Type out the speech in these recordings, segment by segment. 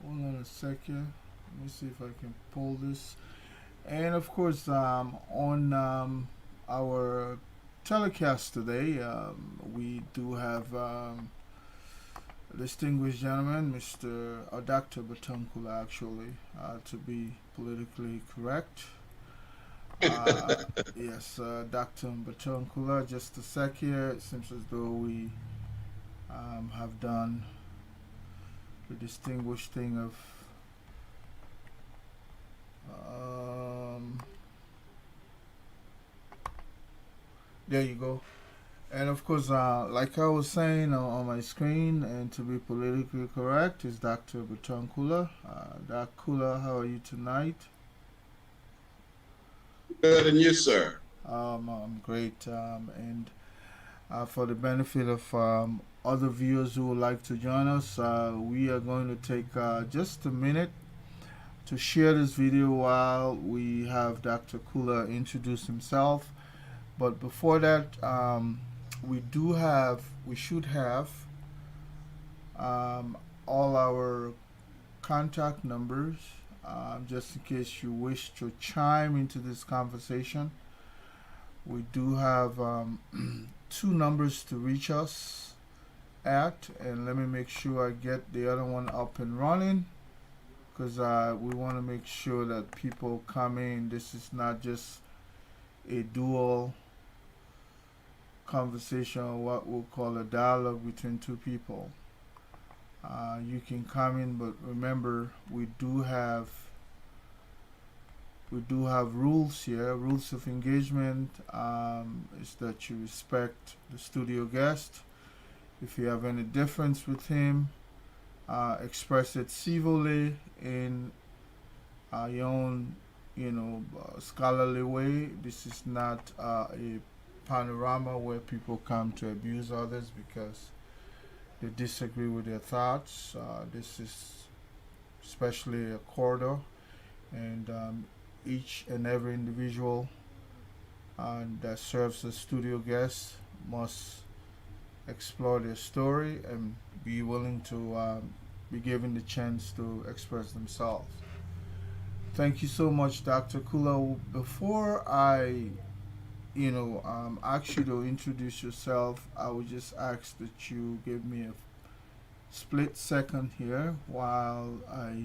Hold on a second. Let me see if I can pull this. And of course, on our telecast today, we do have a distinguished gentleman, Mr. Dr. Bartum, actually, to be politically correct. Uh, yes, Dr. Bartum, just a sec here. It seems as though we have done the distinguished thing of um, there you go. And of course, like I was saying on my screen, and to be politically correct, is Dr. Bartum Kulah. Dr. Kulah, how are you tonight? Good, and you, sir? I'm great. And for the benefit of other viewers who would like to join us, we are going to take just a minute to share this video while we have Dr. Kulah introduce himself. But before that, we should have all our contact numbers, just in case you wish to chime into this conversation. We do have two numbers to reach us at, and let me make sure I get the other one up and running, because we want to make sure that people come in. This is not just a dual conversation, or what we'll call a dialogue between two people. You can come in, but remember, we do have rules here. Rules of engagement is that you respect the studio guest. If you have any difference with him, express it civilly in your own, scholarly way. This is not a panorama where people come to abuse others because they disagree with their thoughts. This is especially a corridor, and each and every individual that serves a studio guest must explore their story and be willing to be given the chance to express themselves. Thank you so much, Dr. Kulah. Before I, ask you to introduce yourself, I would just ask that you give me a split second here while I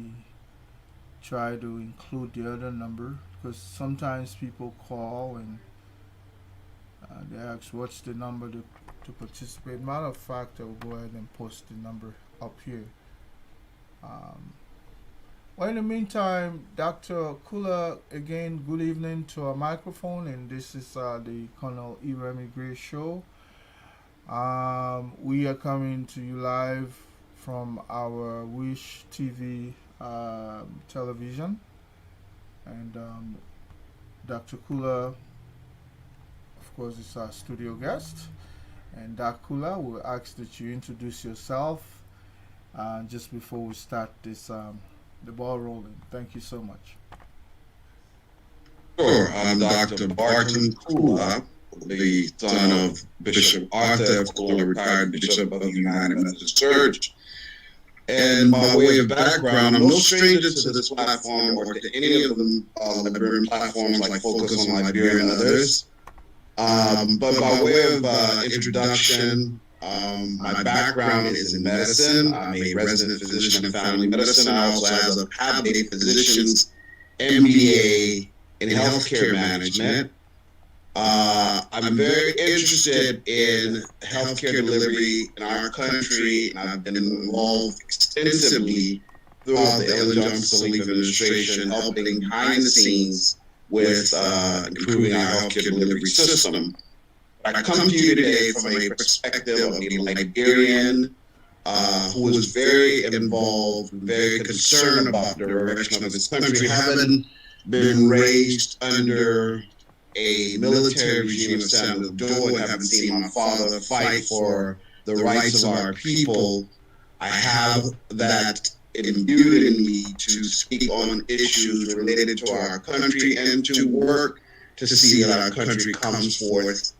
try to include the other number, because sometimes people call and they ask what's the number to participate. Matter of fact, I will go ahead and post the number up here. Um, well, in the meantime, Dr. Kulah, again, good evening to our microphone, and this is the Colonel Iremi Gray Show. We are coming to you live from our Wish TV television, and Dr. Kulah, of course, is our studio guest. And Dr. Kulah, we'll ask that you introduce yourself just before we start the ball rolling. Thank you so much. Sure. I'm Dr. Bartum Kulah, the son of Bishop Arthur F. Kulah, retired Bishop of the United Methodist Church. And by way of background, I'm no stranger to this platform or to any of the Liberian platforms like Focus on Liberia and others. But by way of introduction, my background is in medicine. I'm a resident physician in family medicine. I also have a physician's MBA in healthcare management. I'm very interested in healthcare delivery in our country, and I've been involved extensively throughout the Ellen Johnson Sirleaf administration, helping behind the scenes with improving our healthcare delivery system. I come to you today from a perspective of a Liberian who is very involved, very concerned about the direction of his country, having been raised under a military regime of Samuel Doe and having seen my father fight for the rights of our people. I have that imbued in me to speak on issues related to our country and to work to see that our country comes forth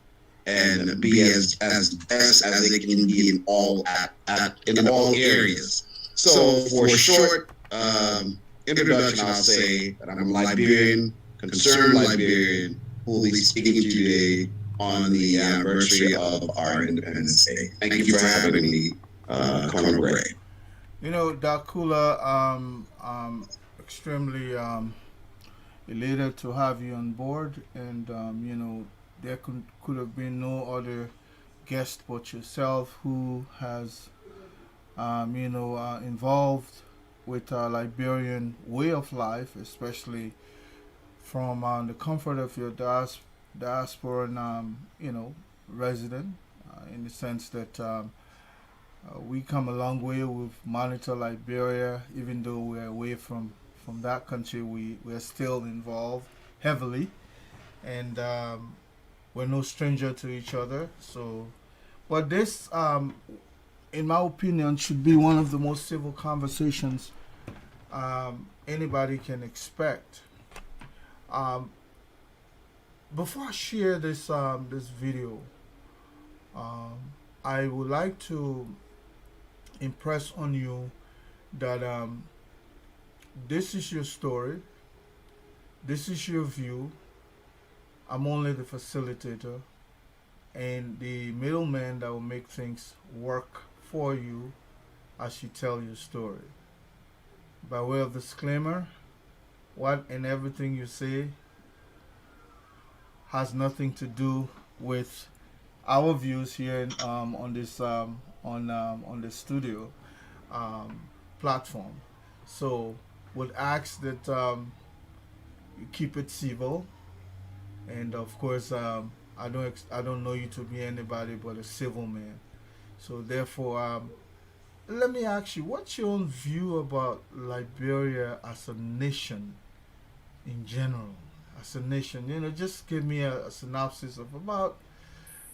and be as best as they can be in all areas. So for a short introduction, I'll say that I'm a Liberian, concerned Liberian, who will be speaking to you today on the anniversary of our Independence Day. Thank you for having me, Colonel Gray. You know, Dr. Kulah, extremely elated to have you on board, and you know, there could have been no other guest but yourself who has involved with a Liberian way of life, especially from the comfort of your diasporan, resident, in the sense that we come a long way with monitor Liberia, even though we're away from that country, we're still involved heavily, and we're no stranger to each other. So, but this, in my opinion, should be one of the most civil conversations anybody can expect. Um, Before I share this video, um, I would like to impress on you that this is your story, this is your view. I'm only the facilitator and the middleman that will make things work for you as you tell your story. By way of disclaimer, what and everything you say has nothing to do with our views here on the studio um, platform. So, would ask that you keep it civil, and of course, I don't know you to be anybody but a civil man. So therefore, let me ask you, what's your own view about Liberia as a nation in general? As a nation, just give me a synopsis of about,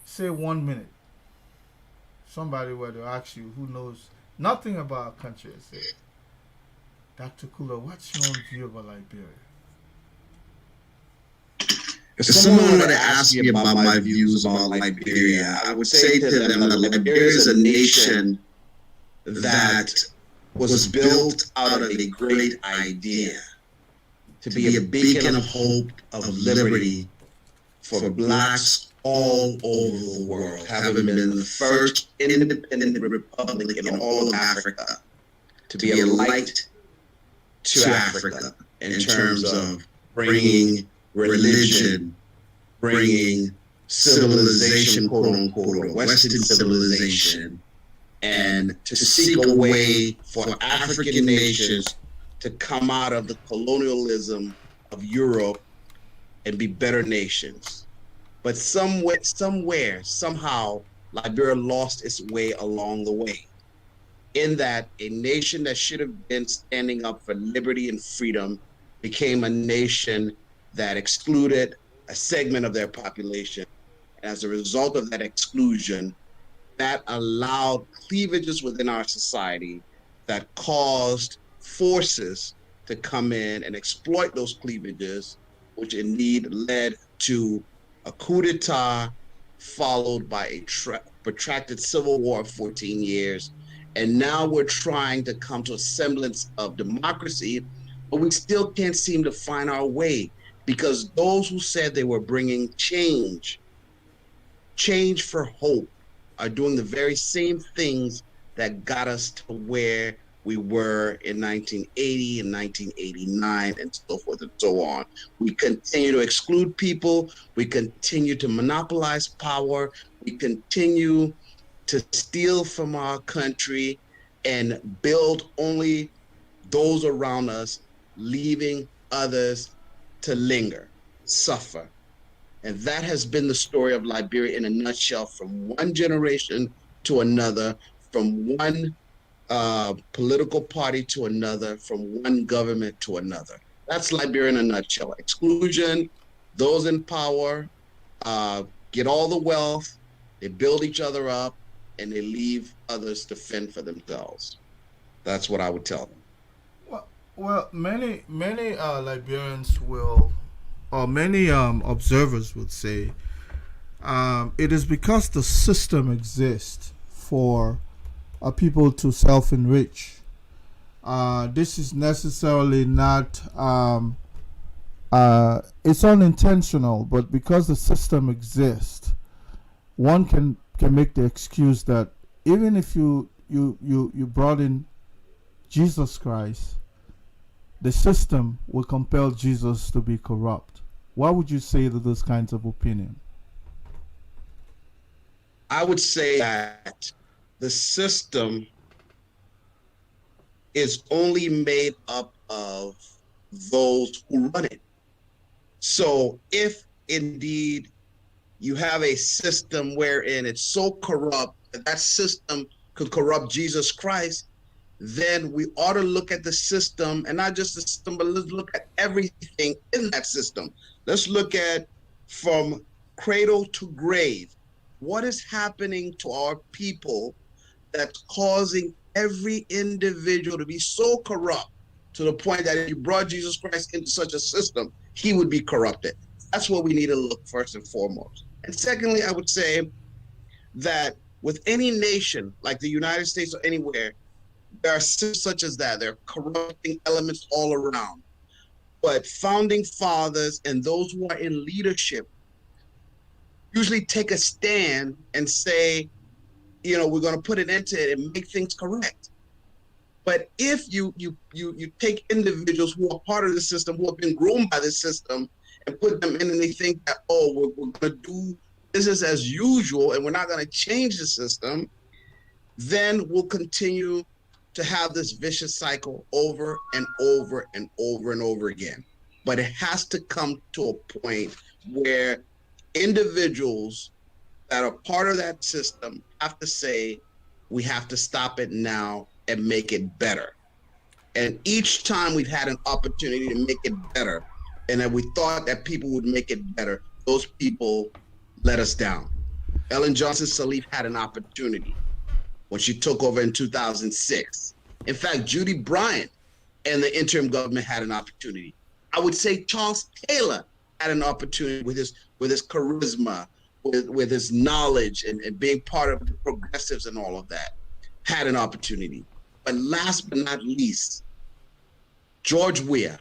say, 1 minute. Somebody were to ask you who knows nothing about our country and say, Dr. Kulah, what's your own view about Liberia? If someone were to ask me about my views about Liberia, I would say to them that Liberia is a nation that was built out of a great idea to be a beacon of hope, of liberty for blacks all over the world, having been the first independent republic in all of Africa to be a light to Africa in terms of bringing religion, bringing civilization, quote unquote, or Western civilization, and to seek a way for African nations to come out of the colonialism of Europe and be better nations. But somewhere, somehow, Liberia lost its way along the way. In that, a nation that should have been standing up for liberty and freedom became a nation that excluded a segment of their population. And as a result of that exclusion, that allowed cleavages within our society that caused forces to come in and exploit those cleavages, which indeed led to a coup d'etat followed by a protracted civil war of 14 years. And now we're trying to come to a semblance of democracy, but we still can't seem to find our way, because those who said they were bringing change for hope, are doing the very same things that got us to where we were in 1980 and 1989 and so forth and so on. We continue to exclude people. We continue to monopolize power. We continue to steal from our country and build only those around us, leaving others to linger, suffer. And that has been the story of Liberia in a nutshell, from one generation to another, from one political party to another, from one government to another. That's Liberia in a nutshell. Exclusion, those in power get all the wealth, they build each other up, and they leave others to fend for themselves. That's what I would tell them. Well, many Liberians will, or many observers would say, it is because the system exists for people to self-enrich. This is necessarily not, it's unintentional, but because the system exists, one can make the excuse that even if you brought in Jesus Christ, the system will compel Jesus to be corrupt. What would you say to those kinds of opinion? I would say that the system is only made up of those who run it. So if indeed you have a system wherein it's so corrupt that that system could corrupt Jesus Christ, then we ought to look at the system, and not just the system, but let's look at everything in that system. Let's look at from cradle to grave. What is happening to our people that's causing every individual to be so corrupt to the point that if you brought Jesus Christ into such a system, he would be corrupted? That's what we need to look first and foremost. And secondly, I would say that with any nation like the United States or anywhere, there are systems such as that. There are corrupting elements all around. But founding fathers and those who are in leadership usually take a stand and say, we're going to put an end to it and make things correct. But if you take individuals who are part of the system, who have been groomed by the system, and put them in, and they think that, we're going to do business as usual and we're not going to change the system, then we'll continue to have this vicious cycle over and over and over and over again. But it has to come to a point where individuals that are part of that system have to say, we have to stop it now and make it better. And each time we've had an opportunity to make it better, and that we thought that people would make it better, those people let us down. Ellen Johnson Sirleaf had an opportunity when she took over in 2006. In fact, Judy Bryant and the interim government had an opportunity. I would say Charles Taylor had an opportunity with his charisma, with his knowledge and being part of the progressives and all of that, had an opportunity. But last but not least, George Weah,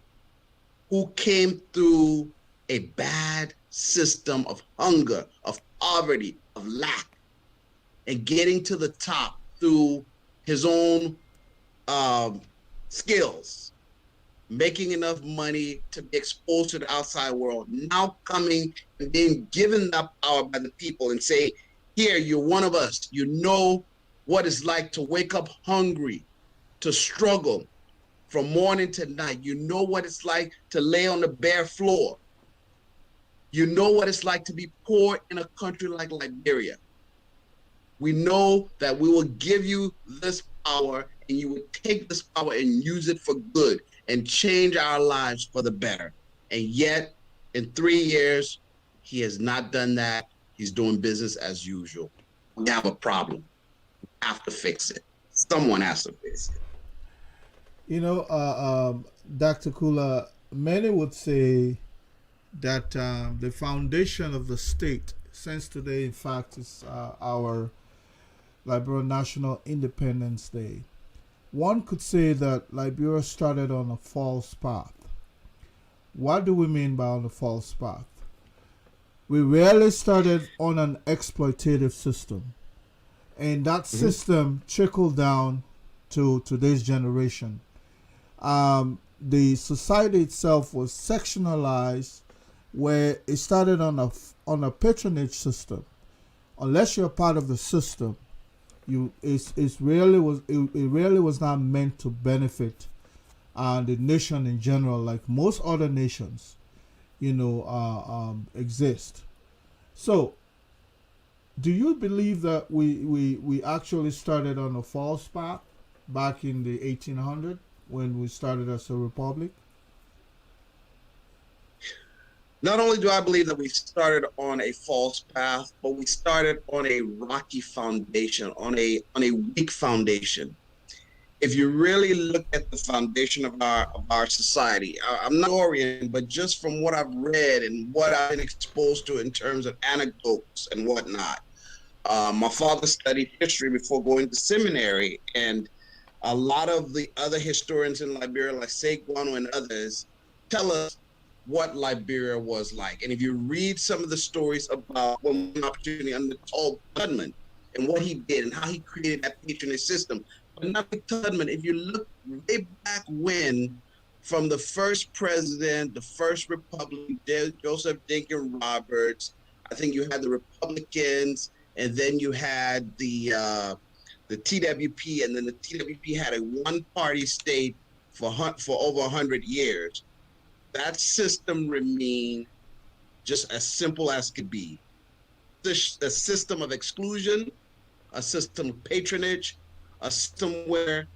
who came through a bad system of hunger, of poverty, of lack, and getting to the top through his own skills, making enough money to be exposed to the outside world, now coming and being given that power by the people and say, here, you're one of us. You know what it's like to wake up hungry, to struggle from morning to night. You know what it's like to lay on the bare floor. You know what it's like to be poor in a country like Liberia. We know that we will give you this power, and you will take this power and use it for good and change our lives for the better. And yet, in 3 years, he has not done that. He's doing business as usual. We have a problem. We have to fix it. Someone has to fix it. Dr. Kulah, many would say that the foundation of the state, since today, in fact, is our Liberia National Independence Day, one could say that Liberia started on a false path. What do we mean by on a false path? We rarely started on an exploitative system, and that system trickled down to today's generation. The society itself was sectionalized, where it started on a patronage system. Unless you're part of the system, it really was not meant to benefit the nation in general, like most other nations, exist. So, do you believe that we actually started on a false path back in the 1800s when we started as a republic? Not only do I believe that we started on a false path, but we started on a rocky foundation, on a weak foundation. If you really look at the foundation of our society, I'm not historian, but just from what I've read and what I've been exposed to in terms of anecdotes and whatnot. My father studied history before going to seminary, and A lot of the other historians in Liberia, like Seguano and others, tell us what Liberia was like. And if you read some of the stories about one opportunity under Tubman and what he did and how he created that patronage system, but not like Tubman, if you look way back when, from the first president, the first republic, Joseph Dinkin Roberts, I think you had the Republicans, and then you had the TWP, and then the TWP had a one-party state for over 100 years. That system remained just as simple as could be. A system of exclusion, a system of patronage, a system where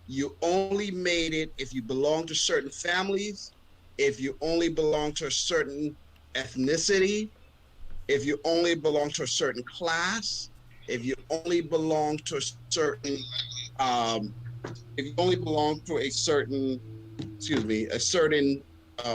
you only made it if you belong to certain families, if you only belong to a certain ethnicity, if you only belong to a certain class, if you only belong to a certain um, if you only belong to a certain, a certain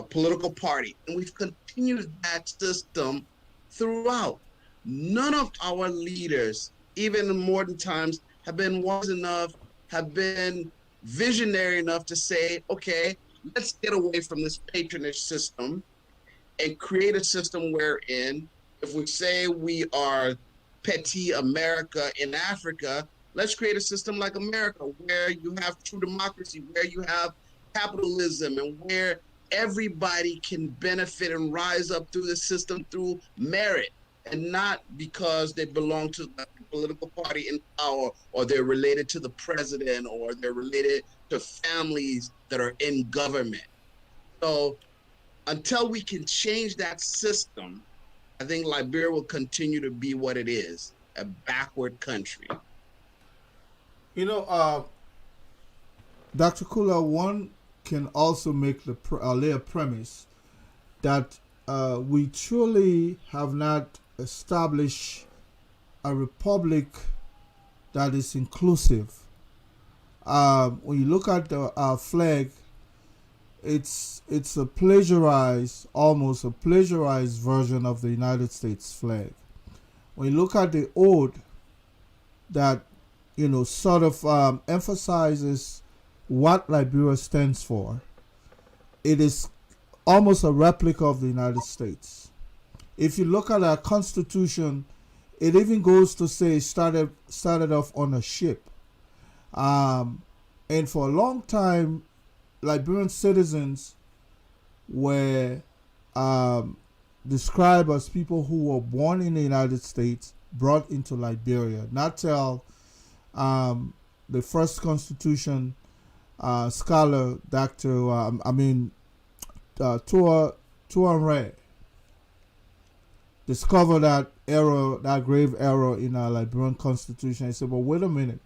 political party. And we've continued that system throughout. None of our leaders, even in modern times, have been wise enough, have been visionary enough to say, okay, let's get away from this patronage system and create a system wherein, if we say we are petty America in Africa, let's create a system like America where you have true democracy, where you have capitalism, and where everybody can benefit and rise up through the system through merit and not because they belong to the political party in power, or they're related to the president, or they're related to families that are in government. So until we can change that system, I think Liberia will continue to be what it is, a backward country. You know, Dr. Kulah, one can also make the lay a premise that we truly have not established a republic that is inclusive. When you look at our flag, it's a plagiarized, almost a plagiarized version of the United States flag. When you look at the ode that sort of emphasizes what Liberia stands for, it is almost a replica of the United States. If you look at our Constitution, it even goes to say it started off on a ship, and for a long time, Liberian citizens were described as people who were born in the United States, brought into Liberia. Not till the first Constitution scholar, Dr. Touare, discovered that error, that grave error in our Liberian Constitution. He said, "But wait a minute.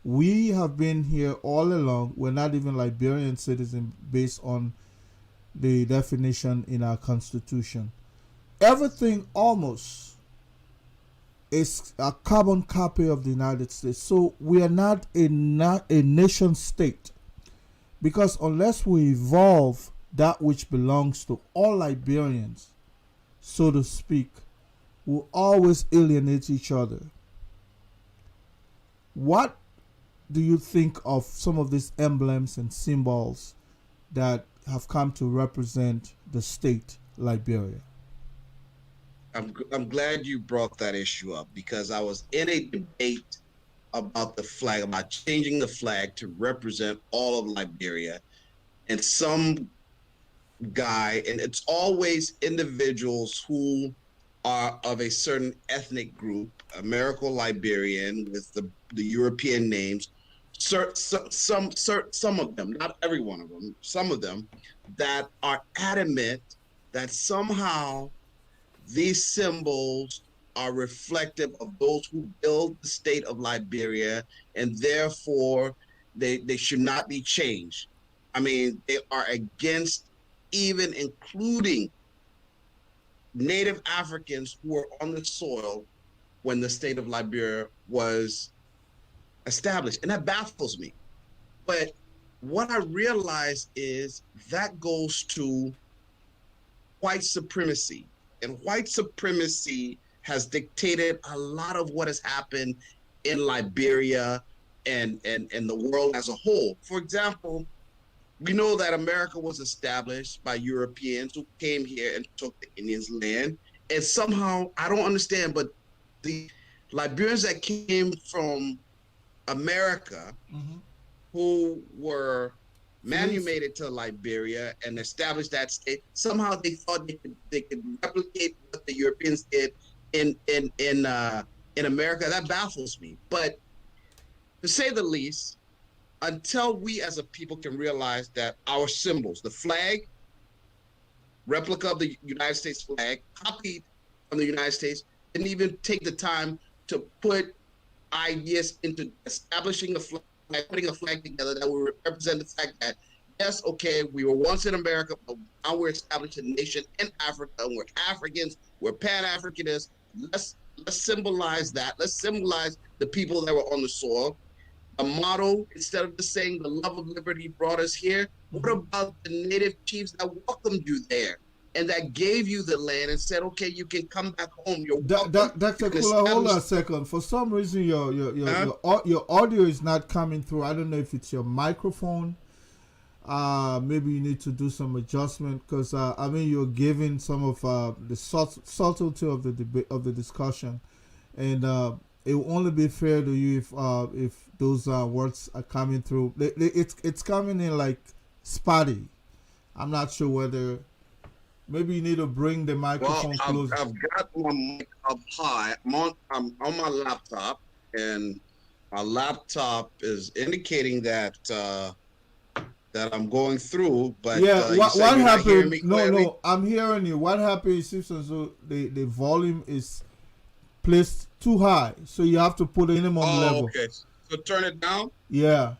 We have been here all along. We're not even Liberian citizens based on the definition in our Constitution. Everything almost is a carbon copy of the United States. So we are not a nation state, because unless we evolve that which belongs to all Liberians, so to speak, we'll always alienate each other." What do you think of some of these emblems and symbols that have come to represent the state Liberia? I'm glad you brought that issue up, because I was in a debate about the flag, about changing the flag to represent all of Liberia. And some guy, and it's always individuals who are of a certain ethnic group, Americo-Liberian with the European names, some of them, not every one of them, some of them, that are adamant that somehow these symbols are reflective of those who build the state of Liberia, and therefore they should not be changed. I mean, they are against even including Native Africans who were on the soil when the state of Liberia was established. And that baffles me. But what I realize is that goes to white supremacy. And white supremacy has dictated a lot of what has happened in Liberia and the world as a whole. For example, we know that America was established by Europeans who came here and took the Indians' land. And somehow, I don't understand, but the Liberians that came from America Mm-hmm. who were Slaves. manumitted to Liberia and established that state, somehow they thought they could replicate what the Europeans did in America. That baffles me. But to say the least, until we as a people can realize that our symbols, the flag, replica of the United States flag, copied from the United States, didn't even take the time to put ideas into establishing a flag, putting a flag together that would represent the fact that, yes, okay, we were once in America, but now we're establishing a nation in Africa, and we're Africans, we're Pan-Africanists. Let's symbolize that. Let's symbolize the people that were on the soil. A motto, instead of just saying the love of liberty brought us here, what Mm-hmm. about the native chiefs that welcomed you there and that gave you the land and said, okay, you can come back home. You're welcome. You Dr. can Kulah, hold on establish. a second. For some reason, Uh, your audio is not coming through. I don't know if it's your microphone. Maybe you need to do some adjustment because I mean you're giving some of the subtlety of the debate of the discussion, and it will only be fair to you if those words are coming through. It's coming in like spotty. I'm not sure whether maybe you need to bring the well, microphone I've, closer. I've got my mic up high. I'm on my laptop, and my laptop is indicating that I'm going through, but Yeah, you said what you're not hearing happened? me No, clearly? no, I'm hearing you. What happened? It seems as though the volume is placed too high, so you have to put a minimum Oh, level. okay. So turn it down. Yeah.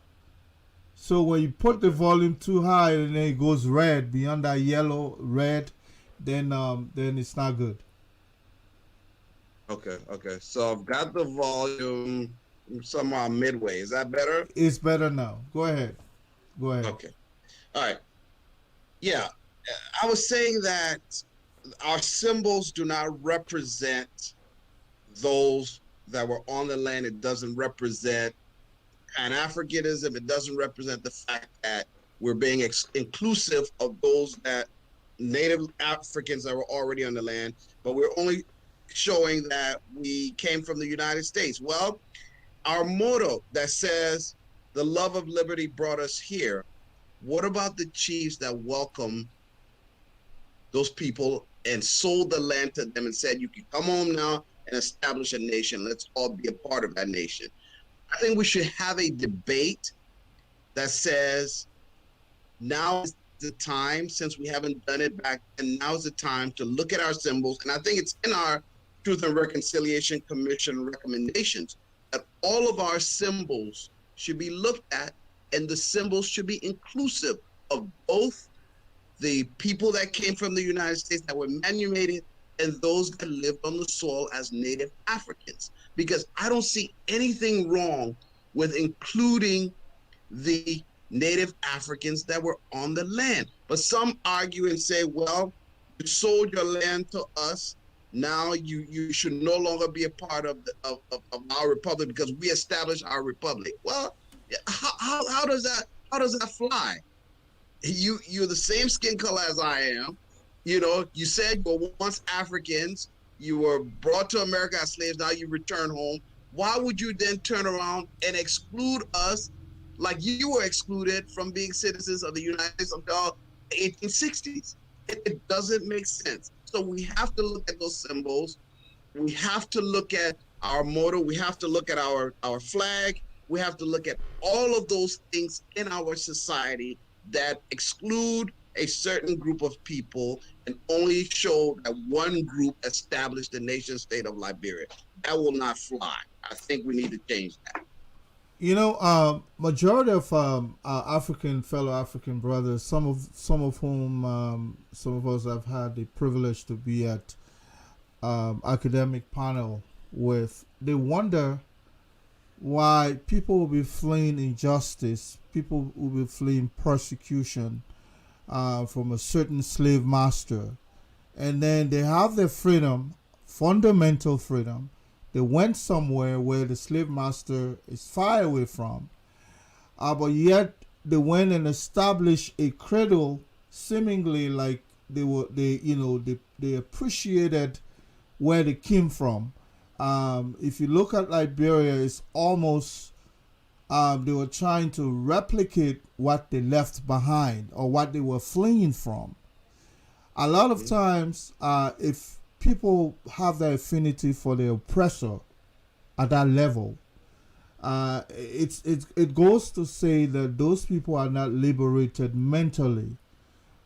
So when you put the Okay. volume too high and then it goes red beyond that yellow red, then it's not good. Okay. Okay. So I've got the volume somewhere midway. Is that better? It's better now. Go ahead. Go ahead. Okay. All right. Yeah. I was saying that our symbols do not represent those that were on the land. It doesn't represent Pan Africanism. It doesn't represent the fact that we're being inclusive of those that Native Africans that were already on the land, but we're only showing that we came from the United States. Well, our motto that says the love of liberty brought us here. What about the chiefs that welcome those people and sold the land to them and said, you can come home now and establish a nation. Let's all be a part of that nation. I think we should have a debate that says now is the time, since we haven't done it back, and now's the time to look at our symbols. And I think it's in our Truth and Reconciliation Commission recommendations that all of our symbols should be looked at, and the symbols should be inclusive of both the people that came from the United States that were manumitted and those that lived on the soil as Native Africans. Because I don't see anything wrong with including the Native Africans that were on the land. But some argue and say, well, you sold your land to us. Now you should no longer be a part of our republic because we established our republic. Well, how does that fly? You're the same skin color as I am. You know, you said you were once Africans. You were brought to America as slaves. Now you return home. Why would you then turn around and exclude us like you were excluded from being citizens of the United States until the 1860s? It doesn't make sense. So we have to look at those symbols. We have to look at our motto. We have to look at our flag. We have to look at all of those things in our society that exclude a certain group of people and only show that one group established the nation state of Liberia. That will not fly. I think we need to change that. You know, majority of our African fellow African brothers, some of whom some of us have had the privilege to be at academic panel with, they wonder why people will be fleeing injustice, people will be fleeing persecution from a certain slave master, and then they have their freedom, fundamental freedom, They went somewhere where the slave master is far away from, but yet they went and established a cradle, seemingly like they appreciated where they came from. If you look at Liberia, it's almost they were trying to replicate what they left behind or what they were fleeing from. A lot of times, if people have that affinity for the oppressor at that level, it goes to say that those people are not liberated mentally.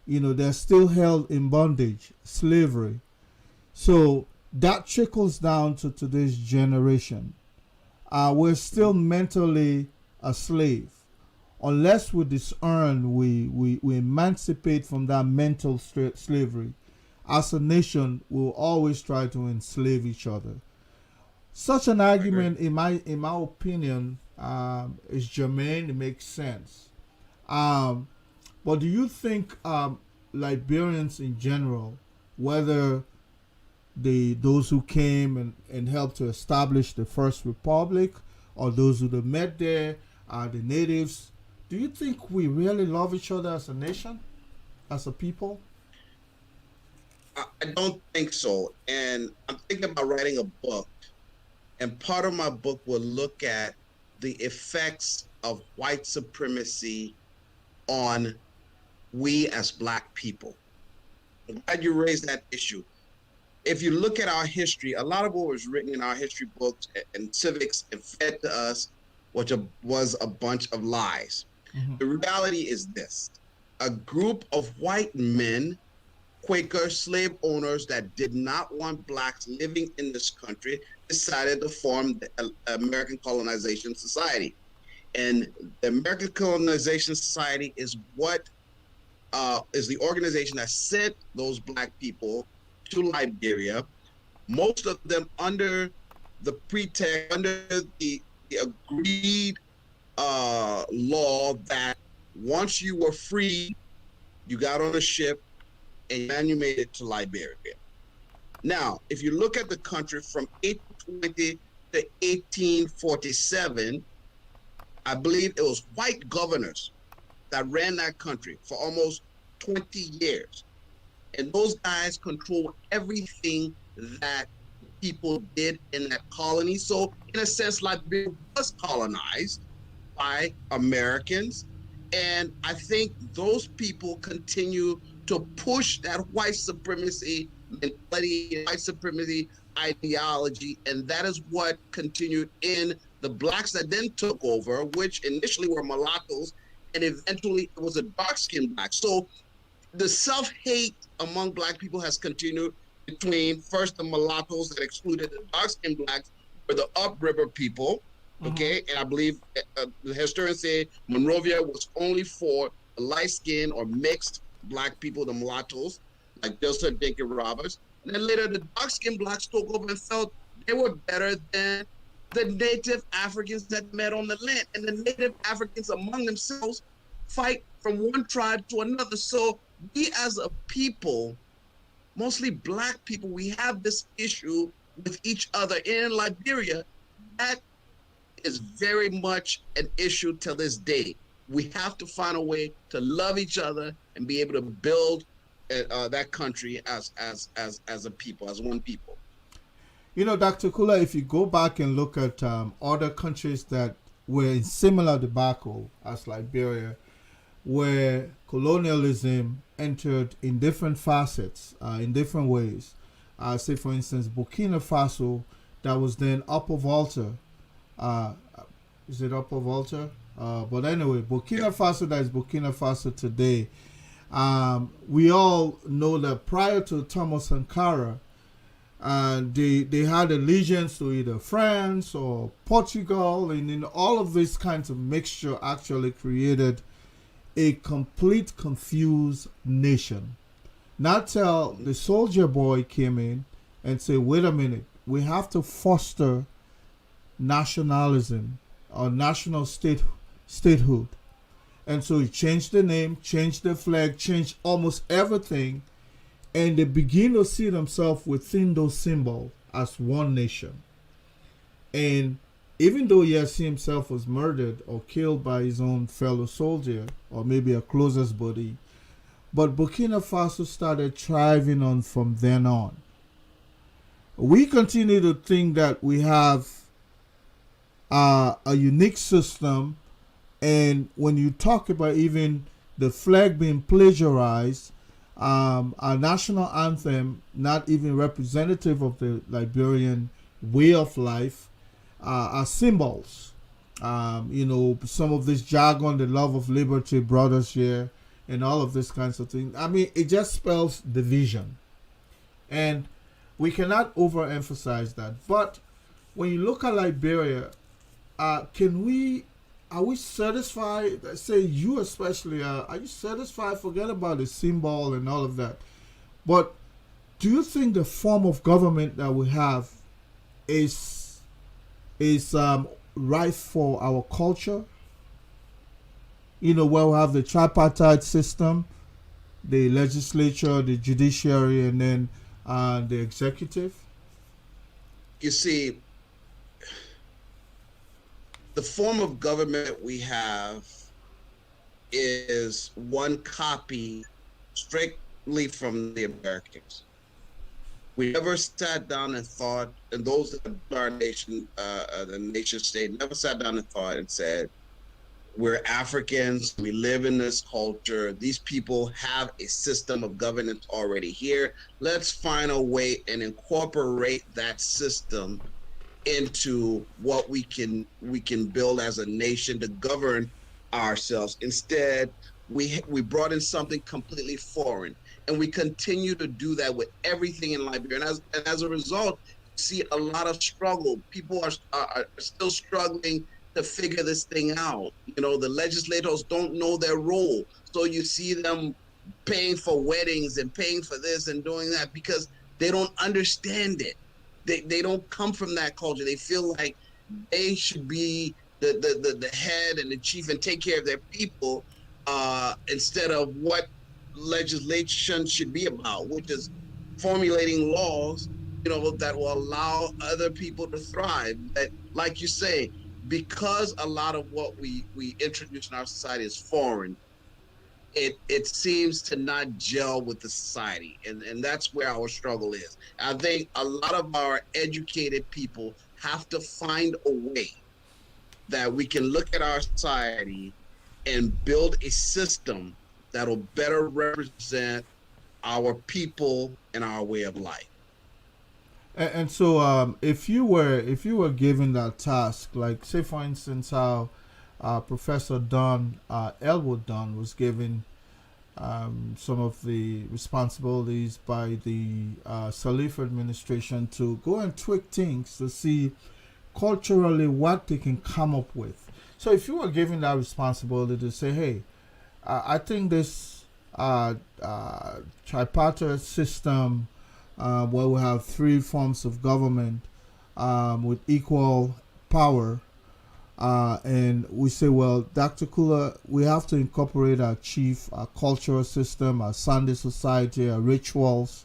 They're still held in bondage, slavery. So that trickles down to today's generation. We're still mentally a slave. Unless we discern, we emancipate from that mental slavery. As a nation, we'll always try to enslave each other. Such an argument, in my opinion, is germane. It makes sense. But do you think Liberians in general, whether those who came and helped to establish the first republic, or those who met there, the natives, do you think we really love each other as a nation, as a people? I don't think so. And I'm thinking about writing a book. And part of my book will look at the effects of white supremacy on we as Black people. I'm glad you raised that issue. If you look at our history, a lot of what was written in our history books and civics and fed to us, which was a bunch of lies. Mm-hmm. The reality is this: a group of white men, Quaker slave owners that did not want Blacks living in this country, decided to form the American Colonization Society. And the American Colonization Society is what is the organization that sent those Black people to Liberia, most of them under the pretext, under the agreed law that once you were free, you got on a ship and then you made it to Liberia. Now, if you look at the country from 1820 to 1847, I believe it was white governors that ran that country for almost 20 years. And those guys control everything that people did in that colony. So in a sense, Liberia was colonized by Americans. And I think those people continue to push that white supremacy mentality, white supremacy ideology. And that is what continued in the Blacks that then took over, which initially were mulattoes, and eventually it was a dark-skinned Black. So the self-hate among Black people has continued between first the mulattoes that excluded the dark-skinned Blacks, or the upriver people, okay? And I believe the historians say Monrovia was only for light-skinned or mixed Black people, the mulattoes, like Joseph Dinkin Roberts. And then later the dark-skinned Blacks took over and felt they were better than the native Africans that met on the land. And the native Africans among themselves fight from one tribe to another. So we as a people, mostly Black people, we have this issue with each other. In Liberia, that is very much an issue till this day. We have to find a way to love each other and be able to build that country as a people, as one people. Dr. Kulah, if you go back and look at other countries that were in similar debacle as Liberia, where colonialism entered in different facets, in different ways. Say, for instance, Burkina Faso, that was then Upper Volta. Is it Upper Volta? But anyway, Burkina Faso, that is Burkina Faso today. We all know that prior to Thomas Sankara, they had allegiance to either France or Portugal, and in all of these kinds of mixture actually created a complete confused nation. Not till the soldier boy came in and said, wait a minute, we have to foster nationalism or national statehood. And so he changed the name, changed the flag, changed almost everything, and they begin to see themselves within those symbols as one nation. And even though, yes, he himself was murdered or killed by his own fellow soldier or maybe a closest buddy, but Burkina Faso started thriving on from then on. We continue to think that we have a unique system, and when you talk about even the flag being plagiarized, our national anthem, not even representative of the Liberian way of life, are symbols. Some of this jargon, the love of liberty brought us here, and all of these kinds of things. I mean, it just spells division. And we cannot overemphasize that. But when you look at Liberia, can we are we satisfied? Say you especially, are you satisfied? Forget about the symbol and all of that. But do you think the form of government that we have is right for our culture? Where we have the tripartite system, the legislature, the judiciary, and then the executive. You see, the form of government we have is one copy strictly from the Americans. We never sat down and thought, and those that built our nation, the nation state, never sat down and thought and said, we're Africans, we live in this culture, these people have a system of governance already here. Let's find a way and incorporate that system into what we can build as a nation to govern ourselves. Instead, we brought in something completely foreign, and we continue to do that with everything in Liberia. And as a result, you see a lot of struggle. People are still struggling to figure this thing out. The legislators don't know their role, so you see them paying for weddings and paying for this and doing that because they don't understand it. They don't come from that culture. They feel like they should be the head and the chief and take care of their people, instead of what legislation should be about, which is formulating laws, that will allow other people to thrive. That, like you say, because a lot of what we introduce in our society is foreign, it seems to not gel with the society, and that's where our struggle is. I think a lot of our educated people have to find a way that we can look at our society and build a system that'll better represent our people and our way of life. And so, if you were given that task, like say for instance how Professor Don Elwood Dunn was given some of the responsibilities by the Salif administration to go and tweak things to see culturally what they can come up with. So if you were given that responsibility to say, hey, I think this tripartite system where we have three forms of government with equal power, and we say, well, Dr. Kulah, we have to incorporate our chief, our cultural system, our Sunday society, our rituals,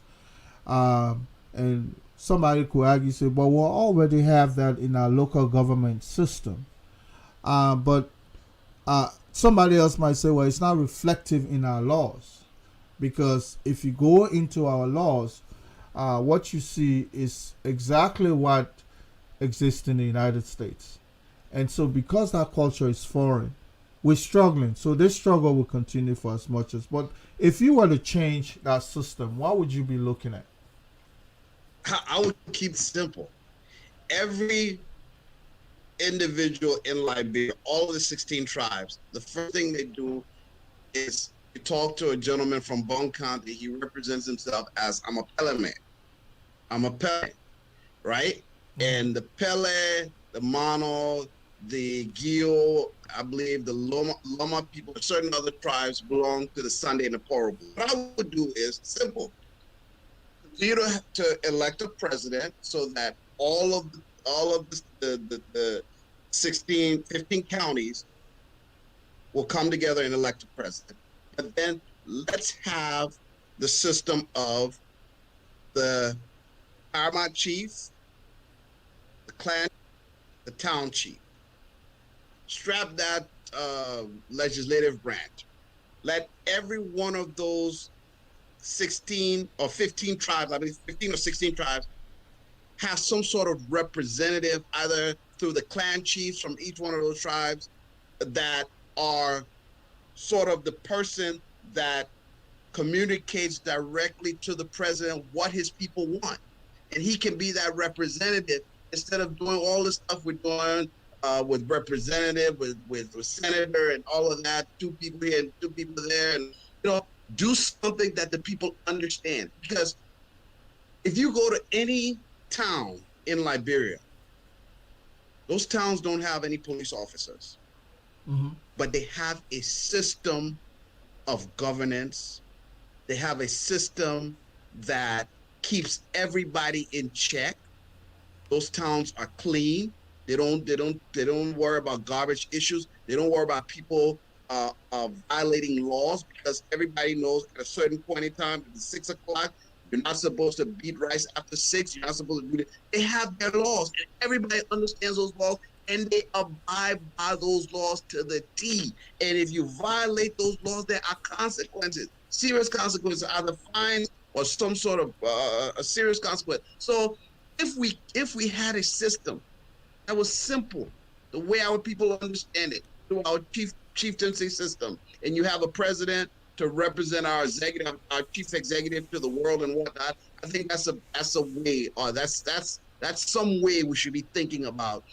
and somebody could argue, say, well, we already have that in our local government system. But somebody else might say, well, it's not reflective in our laws. Because if you go into our laws, what you see is exactly what exists in the United States. And so because that culture is foreign, we're struggling. So this struggle will continue for as much as. But if you were to change that system, what would you be looking at? I would keep it simple. Every individual in Liberia, all of the 16 tribes, the first thing they do is you talk to a gentleman from Bon County. He represents himself as, I'm a Pele man. I'm a Pele, right? And the Pele, the Mono, the Gio, I believe the Loma people, certain other tribes belong to the Sunday and the Porobo. What I would do is simple. You to elect a president so that all of the 15 counties will come together and elect a president. But then let's have the system of the paramount chief, the clan the town chief, strap that legislative branch. Let every one of those 16 or 15 tribes, I mean 15 or 16 tribes, have some sort of representative, either through the clan chiefs from each one of those tribes, that are sort of the person that communicates directly to the president what his people want. And he can be that representative instead of doing all the stuff we're doing with representative, with senator and all of that, two people here and two people there. And, do something that the people understand. Because if you go to any town in Liberia, those towns don't have any police officers, but they have a system of governance. They have a system that keeps everybody in check. Those towns are clean. They don't worry about garbage issues. They don't worry about people violating laws, because everybody knows at a certain point in time, at 6 o'clock, you're not supposed to beat rice after 6. You're not supposed to do it. They have their laws, and everybody understands those laws, and they abide by those laws to the T. And if you violate those laws, there are consequences, serious consequences, either fines or some sort of a serious consequence. So if we had a system that was simple, the way our people understand it, through our chieftaincy system, and you have a president to represent our executive, our chief executive to the world and whatnot, I think that's a way, or that's some way we should be thinking about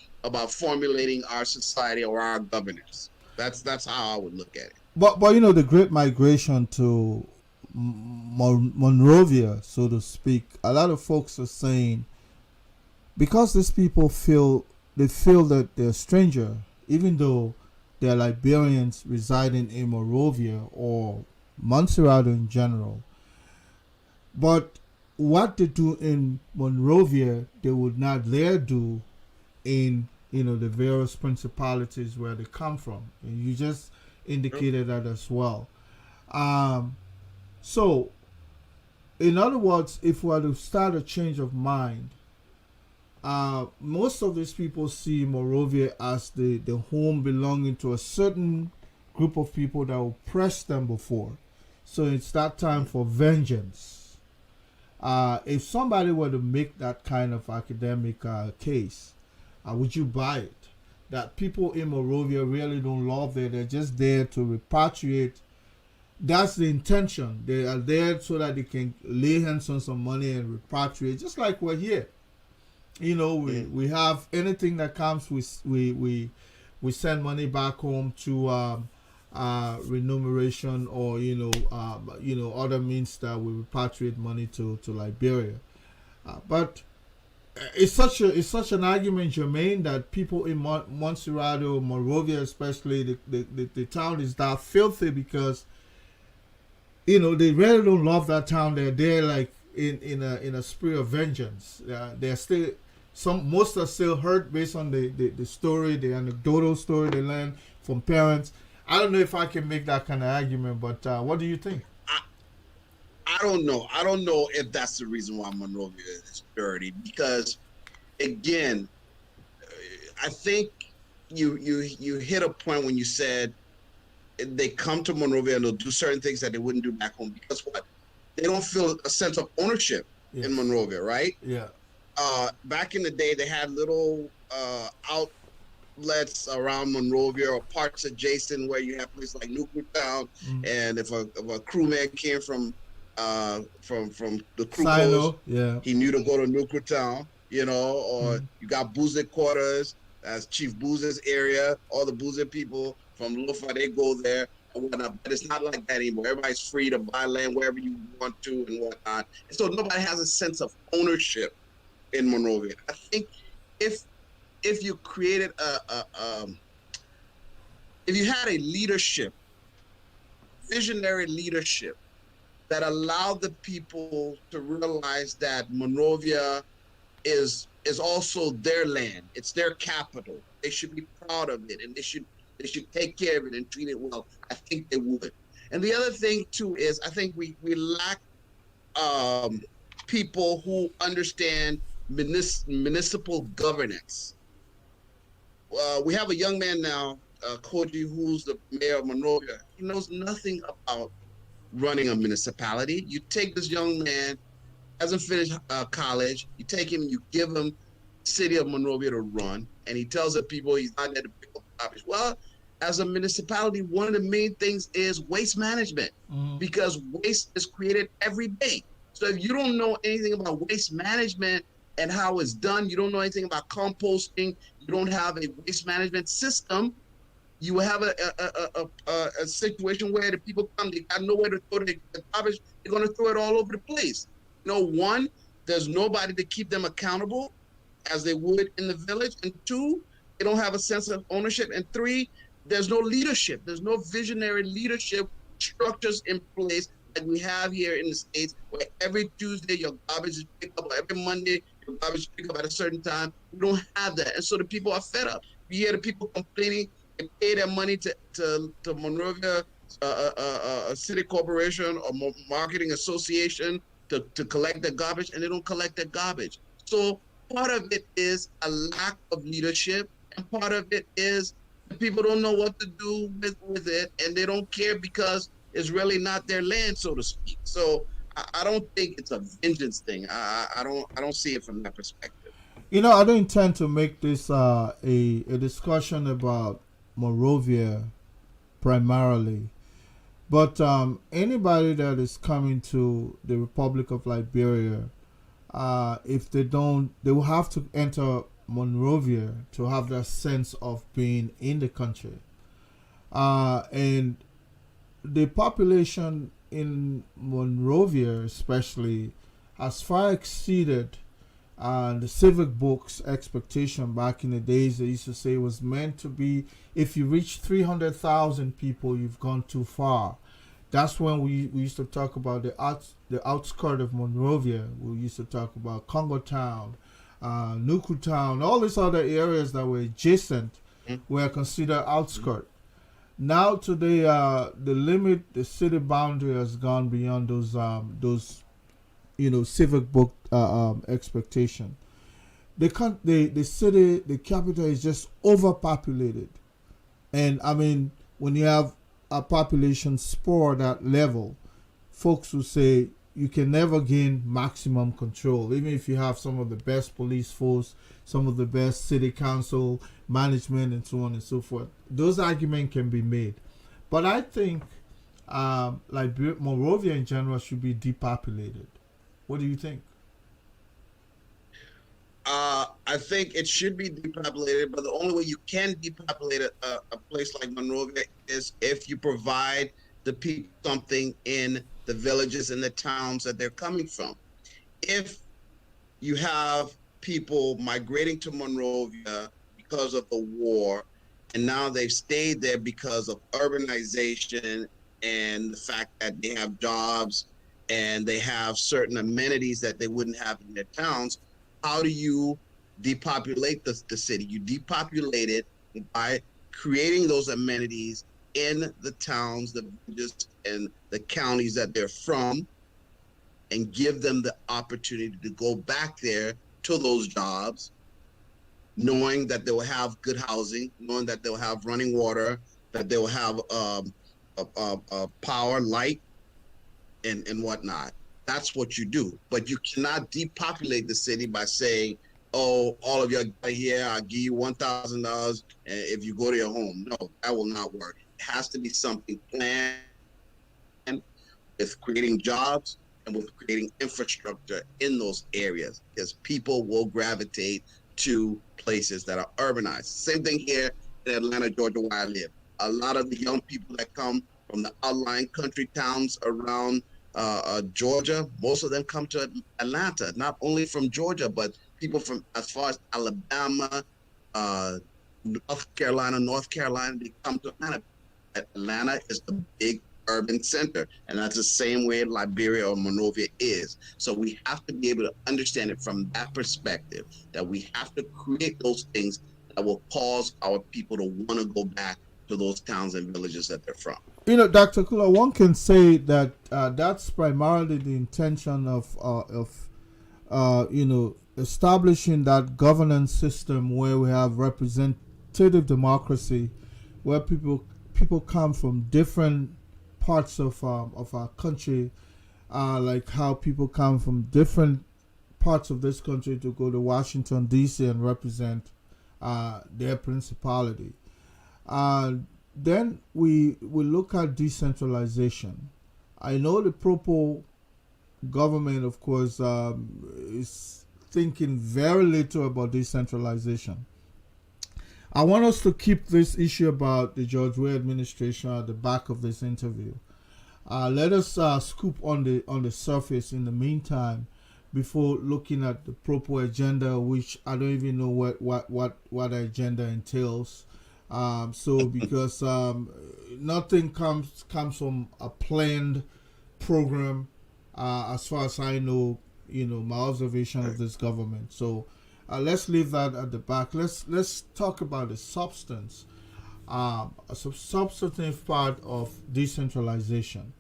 formulating our society or our governance. That's how I would look at it. But the Great Migration to Monrovia, so to speak, a lot of folks are saying, because these people feel that they're a stranger, even though they're Liberians residing in Monrovia or Montserrat in general. But what they do in Monrovia, they would not dare do in the various principalities where they come from. And you just indicated that as well. So, in other words, if we were to start a change of mind, most of these people see Monrovia as the home belonging to a certain group of people that oppressed them before. So it's that time for vengeance. If somebody were to make that kind of academic case, would you buy it? That people in Monrovia really don't love there. They're just there to repatriate. That's the intention. They are there so that they can lay hands on some money and repatriate, just like we're here. We have anything that comes, we send money back home to remuneration, or other means that we repatriate money to Liberia. But it's such an argument, Jermaine, that people in Montserrat, Monrovia especially, the town is that filthy because they really don't love that town. They're there like in a spirit of vengeance. They're still. Most are still hurt based on the story, the anecdotal story they learn from parents. I don't know if I can make that kind of argument, but what do you think? I don't know. I don't know if that's the reason why Monrovia is dirty, because, again, I think you hit a point when you said they come to Monrovia and they'll do certain things that they wouldn't do back home, because what? They don't feel a sense of ownership in Monrovia, right? Yeah. Back in the day, they had little outlets around Monrovia or parts adjacent where you have places like Nuclear Town, and if a crewman came from the crew post, he knew to go to Nuclear Town, or you got Boozer quarters, as Chief Boozer's area. All the Boozer people from Lofa, they go there and whatnot. But it's not like that anymore. Everybody's free to buy land wherever you want to and whatnot. And so nobody has a sense of ownership in Monrovia. I think if you created if you had a visionary leadership that allowed the people to realize that Monrovia is also their land, it's their capital, they should be proud of it, and they should take care of it and treat it well, I think they would. And the other thing too is, I think we lack people who understand municipal governance. we have a young man now, Koji, who's the mayor of Monrovia. He knows nothing about running a municipality. You take this young man, hasn't finished college, you take him, you give him city of Monrovia to run, and he tells the people he's not there to pick up garbage. Well, as a municipality, one of the main things is waste management, because waste is created every day. So if you don't know anything about waste management and how it's done, you don't know anything about composting, you don't have a waste management system, you will have a situation where the people come, they got nowhere to throw the garbage, they're going to throw it all over the place. You know, one, there's nobody to keep them accountable as they would in the village, and two, they don't have a sense of ownership, and three, there's no leadership, there's no visionary leadership structures in place that we have here in the States, where every Tuesday your garbage is picked up, or every Monday your garbage is picked up at a certain time. We don't have that, and so the people are fed up. You hear the people complaining. They pay their money to Monrovia City Corporation or Marketing Association to collect the garbage, and they don't collect the garbage. So part of it is a lack of leadership, and part of it is the people don't know what to do with it, and they don't care because it's really not their land, so to speak. So I don't think it's a vengeance thing. I don't see it from that perspective. You know, I don't intend to make this a discussion about Monrovia primarily, but anybody that is coming to the Republic of Liberia, if they don't, they will have to enter Monrovia to have that sense of being in the country. And the population in Monrovia, especially, has far exceeded the civic books expectation. Back in the days, they used to say it was meant to be, if you reach 300,000 people, you've gone too far. That's when we used to talk about the outskirt of Monrovia. We used to talk about Congo Town, Nuku Town, all these other areas that were adjacent were considered outskirt. Now today, the city boundary has gone beyond those civic book expectation. The city, the capital is just overpopulated, and I mean, when you have a population spore that level, folks will say you can never gain maximum control, even if you have some of the best police force, some of the best city council management, and so on and so forth. Those arguments can be made, but I think like Monrovia in general should be depopulated. What do you think? I think it should be depopulated, but the only way you can depopulate a place like Monrovia is if you provide the people something in the villages and the towns that they're coming from. If you have people migrating to Monrovia because of the war, and now they've stayed there because of urbanization and the fact that they have jobs and they have certain amenities that they wouldn't have in their towns, how do you depopulate the city? You depopulate it by creating those amenities in the towns, the villages, and the counties that they're from, and give them the opportunity to go back there to those jobs, knowing that they will have good housing, knowing that they'll have running water, that they'll have power, light, and whatnot. That's what you do. But you cannot depopulate the city by saying, oh, all of you are here, I'll give you $1,000 if you go to your home. No, that will not work. It has to be something planned with creating jobs and with creating infrastructure in those areas, because people will gravitate to places that are urbanized. Same thing here in Atlanta, Georgia, where I live. A lot of the young people that come from the outlying country towns around Georgia, most of them come to Atlanta, not only from Georgia, but people from as far as Alabama, North Carolina, they come to Atlanta. Atlanta is the big urban center, and that's the same way Liberia or Monrovia is. So we have to be able to understand it from that perspective, that we have to create those things that will cause our people to want to go back to those towns and villages that they're from. You know, Dr. Kulah, one can say that that's primarily the intention of establishing that governance system where we have representative representative democracy, where people come from different parts of our country, like how people come from different parts of this country to go to Washington D.C. and represent their principality. Uh, then we look at decentralization. I know the Propo government, of course, is thinking very little about decentralization. I want us to keep this issue about the George Weah administration at the back of this interview. Let us scoop on the surface in the meantime before looking at the Propo agenda, which I don't even know what the agenda entails. So because nothing comes from a planned program, as far as I know, my observation of this government. So let's leave that at the back. Let's talk about the substance, a substantive part of decentralization.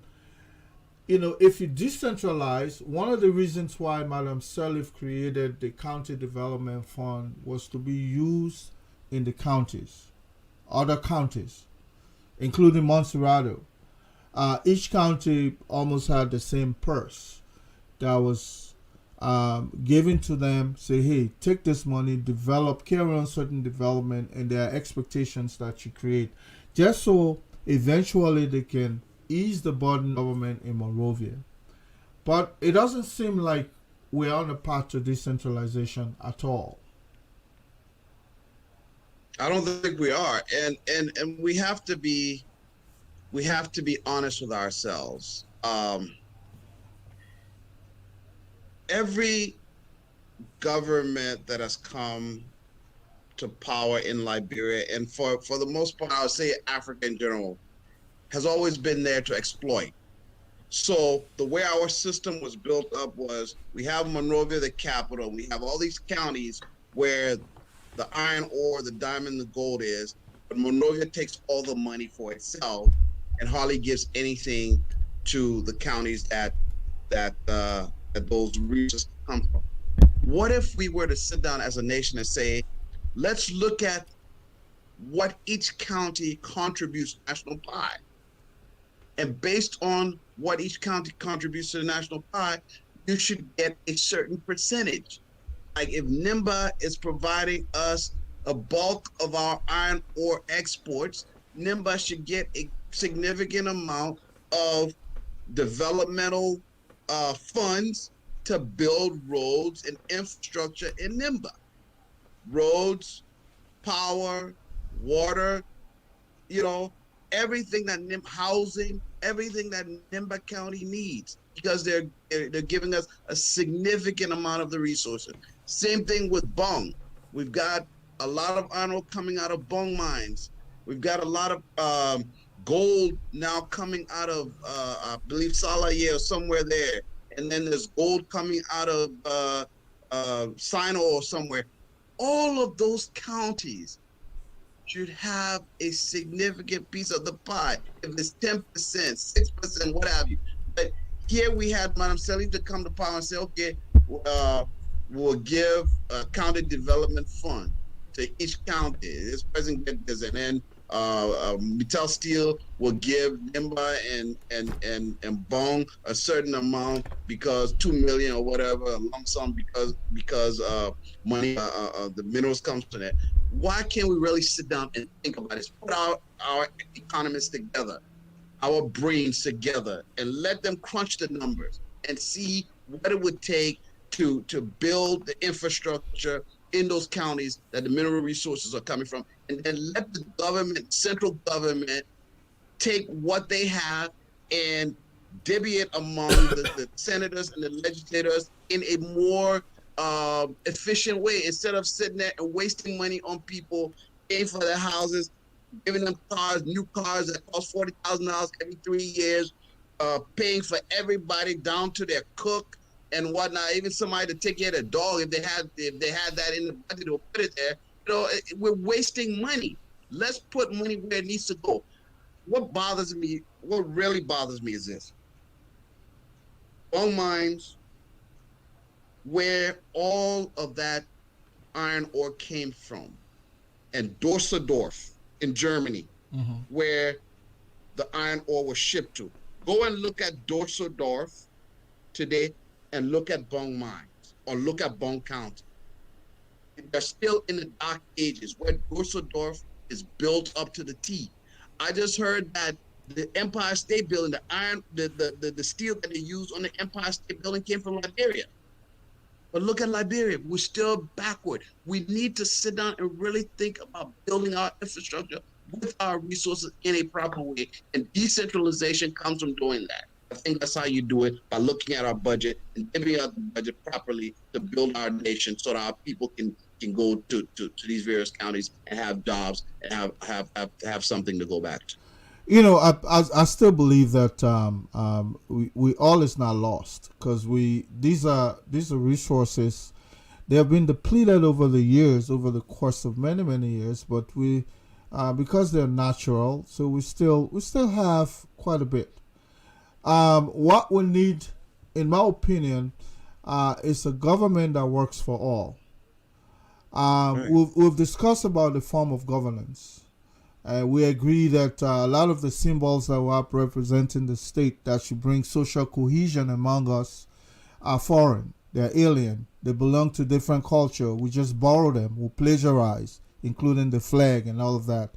If you decentralize, one of the reasons why Madam Sirleaf created the County Development Fund was to be used in the counties, other counties, including Montserrado. Each county almost had the same purse that was given to them. Say, hey, take this money, carry on certain development, and there are expectations that you create, just so eventually they can ease the burden of government in Monrovia. But it doesn't seem like we're on a path to decentralization at all. I don't think we are, and we have to be honest with ourselves. Every government that has come to power in Liberia, and for the most part, I would say Africa in general, has always been there to exploit. So the way our system was built up was we have Monrovia, the capital. We have all these counties where the iron ore, the diamond, the gold is, but Monrovia takes all the money for itself and hardly gives anything to the counties that those resources come from. What if we were to sit down as a nation and say, let's look at what each county contributes to national pie, and based on what each county contributes to the national pie, you should get a certain percentage. Like if NIMBA is providing us a bulk of our iron ore exports, NIMBA should get a significant amount of developmental funds to build roads and infrastructure in NIMBA. Roads, power, water, you know, everything that housing, everything that Nimba County needs, because they're giving us a significant amount of the resources. Same thing with Bong. We've got a lot of iron ore coming out of Bong mines. We've got a lot of gold now coming out of I believe Salaye or somewhere there, and then there's gold coming out of Sino or somewhere. All of those counties should have a significant piece of the pie. If it's 10%, 6%, what have you. But here we had Madam Sirleaf to come to power and say, okay, we'll give a county development fund to each county. This person get this, and then Metal Steel will give Nimba and Bong a certain amount because 2 million or whatever, a lump sum because money the minerals comes from that. Why can't we really sit down and think about this? Put our economists together, our brains together, and let them crunch the numbers and see what it would take to build the infrastructure in those counties that the mineral resources are coming from, and then let the government, central government, take what they have and divvy it among the senators and the legislators in a more efficient way, instead of sitting there and wasting money on people, paying for their houses, giving them cars, new cars that cost $40,000 every 3 years, paying for everybody down to their cook and whatnot, even somebody to take care of their dog if they had that in the budget to put it there. You know, we're wasting money. Let's put money where it needs to go. What really bothers me is this. Bone mines, where all of that iron ore came from, and Dusseldorf in Germany, Mm-hmm. where the iron ore was shipped to. Go and look at Dusseldorf today and look at Bong mines or look at Bong County. They're still in the dark ages where Dusseldorf is built up to the T. I just heard that the Empire State Building, the iron, the steel that they used on the Empire State Building came from Liberia. But look at Liberia, we're still backward. We need to sit down and really think about building our infrastructure with our resources in a proper way. And decentralization comes from doing that. I think that's how you do it, by looking at our budget and giving out the budget properly to build our nation so that our people can go to these various counties and have jobs and have something to go back to. You know, I still believe that we all is not lost, because these are resources. They have been depleted over the years, over the course of many years, but we because they're natural, so we still have quite a bit. What we need, in my opinion, is a government that works for all. Right. We've discussed about the form of governance. We agree that a lot of the symbols that were representing the state that should bring social cohesion among us are foreign. They're alien. They belong to different culture. We just borrow them. We plagiarize, including the flag and all of that.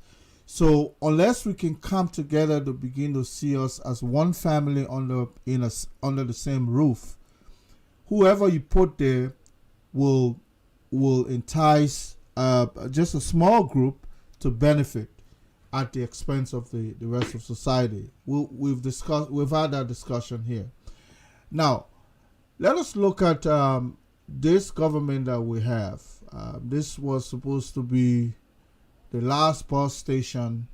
So unless we can come together to begin to see us as one family under the same roof, whoever you put there will entice just a small group to benefit at the expense of the rest of society. We've had that discussion here. Now, let us look at this government that we have. This was supposed to be the last bus station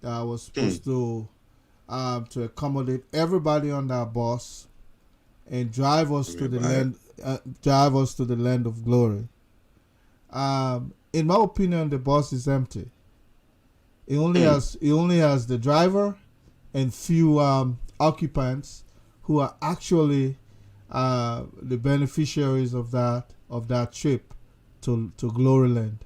that was supposed to accommodate everybody on that bus and drive us to the land of glory. In my opinion, the bus is empty. It only has the driver and few occupants who are actually the beneficiaries of that trip to Gloryland.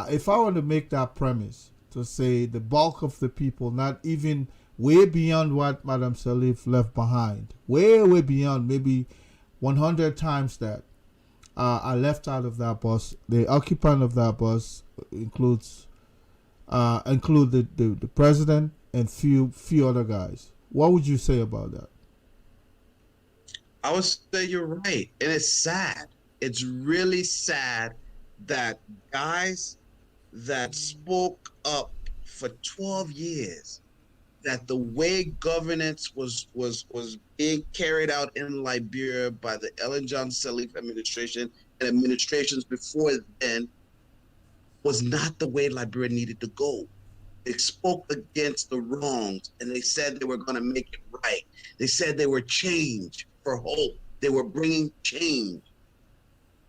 If I were to make that premise to say the bulk of the people, not even way beyond what Madame Salif left behind, way beyond, maybe 100 times that, are left out of that bus. The occupant of that bus include the president and few other guys. What would you say about that? I would say you're right. And it's sad. It's really sad that guys that spoke up for 12 years, that the way governance was being carried out in Liberia by the Ellen Johnson Sirleaf administration and administrations before then was not the way Liberia needed to go. They spoke against the wrongs and they said they were going to make it right. They said they were change for hope. They were bringing change.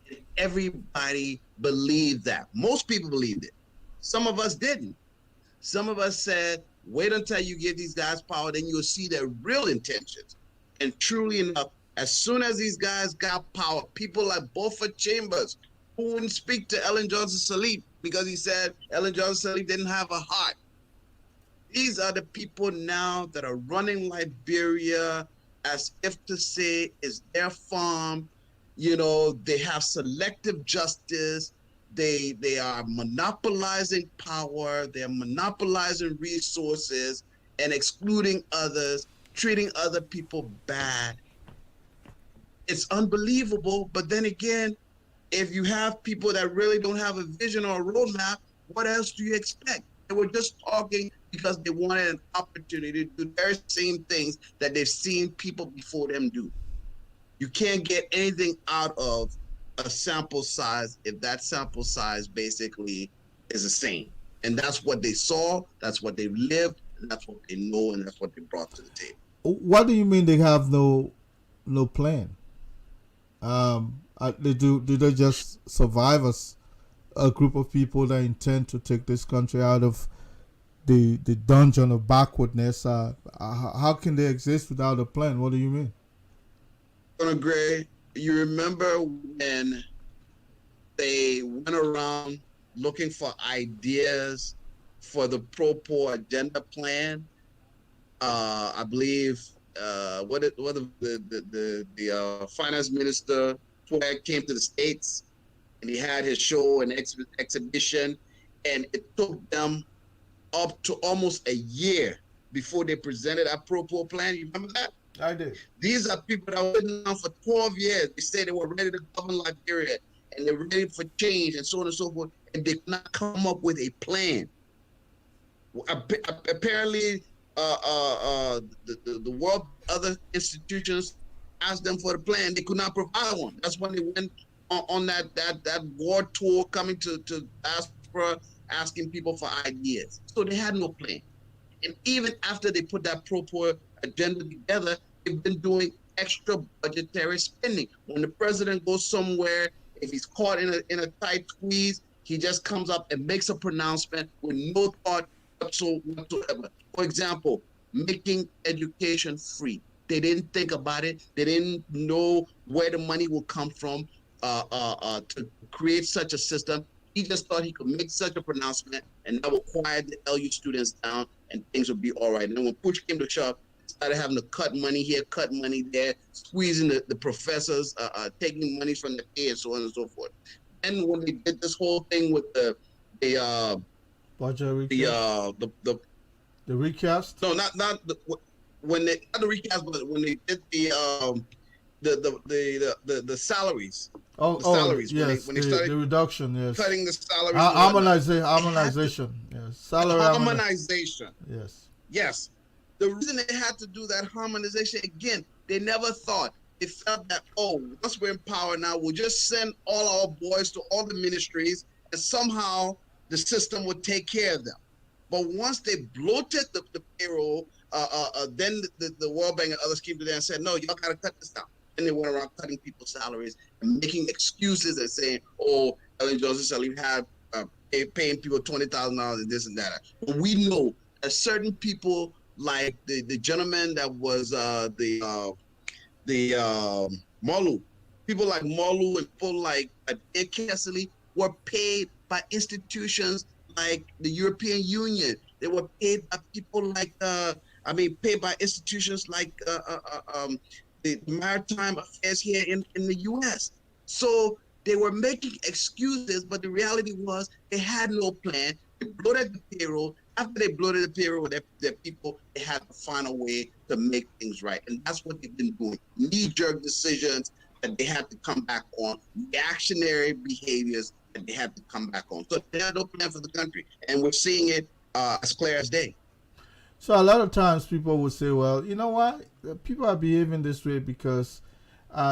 And everybody believed that. Most people believed it. Some of us didn't. Some of us said, wait until you give these guys power, then you'll see their real intentions. And truly enough, as soon as these guys got power, people like Beaufort Chambers, who wouldn't speak to Ellen Johnson Sirleaf because he said Ellen Johnson Sirleaf didn't have a heart. These are the people now that are running Liberia as if to say it's their farm. You know, they have selective justice. They are monopolizing power. They're monopolizing resources and excluding others, treating other people bad. It's unbelievable. But then again, if you have people that really don't have a vision or a roadmap, what else do you expect? They were just talking because they wanted an opportunity to do the very same things that they've seen people before them do. You can't get anything out of a sample size if that sample size basically is the same. And that's what they saw, that's what they've lived, and that's what they know, and that's what they brought to the table. What do you mean they have no plan? Do they just survive as a group of people that intend to take this country out of the dungeon of backwardness? How can they exist without a plan? What do you mean? Gray, you remember when they went around looking for ideas for the pro poor agenda plan. I believe the finance minister Weah came to the states and he had his show and exhibition, and it took them up to almost a year before they presented a pro poor plan. You remember that? I did. These are people that were sitting down for 12 years. They said they were ready to govern Liberia and they're ready for change and so on and so forth, and they could not come up with a plan. Apparently, the world, other institutions asked them for a plan. They could not provide one. That's when they went on that war tour, coming to diaspora, asking people for ideas. So they had no plan. And even after they put that pro poor agenda together, they've been doing extra budgetary spending. When the president goes somewhere, if he's caught in a tight squeeze, he just comes up and makes a pronouncement with no thought whatsoever. For example, making education free. They didn't think about it. They didn't know where the money will come from to create such a system. He just thought he could make such a pronouncement and that would quiet the LU students down and things would be all right. And then when push came to shove, started having to cut money here, cut money there, squeezing the professors, taking money from the pay and so on and so forth. And when they did this whole thing with the Budget recast? The recast? No, not the when they not the recast, but when they did the salaries. Salaries. Yes, when they started the reduction, yes. Cutting the salaries. Harmonization, yes. Salary harmonization. Yes. Yes. The reason they had to do that harmonization, again, they never thought. They felt that, once we're in power now, we'll just send all our boys to all the ministries and somehow the system would take care of them. But once they bloated the payroll, then the World Bank and others came to them and said, no, y'all got to cut this down. And they went around cutting people's salaries and making excuses and saying, Ellen Johnson shall you have paying people $20,000 and this and that. But we know that certain people, like the gentleman that was Molu, people like Molu and people like Dave Cassidy were paid by institutions like the European Union. They were paid by people like paid by institutions like the maritime affairs here in the U.S. So they were making excuses, but the reality was they had no plan. They bloated the payroll. After they bloated the payroll with their people, they had to find a way to make things right. And that's what they've been doing. Knee-jerk decisions that they had to come back on, reactionary behaviors that they had to come back on. So they had no plan for the country. And we're seeing it as clear as day. So a lot of times people would say, well, you know what? People are behaving this way because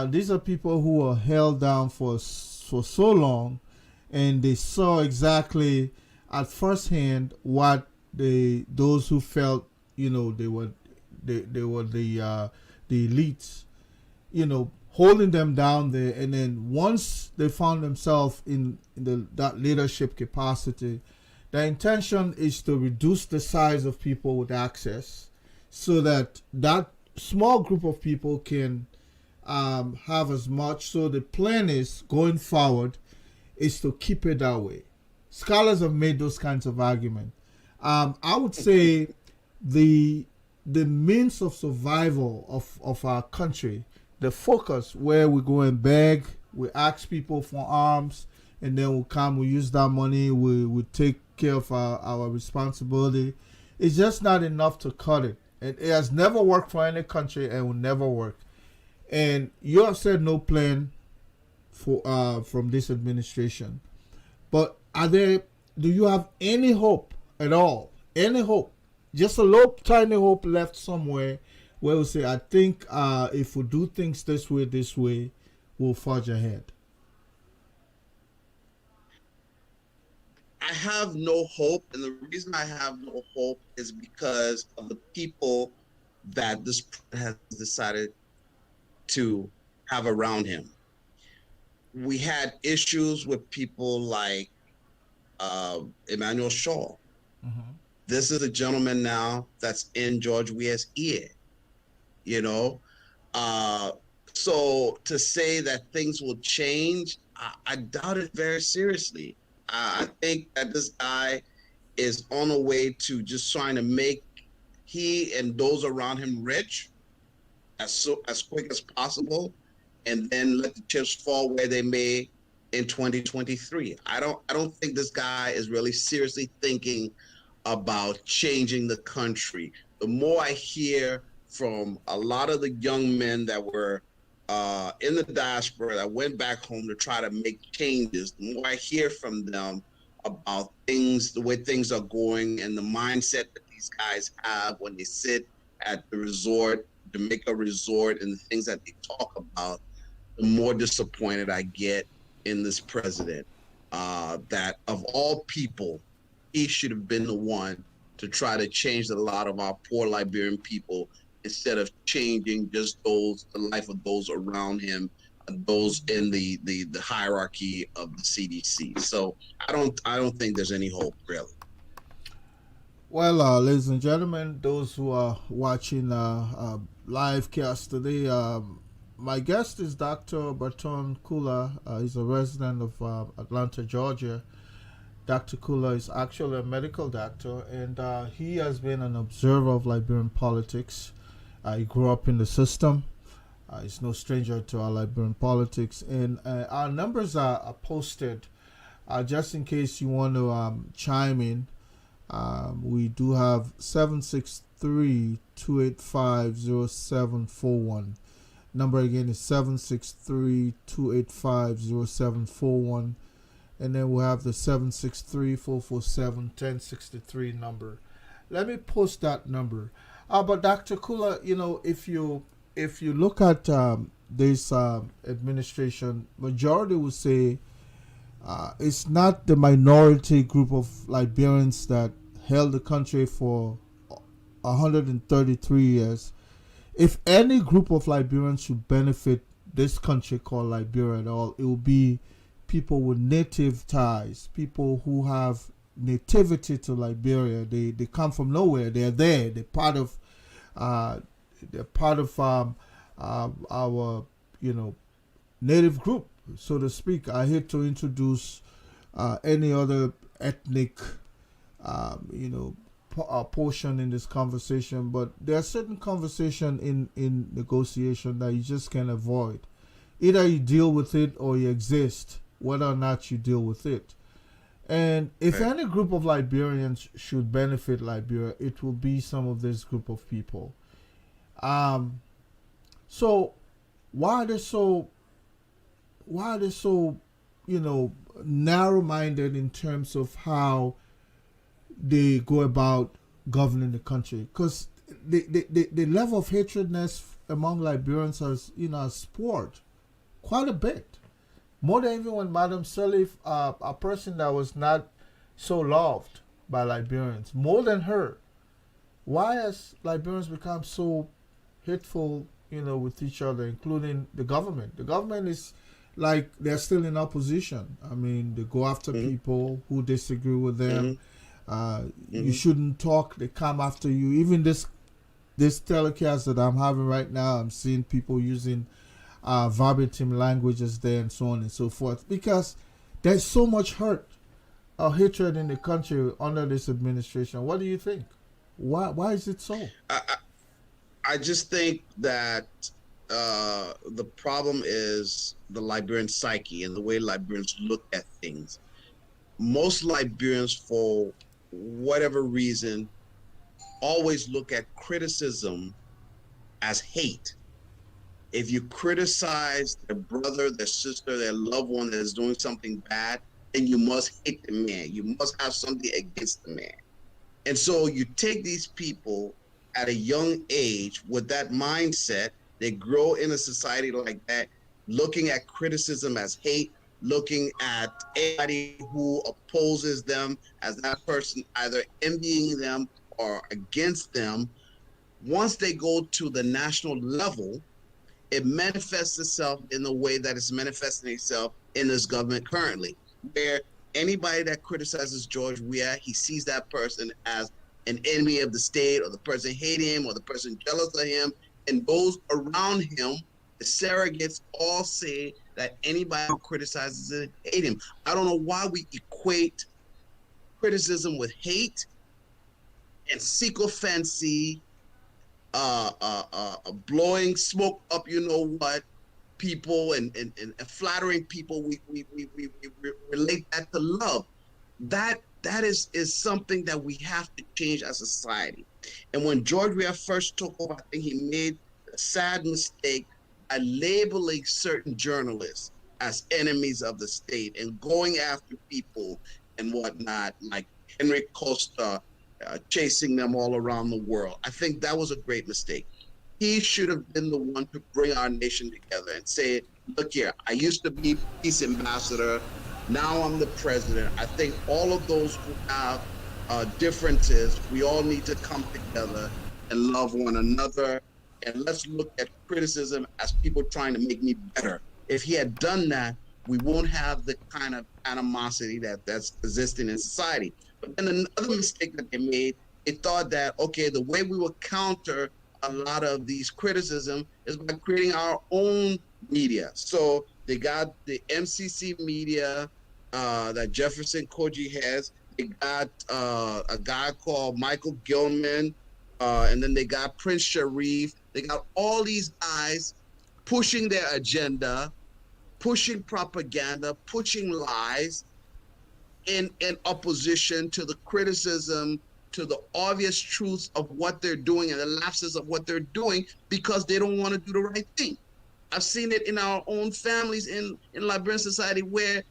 these are people who are held down for so long, and they saw exactly at first hand what those who felt, they were the elites, holding them down there, and then once they found themselves in that leadership capacity, the intention is to reduce the size of people with access so that small group of people can have as much. So the plan is going forward is to keep it that way. Scholars have made those kinds of arguments. I would say the means of survival of our country, the focus where we go and beg, we ask people for arms, and then we use that money, we take care of our responsibility. It's just not enough to cut it. It has never worked for any country and will never work. And you have said no plan from this administration. But do you have any hope at all? Any hope? Just a little tiny hope left somewhere where we say, I think if we do things this way, we'll forge ahead. I have no hope, and the reason I have no hope is because of the people that this president has decided to have around him. We had issues with people like Emmanuel Shaw. Mm-hmm. This is a gentleman now that's in George Weah's ear, So to say that things will change, I doubt it very seriously. I think that this guy is on a way to just trying to make he and those around him rich as quick as possible, and then let the chips fall where they may in 2023. I don't think this guy is really seriously thinking about changing the country. The more I hear from a lot of the young men that were in the diaspora that went back home to try to make changes, the more I hear from them about things, the way things are going, and the mindset that these guys have when they sit at the resort, Jamaica resort, and the things that they talk about, the more disappointed I get in this president. That of all people, he should have been the one to try to change a lot of our poor Liberian people instead of changing just the life of those around him, those in the hierarchy of the CDC. So I don't think there's any hope really. Well, ladies and gentlemen, those who are watching live cast today, my guest is Dr. Bartum Kulah. He's a resident of Atlanta, Georgia. Dr. Kulah is actually a medical doctor, and he has been an observer of Liberian politics. He grew up in the system. He's no stranger to our Liberian politics, and our numbers are posted just in case you want to chime in. We do have 763-285-0741. Number again is 763-285-0741. And then we'll have the 763-447-1063 number. Let me post that number. But Dr. Kulah, if you look at this administration, majority would say it's not the minority group of Liberians that held the country for 133 years. If any group of Liberians should benefit this country called Liberia at all, it will be people with native ties, people who have nativity to Liberia. They come from nowhere. They're there. They're part of our native group, so to speak. I hate to introduce any other ethnic portion in this conversation, but there are certain conversation in negotiation that you just can't avoid. Either you deal with it or you exist, whether or not you deal with it. And if any group of Liberians should benefit Liberia, it will be some of this group of people. So why are they so narrow-minded in terms of how they go about governing the country? Because the level of hatredness among Liberians has poured quite a bit, more than even when Madam Sirleaf, a person that was not so loved by Liberians, more than her. Why has Liberians become so hateful, with each other, including the government? The government is like they're still in opposition. I mean, they go after people who disagree with them. You shouldn't talk. They come after you. Even this telecast that I'm having right now, I'm seeing people using verbatim languages there and so on and so forth, because there's so much hurt or hatred in the country under this administration. What do you think? Why is it so? I just think that the problem is the Liberian psyche and the way Liberians look at things. Most Liberians, for whatever reason, always look at criticism as hate. If you criticize their brother, their sister, their loved one that is doing something bad, then you must hate the man. You must have something against the man. And so you take these people at a young age with that mindset. They grow in a society like that, looking at criticism as hate, looking at anybody who opposes them as that person either envying them or against them. Once they go to the national level, it manifests itself in the way that it's manifesting itself in this government currently, where anybody that criticizes George Weah, he sees that person as an enemy of the state, or the person hating him, or the person jealous of him, and those around him The surrogates all say that anybody who criticizes it hate him. I don't know why we equate criticism with hate and sycophancy, blowing smoke up, you know what, people and flattering people. We relate that to love. That is something that we have to change as a society. And when George Weah first took over, I think he made a sad mistake by labeling certain journalists as enemies of the state and going after people and whatnot, like Henry Costa, chasing them all around the world. I think that was a great mistake. He should have been the one to bring our nation together and say, look here, I used to be peace ambassador. Now I'm the president. I think all of those who have differences, we all need to come together and love one another. And let's look at criticism as people trying to make me better. If he had done that, we won't have the kind of animosity that's existing in society. But then another mistake that they made, they thought that, okay, the way we will counter a lot of these criticism is by creating our own media. So they got the MCC media that Jefferson Koji has. They got a guy called Michael Gilman, and then they got Prince Sharif. They got all these guys pushing their agenda, pushing propaganda, pushing lies in opposition to the criticism, to the obvious truths of what they're doing and the lapses of what they're doing because they don't want to do the right thing. I've seen it in our own families in Liberian society where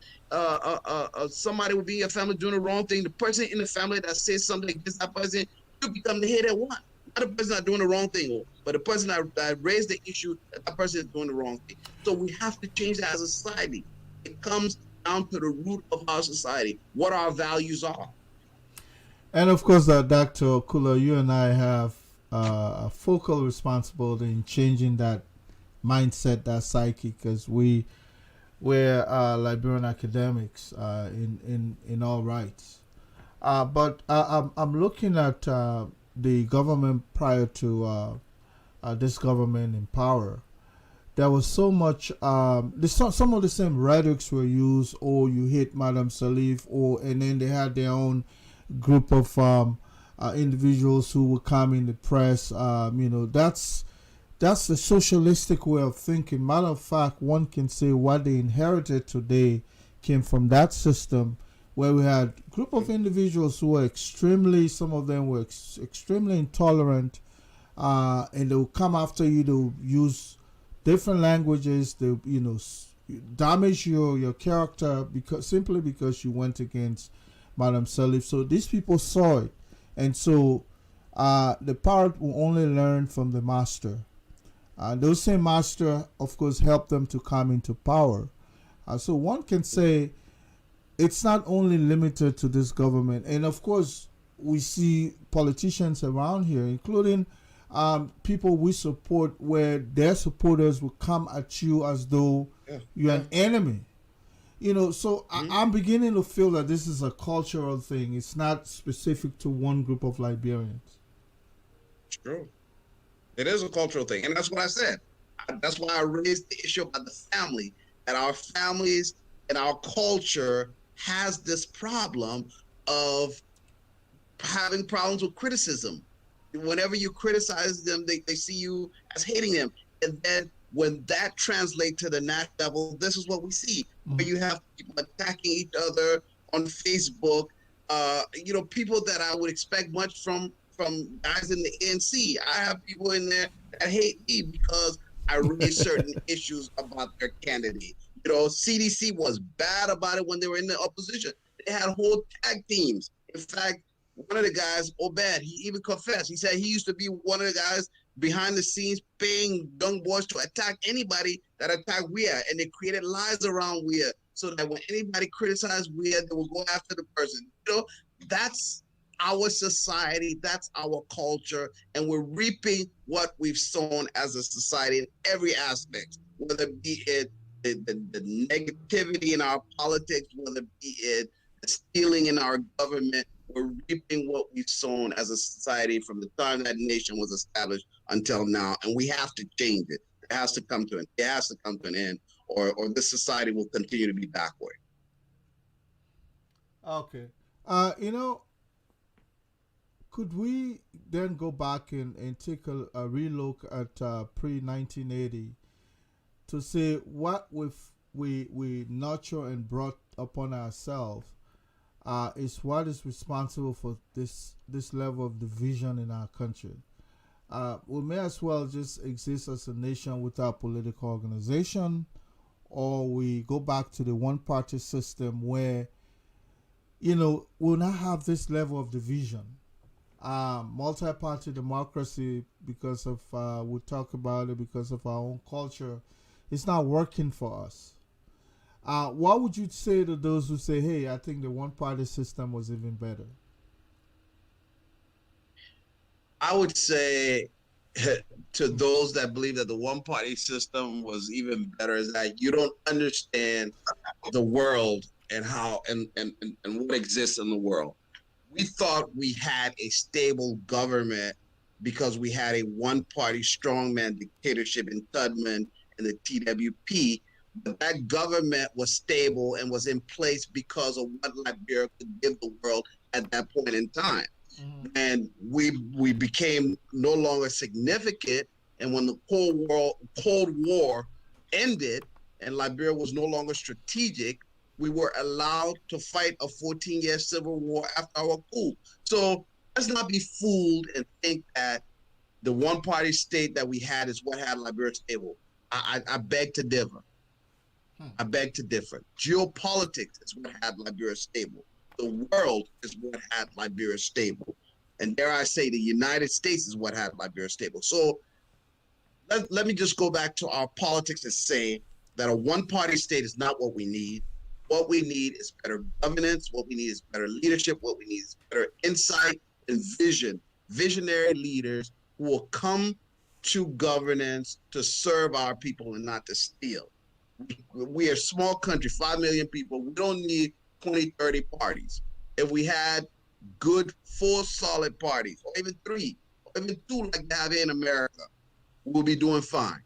somebody will be in a family doing the wrong thing. The person in the family that says something against that person, you become the head at one. Not the person not doing the wrong thing, but the person that raised the issue that that person is doing the wrong thing. So we have to change that as a society. It comes down to the root of our society, what our values are. And of course, Dr. Kulah, you and I have a focal responsibility in changing that mindset, that psyche, because we're Liberian academics in all rights. But I'm looking at the government prior to this government in power. There was so much. Some of the same rhetorics were used. Or you hit Madam Salif, and then they had their own group of individuals who would come in the press. That's the socialistic way of thinking. Matter of fact, one can say what they inherited today came from that system where we had a group of individuals who were some of them were extremely intolerant, and they will come after you. They'll use different languages. They damage your character simply because you went against Madam Salif. So these people saw it, and so the parrot will only learn from the master. Those same master, of course, helped them to come into power. So one can say it's not only limited to this government. And of course, we see politicians around here, including people we support, where their supporters will come at you as though you're an enemy. So I'm beginning to feel that this is a cultural thing. It's not specific to one group of Liberians. True. It is a cultural thing. And that's what I said. That's why I raised the issue about the family, that our families and our culture has this problem of having problems with criticism. Whenever you criticize them, they see you as hating them. And then when that translates to the national level, this is what we see. Where you have people attacking each other on Facebook, people that I would expect much from guys in the ANC. I have people in there that hate me because I raise certain issues about their candidate. CDC was bad about it when they were in the opposition. They had whole tag teams. In fact, one of the guys, Obed, he even confessed. He said he used to be one of the guys behind the scenes paying young boys to attack anybody that attacked Weah. And they created lies around Weah so that when anybody criticized Weah, they would go after the person. That's our society, that's our culture, and we're reaping what we've sown as a society in every aspect, whether it be the negativity in our politics, whether it be the stealing in our government. We're reaping what we've sown as a society from the time that nation was established until now, and we have to change it. It has to come to an. It has to come to an end, or this society will continue to be backward. Okay. You know, could we then go back and take a relook at pre 1980 to say what we nurture and brought upon ourselves is what is responsible for this level of division in our country. We may as well just exist as a nation without political organization, or we go back to the one party system where, we'll not have this level of division. Multi party democracy, because of, we talk about it because of our own culture, it's not working for us. What would you say to those who say, hey, I think the one party system was even better? I would say to those that believe that the one party system was even better is that you don't understand the world and how and what exists in the world. We thought we had a stable government because we had a one party strongman dictatorship in Tubman and the TWP. But that government was stable and was in place because of what Liberia could give the world at that point in time. Mm-hmm. And we became no longer significant. And when the Cold War ended and Liberia was no longer strategic, we were allowed to fight a 14-year civil war after our coup. So let's not be fooled and think that the one-party state that we had is what had Liberia stable. I beg to differ. I beg to differ. Geopolitics is what had Liberia stable. The world is what had Liberia stable. And dare I say, the United States is what had Liberia stable. So let me just go back to our politics and say that a one-party state is not what we need. What we need is better governance. What we need is better leadership. What we need is better insight and vision. Visionary leaders who will come to governance to serve our people and not to steal. We are a small country, 5 million people. We don't need 20, 30 parties. If we had good, full, solid parties, or even 3, or even 2 like they have in America, we'll be doing fine.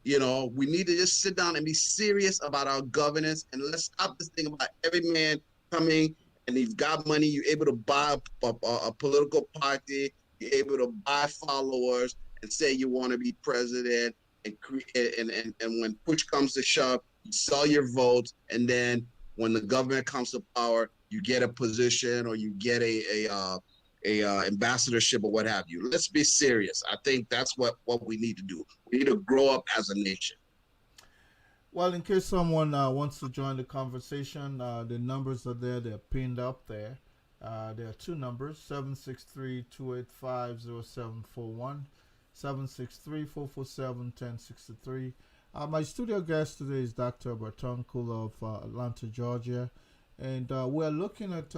We need to just sit down and be serious about our governance, and let's stop this thing about every man coming and you've got money, you're able to buy a political party, you're able to buy followers and say you want to be president and create, and when push comes to shove, you sell your votes, and then when the government comes to power, you get a position or you get a ambassadorship or what have you. Let's be serious. I think that's what we need to do. We need to grow up as a nation. Well, in case someone wants to join the conversation, the numbers are there. They're pinned up there. There are 2 numbers, 763-285-0741, 763-447-1063. My studio guest today is Dr. Bartum, Kulah of Atlanta, Georgia. And we're looking at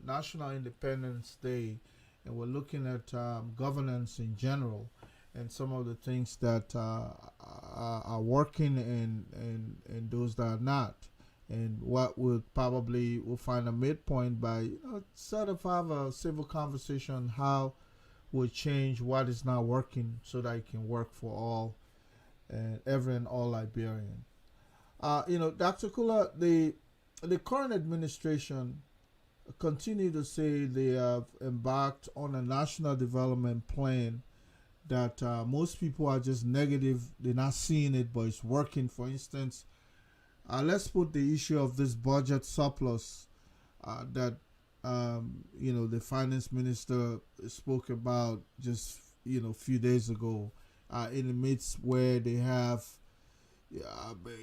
National Independence Day, and we're looking at governance in general, and some of the things that are working and those that are not, and what we'll find a midpoint by sort of have a civil conversation on how we'll change what is not working so that it can work for all and every and all Liberian. Dr. Kulah, the current administration continue to say they have embarked on a national development plan that most people are just negative. They're not seeing it, but it's working. For instance, let's put the issue of this budget surplus that the finance minister spoke about just a few days ago, in the midst where they have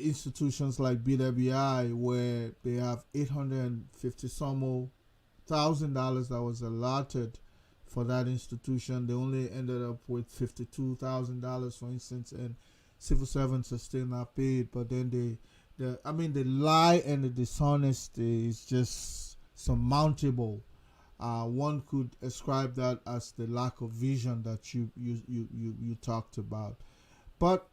institutions like BWI where they have $850 some more $1,000 that was allotted for that institution. They only ended up with $52,000, for instance, and civil servants are still not paid. But then the lie and the dishonesty is just surmountable. One could ascribe that as the lack of vision that you talked about. But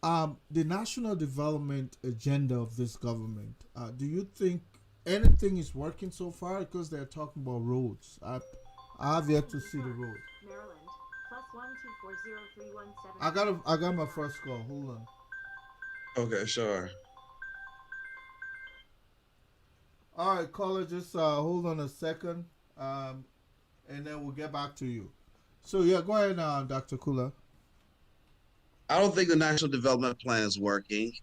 the national development agenda of this government, do you think anything is working so far? Because they're talking about roads. I have yet to see the road. Maryland, plus I got my first call. Hold on. Okay, sure. All right, caller, just hold on a second, um, and then we'll get back to you. So yeah, go ahead, Dr. Kula. I don't think the National Development Plan is working.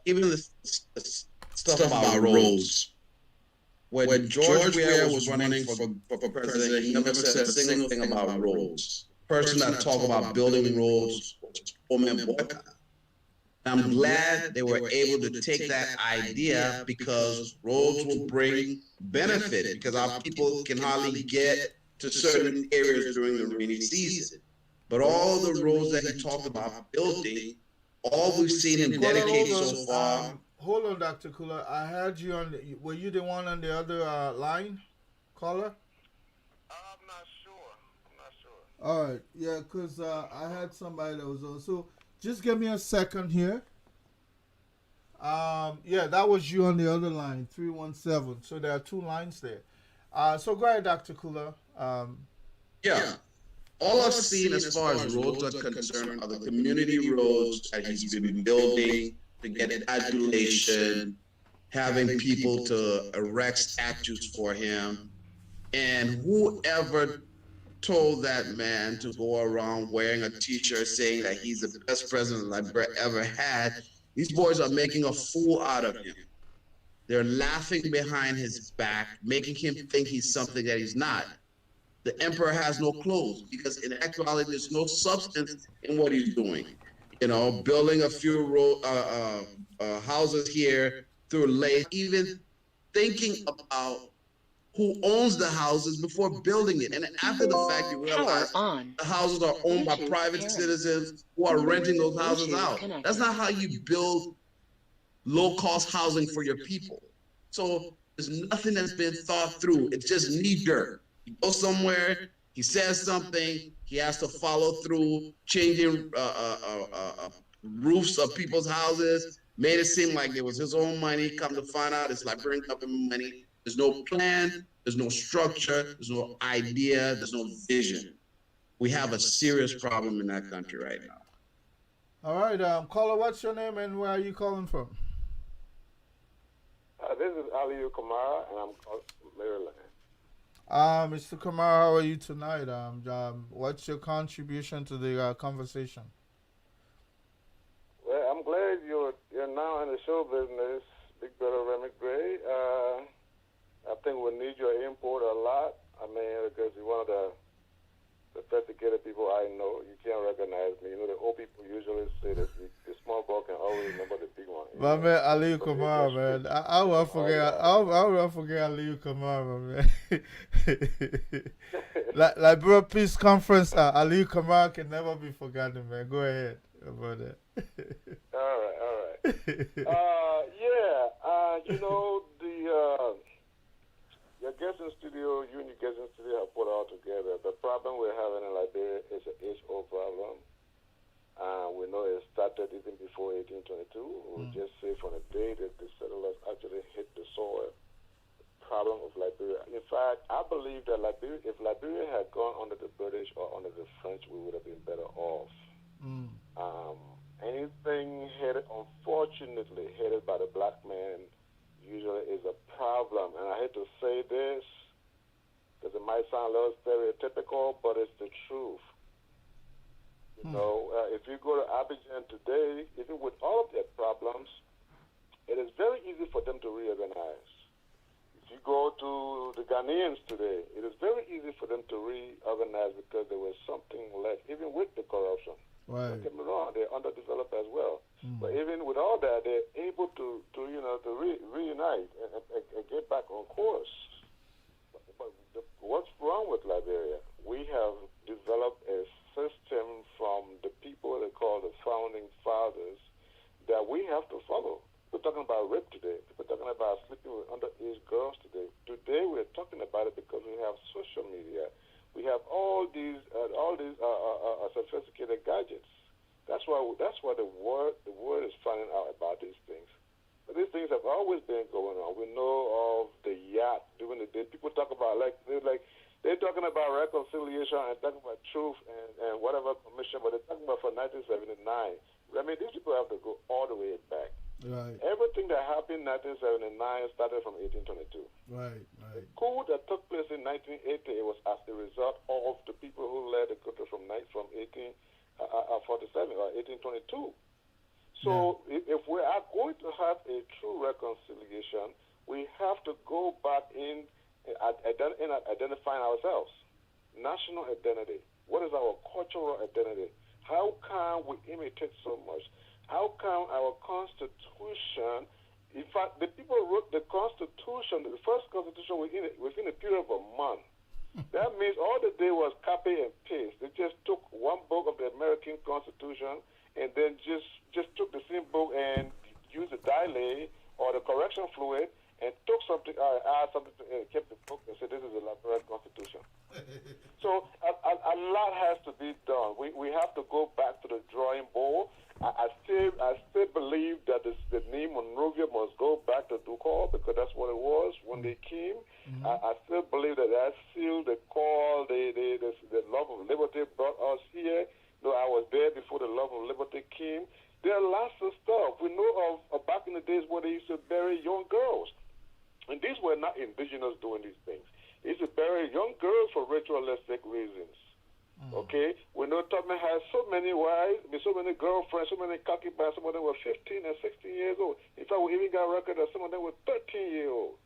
Even the stuff about roads. When George Weah was running for president, he never said a single thing about roads. Person that talked about building roads was Pullman Boycott. And I'm glad they were able to take that idea because roads will bring benefit because our people can hardly get to certain areas during the rainy season. But all the roads that he talked about building, all we've seen him Caller, dedicate hold so on. far. Hold on, Dr. Kula. I had you on. Were you the one on the other line, caller? I'm not sure. I'm not sure. All right, yeah, cause I had somebody that was on. So just give me a second here. Yeah, that was you on the other line, 317. So there are two lines there. So go ahead, Dr. Kula. Yeah, all I've seen as far as roads are concerned are the community roads that he's been building to get adulation, having people to erect statues for him. And whoever told that man to go around wearing a t-shirt saying that he's the best president Liberia ever had, these boys are making a fool out of him. They're laughing behind his back, making him think he's something that he's not. The emperor has no clothes because in actuality there's no substance in what he's doing. Building a few houses here through late, even thinking about who owns the houses before building it. And after the fact, you realize the houses are owned by private citizens who are renting those houses out. That's not how you build low cost housing for your people. So there's nothing that's been thought through. It's just knee jerk. He goes somewhere, he says something, he has to follow through, changing roofs of people's houses, made it seem like it was his own money. Come to find out, it's Liberian government money. There's no plan, there's no structure, there's no idea, there's no vision. We have a serious problem in that country right now. All right, caller, what's your name and where are you calling from? This is Aliyu Kamara, and I'm calling from Maryland. Mr. Kamara, how are you tonight? What's your contribution to the conversation? Well, I'm glad you're now in the show business, Big Brother Remy Gray. I think we need your input a lot. I mean, because you're one of the sophisticated people I know. You can't recognize me. The old people usually say that the small boy can always remember the big one. My man, Aliyu Kamara, man. I will forget. I will forget Aliyu Kamara, man. Liberia Peace Conference, Aliyu Kamara can never be forgotten, man. Go ahead about that. All right. Your guest in studio, you and your guest in studio have put it all together. The problem we're having in Liberia is an age-old problem. We know it started even before 1822. We just say from the day that the settlers actually hit the soil, the problem of Liberia. In fact, I believe that if Liberia had gone under the British or under the French, we would have been better off. Anything unfortunately headed by the black man usually is a problem. And I hate to say this because it might sound a little stereotypical, but it's the truth. If you go to Abidjan today, even with all of their problems, it is very easy for them to reorganize. If you go to the Ghanaians today, it is very easy for them to reorganize because there was something left, even with the corruption. Right. Don't get me wrong, they're underdeveloped as well. But even with all that, they're able to reunite and get back on course. But what's wrong with Liberia? We have developed a system from the people they call the founding fathers that we have to follow. We're talking about rape today. We're talking about sleeping with underage girls today. Today we're talking about it because we have social media. We have all these sophisticated gadgets. That's why the world is finding out about these things. But these things have always been going on. We know of the yacht during the day. People talk about like They're talking about reconciliation and talking about truth and whatever commission, but they're talking about for 1979. I mean, these people have to go all the way back. Right. Everything that happened in 1979 started from 1822. Right. The Right. coup that took place in 1980 was as a result of the people who led the country from 1847 or 1822. So if we are going to have a true reconciliation, we have to go back in identifying ourselves. National identity. What is our cultural identity? How can we imitate so much? How come our Constitution, in fact, the people who wrote the Constitution, the first Constitution within a period of a month. That means all they did was copy and paste. They just took one book of the American Constitution and then just took the same book and used the dilate or the correction fluid and took something, add something, kept the book and said, this is the Liberia Constitution. So a lot has to be done. We have to go back to the drawing board. I still believe that the name Monrovia must go back to Ducal because that's what it was when they came. Mm-hmm. I still believe that seal, the call, the love of liberty brought us here. Though I was there before the love of liberty came. There are lots of stuff. We know of back in the days where they used to bury young girls. And these were not indigenous doing these things. They used to bury young girls for ritualistic reasons. Okay? We know Tubman has so many wives, so many girlfriends, so many concubines. Some of them were 15 and 16 years old. In fact, we even got a record that some of them were 13-year-old.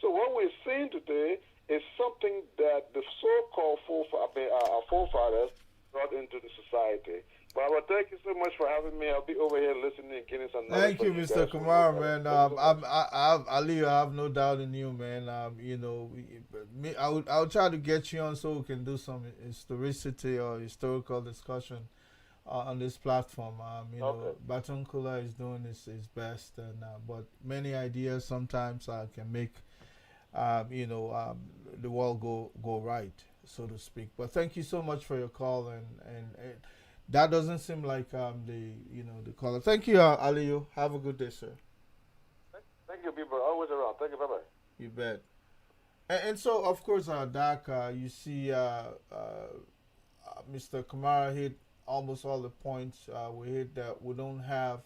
So what we're seeing today is something that the so-called forefathers brought into the society. Barbara, thank you so much for having me. I'll be over here listening and getting some knowledge. Thank you, Mr. Kumar, man. Ali, I have no doubt in you, man. I'll try to get you on so we can do some historicity or historical discussion on this platform. Bartum Kulah is doing his best, and but many ideas sometimes can make the world go right, so to speak. But thank you so much for your call, and that doesn't seem like the caller. Thank you, Aliyu. Have a good day, sir. Thank you, people. Always around. Thank you. Bye bye. You bet. And so, of course, Dak, you see, Mr. Kamara hit almost all the points. We hit that we don't have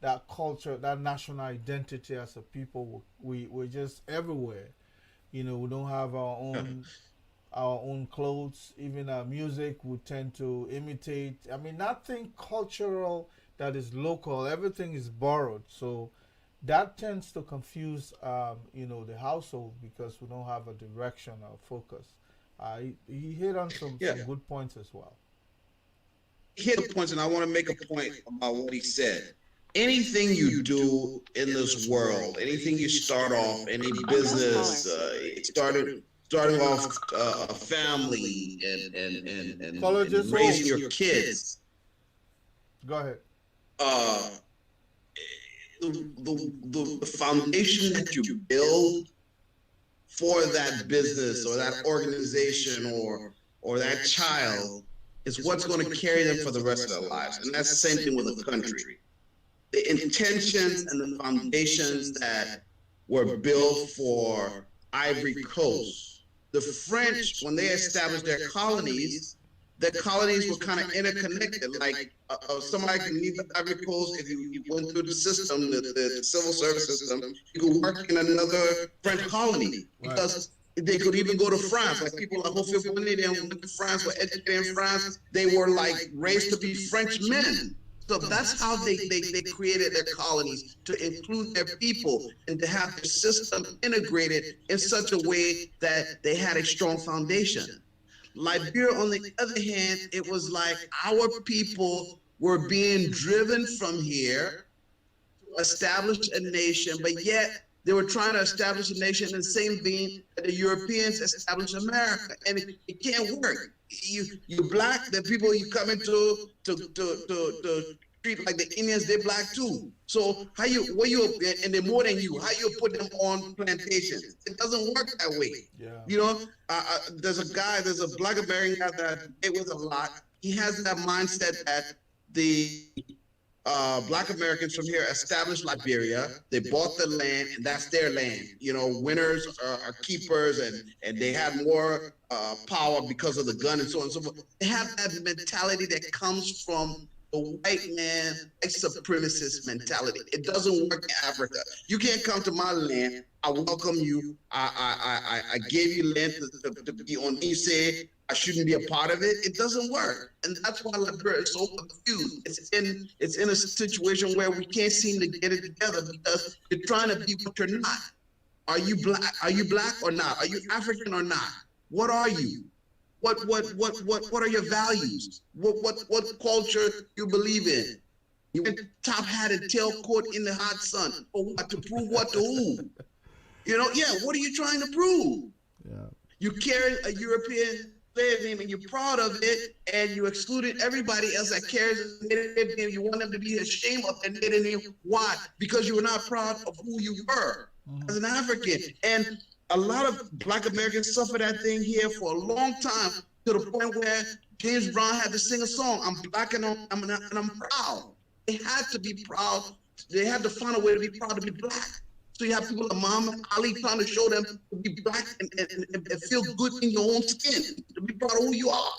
that culture, that national identity as a people. We're just everywhere. We don't have our own clothes, even our music we tend to imitate. I mean, nothing cultural that is local. Everything is borrowed. So that tends to confuse, the household because we don't have a direction or focus. He hit on some good points as well. He hit the points, and I want to make a point about what he said. Anything you do in this world, anything you start off, any business, starting off a family and raising your kids. Go ahead. The foundation that you build for that business or that organization or that child is what's going to carry them for the rest of their lives. And that's the same thing with a country. The intentions and the foundations that were built for Ivory Coast. The French, when they established their colonies, the colonies were kind of interconnected. Like somebody can leave the Ivory Coast if you went through the system, the civil service system, you could work in another French colony because they could even go to France. Like people like Hofield Bonnet, they went to France, were educated in France. They were like raised to be French men. So that's how they created their colonies, to include their people and to have their system integrated in such a way that they had a strong foundation. Liberia, on the other hand, it was like our people were being driven from here to establish a nation, but yet they were trying to establish a nation in the same vein that the Europeans established America, and it can't work. You black, the people you come into to treat like the Indians, they black too. So and they're more than you, how you put them on plantations? It doesn't work that way. Yeah. There's a black American guy that I date with a lot. He has that mindset that the Black Americans from here established Liberia. They bought the land, and that's their land. You know, winners are keepers, and they had more power because of the gun and so on and so forth. They have that mentality that comes from the white man, white supremacist mentality. It doesn't work in Africa. You can't come to my land. I welcome you. I gave you land to be on. You say I shouldn't be a part of it. It doesn't work, and that's why Liberia is so confused. It's in a situation where we can't seem to get it together because you're trying to be what you're not. Are you black? Are you black or not? Are you African or not? What are you? What are your values? What culture you believe in? You went top hat and tail coat in the hot sun for what? To prove what to who? You know, yeah. What are you trying to prove? Yeah. You carry a European slave name and you're proud of it, and you excluded everybody else that carries a native name. You want them to be ashamed of their native name. Why? Because you were not proud of who you were as an African. And a lot of Black Americans suffer that thing here for a long time, to the point where James Brown had to sing a song. I'm black and I'm proud. They had to be proud. They had to find a way to be proud to be black. So you have people like Muhammad Ali trying to show them to be black and feel good in your own skin, to be proud of who you are.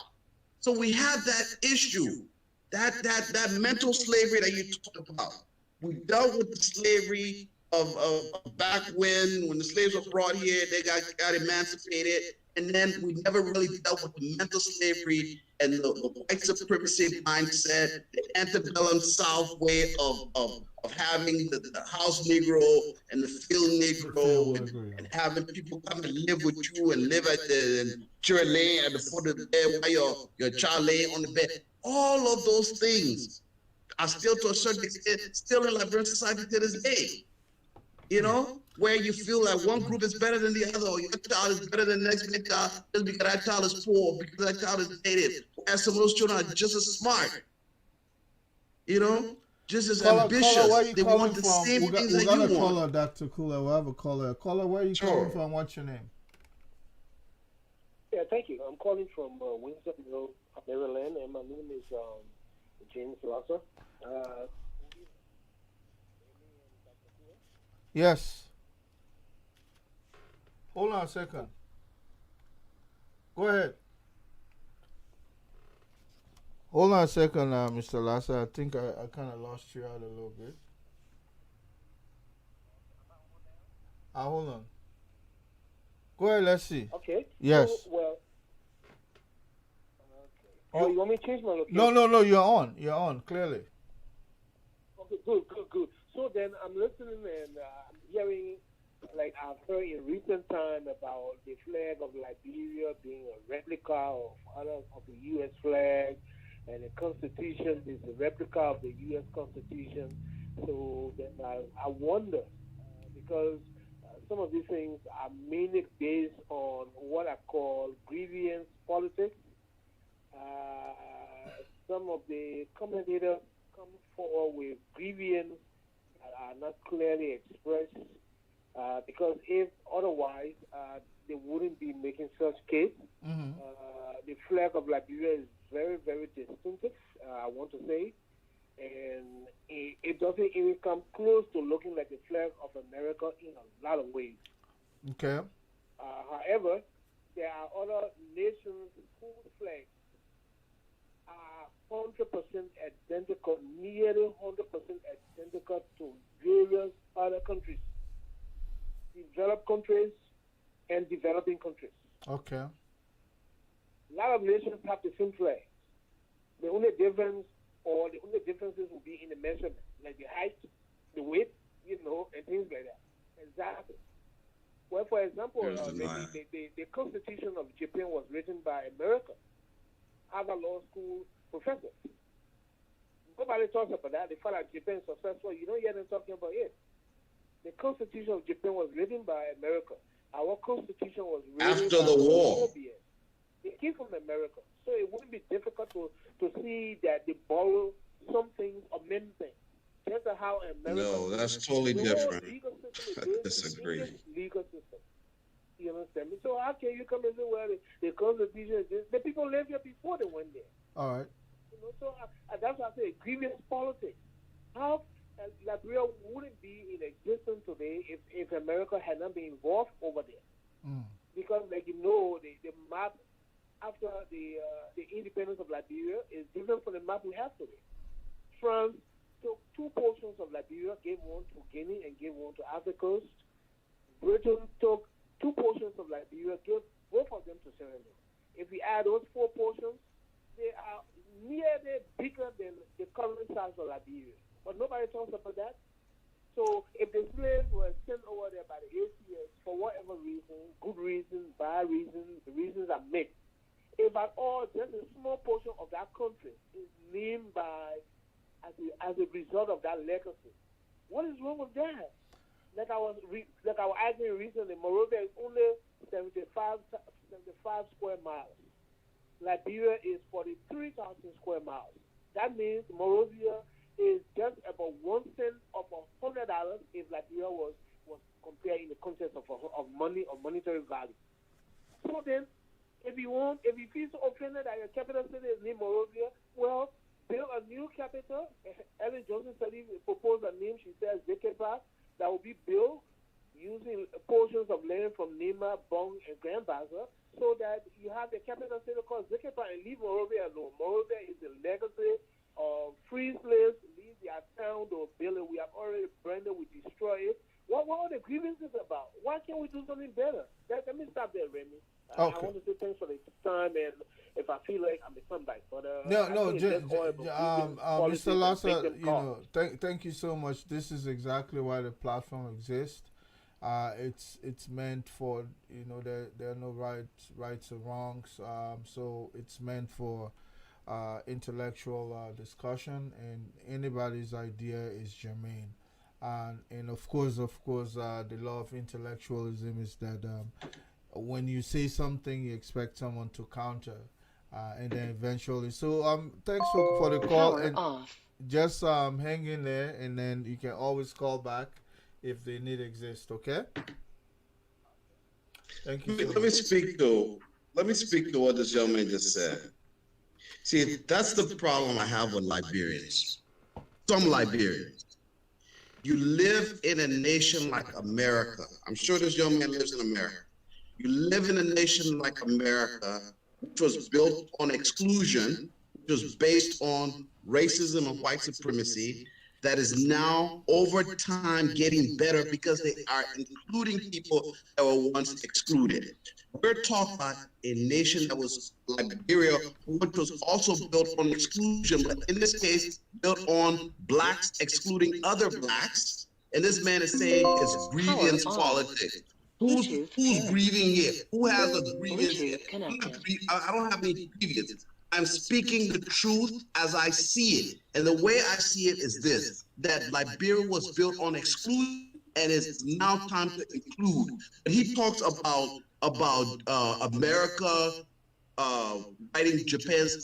So we have that issue, that mental slavery that you talked about. We dealt with the slavery of back when the slaves were brought here, they got emancipated, and then we never really dealt with the mental slavery and the white supremacy mindset, the antebellum South way of having the house Negro and the field Negro, and having people come and live with you and live at and you're laying at the foot of the bed while your child laying on the bed. All of those things are still, to a certain extent, still in Liberian society to this day. You know, where you feel like one group is better than the other, or your child is better than the next child just because that child is poor, because that child is native. Whereas some of those children are just as smart, you know, just as ambitious. Caller, they want the same things that you want. Caller, Dr. Kulah. We'll have a caller. Caller, where are you calling from? What's your name? Yeah, thank you. I'm calling from Windsor, Maryland, and my name is James Lasser. Yes. Hold on a second. Go ahead. Hold on a second, Mr. Lasser. I think I kind of lost you out a little bit. Hold on. Go ahead, let's see. Okay. Yes. So, well, okay. Oh, you want me to change my location? No, you're on. You're on, clearly. Okay, good. So then I'm listening and I'm hearing, like I've heard in recent time about the flag of Liberia being a replica of the U.S. flag, and the Constitution is a replica of the U.S. Constitution. So then I wonder, because some of these things are mainly based on what I call grievance politics. Some of the commentators come forward with grievance are not clearly expressed, because if otherwise, they wouldn't be making such case. Mm-hmm. The flag of Liberia is very, very distinctive, I want to say, and it doesn't even come close to looking like the flag of America in a lot of ways. Okay. However, there are other nations whose flags are 100% identical, nearly 100% identical to various other countries, developed countries and developing countries. Okay. A lot of nations have the same flag. The only differences will be in the measurement, like the height, the width, and things like that. Exactly. Well, for example, the Constitution of Japan was written by America, Harvard Law School professors. Nobody talks about that. The fact that Japan is successful, you don't hear them talking about it. The Constitution of Japan was written by America. Our Constitution was written after the war. It came from America. So it wouldn't be difficult to see that they borrow some things or many things. Just how America. No, that's totally different. Legal system I disagree. Legal system. You understand me? So how can you come and say, well, the Constitution is this? The people lived here before they went there. All right. So that's why I say grievance politics. How Liberia wouldn't be in existence today if America had not been involved over there. Mm. Because, like you know, the map after the independence of Liberia is different from the map we have today. France took two portions of Liberia, gave one to Guinea and gave one to Ivory Coast. Britain took two portions of Liberia, gave both of them to Sierra Leone. If we add those four portions, they are nearly bigger than the current size of Liberia. But nobody talks about that. So if the slaves were sent over there by the ACS for whatever reason, good reason, bad reason, the reasons are mixed. If at all just a small portion of that country is named by as a result of that legacy, what is wrong with that? Like I was arguing recently, Monrovia is only 75 square miles. Liberia is 43,000 square miles. That means Monrovia is just about 1 cent of $100 if Liberia was compared in the context of money or monetary value. So then, if you feel so offended that your capital city is named Monrovia, well, build a new capital. Ellen Johnson said he proposed a name. She says Zekepa, that will be built using portions of land from Nema, Bong, and Grand Baza, so that you have the capital city called Zekepa and leave Monrovia alone. Monrovia is the legacy of free slaves. Leave their town or building. We have already burned it. We destroy it. What are the grievances about? Why can't we do something better? Let me stop there, Remy. Okay. I want to say thanks for the time, and if I feel like I'm a comeback, but Mr. Lassa, thank you so much. This is exactly why the platform exists. It's meant for there are no rights or wrongs. So it's meant for intellectual discussion, and anybody's idea is germane. And of course, the law of intellectualism is that when you say something, you expect someone to counter, and then eventually. So thanks for the call, Power and off. just hang in there, and then you can always call back if the need exists. Okay. Thank you. Let me speak to what this young man just said. See, that's the problem I have with Liberians. Some Liberians. You live in a nation like America. I'm sure this young man lives in America. You live in a nation like America, which was built on exclusion, which was based on racism and white supremacy, that is now over time getting better because they are including people that were once excluded. We're talking about a nation that was Liberia, which was also built on exclusion, but in this case, built on blacks excluding other blacks. And this man is saying it's grievance politics. Who's grieving here? Who has a grievance here? I don't have any grievances. I'm speaking the truth as I see it. And the way I see it is this, that Liberia was built on exclusion and it's now time to include. And he talks about America writing Japan's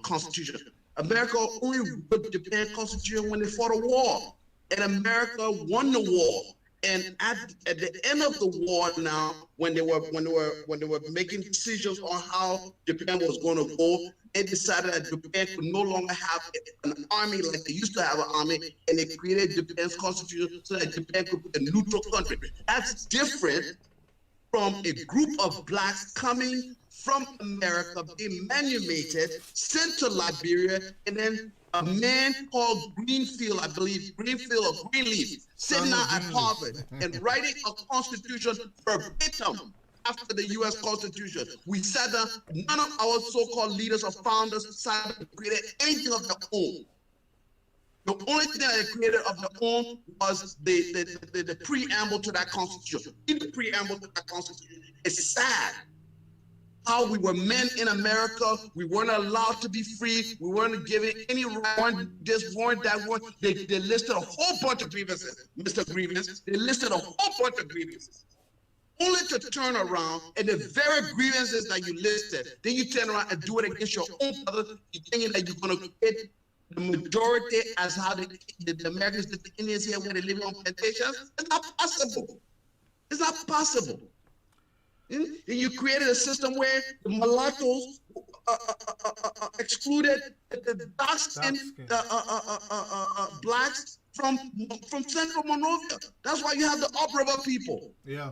constitution. America only wrote Japan's constitution when they fought a war. And America won the war. And at the end of the war now, when they were making decisions on how Japan was going to go, they decided that Japan could no longer have an army like they used to have an army, and they created Japan's constitution so that Japan could be a neutral country. That's different from a group of blacks coming from America, being manumitted, sent to Liberia, and then a man called Greenfield, I believe, Greenfield or Greenleaf, sitting out at Harvard and writing a constitution verbatim after the U.S. Constitution. We said that none of our so-called leaders or founders decided to create anything of their own. The only thing that they created of their own was the preamble to that constitution. In the preamble to that constitution, it's sad how we were men in America. We weren't allowed to be free. We weren't given any right. Weren't this, weren't that, weren't. They listed a whole bunch of grievances, Mr. Grievance. They listed a whole bunch of grievances. Only to turn around and the very grievances that you listed, then you turn around and do it against your own brother. You thinking that you're going to get the majority as how the Americans did the Indians here when they live on plantations? It's not possible. It's not possible. And you created a system where the mulattoes excluded the dark skinned blacks from Central Monrovia. That's why you have the upriver people. Yeah.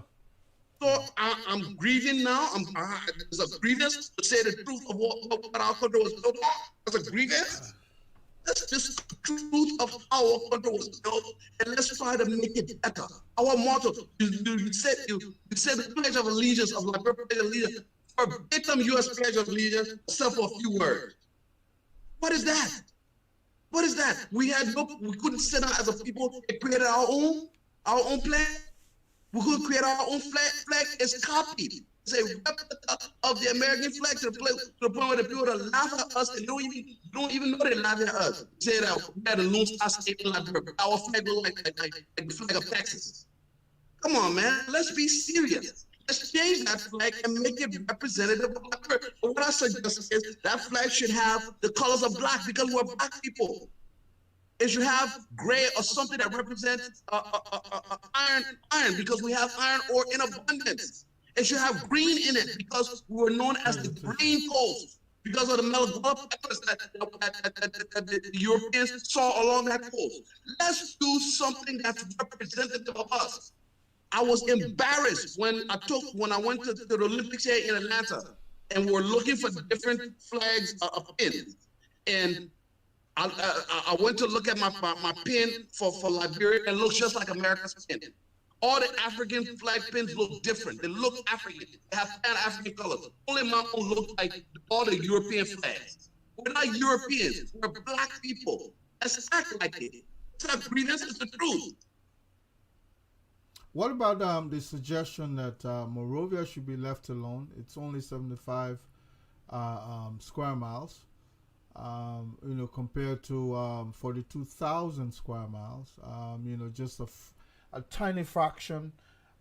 So I'm grieving now. There's a grievance to say the truth of what our country was built on. There's a grievance. Let's just the truth of how our country was built, and let's try to make it better. Our motto: you said the Pledge of Allegiance of Liberia Pledge of Allegiance, verbatim U.S. Pledge of Allegiance, except for a few words. What is that? What is that? We couldn't sit down as a people and create our own flag. We could create our own flag is copied. It's a replica of the American flag to the point where the people that laugh at us and don't even know they laugh at us. Say that we had a Lone Star State in Liberia. Our flag was like the flag of Texas. Come on, man. Let's be serious. Let's change that flag and make it representative of Liberia. But what I suggest is that flag should have the colors of black because we're black people. It should have gray or something that represents iron because we have iron ore in abundance. It should have green in it because we were known as the Green Coast because of the Malaguepa peppers that the Europeans saw along that coast. Let's do something that's representative of us. I was embarrassed when I went to the Olympics here in Atlanta and we were looking for different flags of pins. And I went to look at my pin for Liberia and it looks just like America's pin. All the African flag pins look different. They look African. They have Pan-African colors. Only my own look like all the European flags. We're not Europeans. We're black people. Let's act like it. It's not grievance. It's the truth. What about the suggestion that Monrovia should be left alone? It's only 75 square miles. Compared to 42,000 square miles. Just a tiny fraction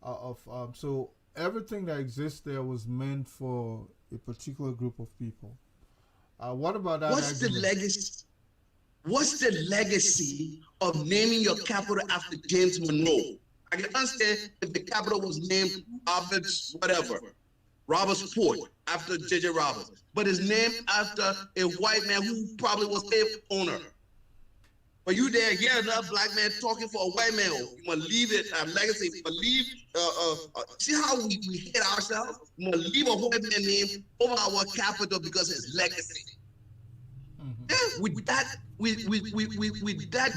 of so everything that exists there was meant for a particular group of people. What about that? What's the legacy? What's the legacy of naming your capital after James Monroe? I can understand if the capital was named Roberts Port after J.J. Roberts, but it's named after a white man who probably was the owner. But you there, another black man talking for a white man. You must leave it legacy. You must leave. See how we hate ourselves? You must leave a white man name over our capital because it's legacy. Mm-hmm. Yeah, with that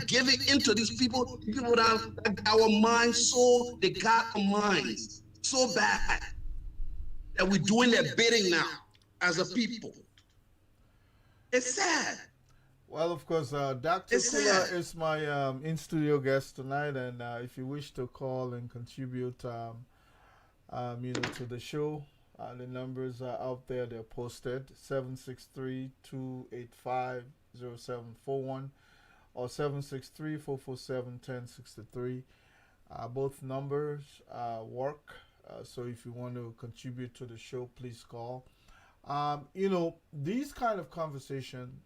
giving into these people that our minds they got our minds so bad that we're doing their bidding now as a people. It's sad. Well, of course, Dr. Kulah is my in-studio guest tonight, and if you wish to call and contribute, to the show, the numbers are out there. They're posted: 763-285-0741 or 763-447-1063. Both numbers work. So if you want to contribute to the show, please call. These kind of conversation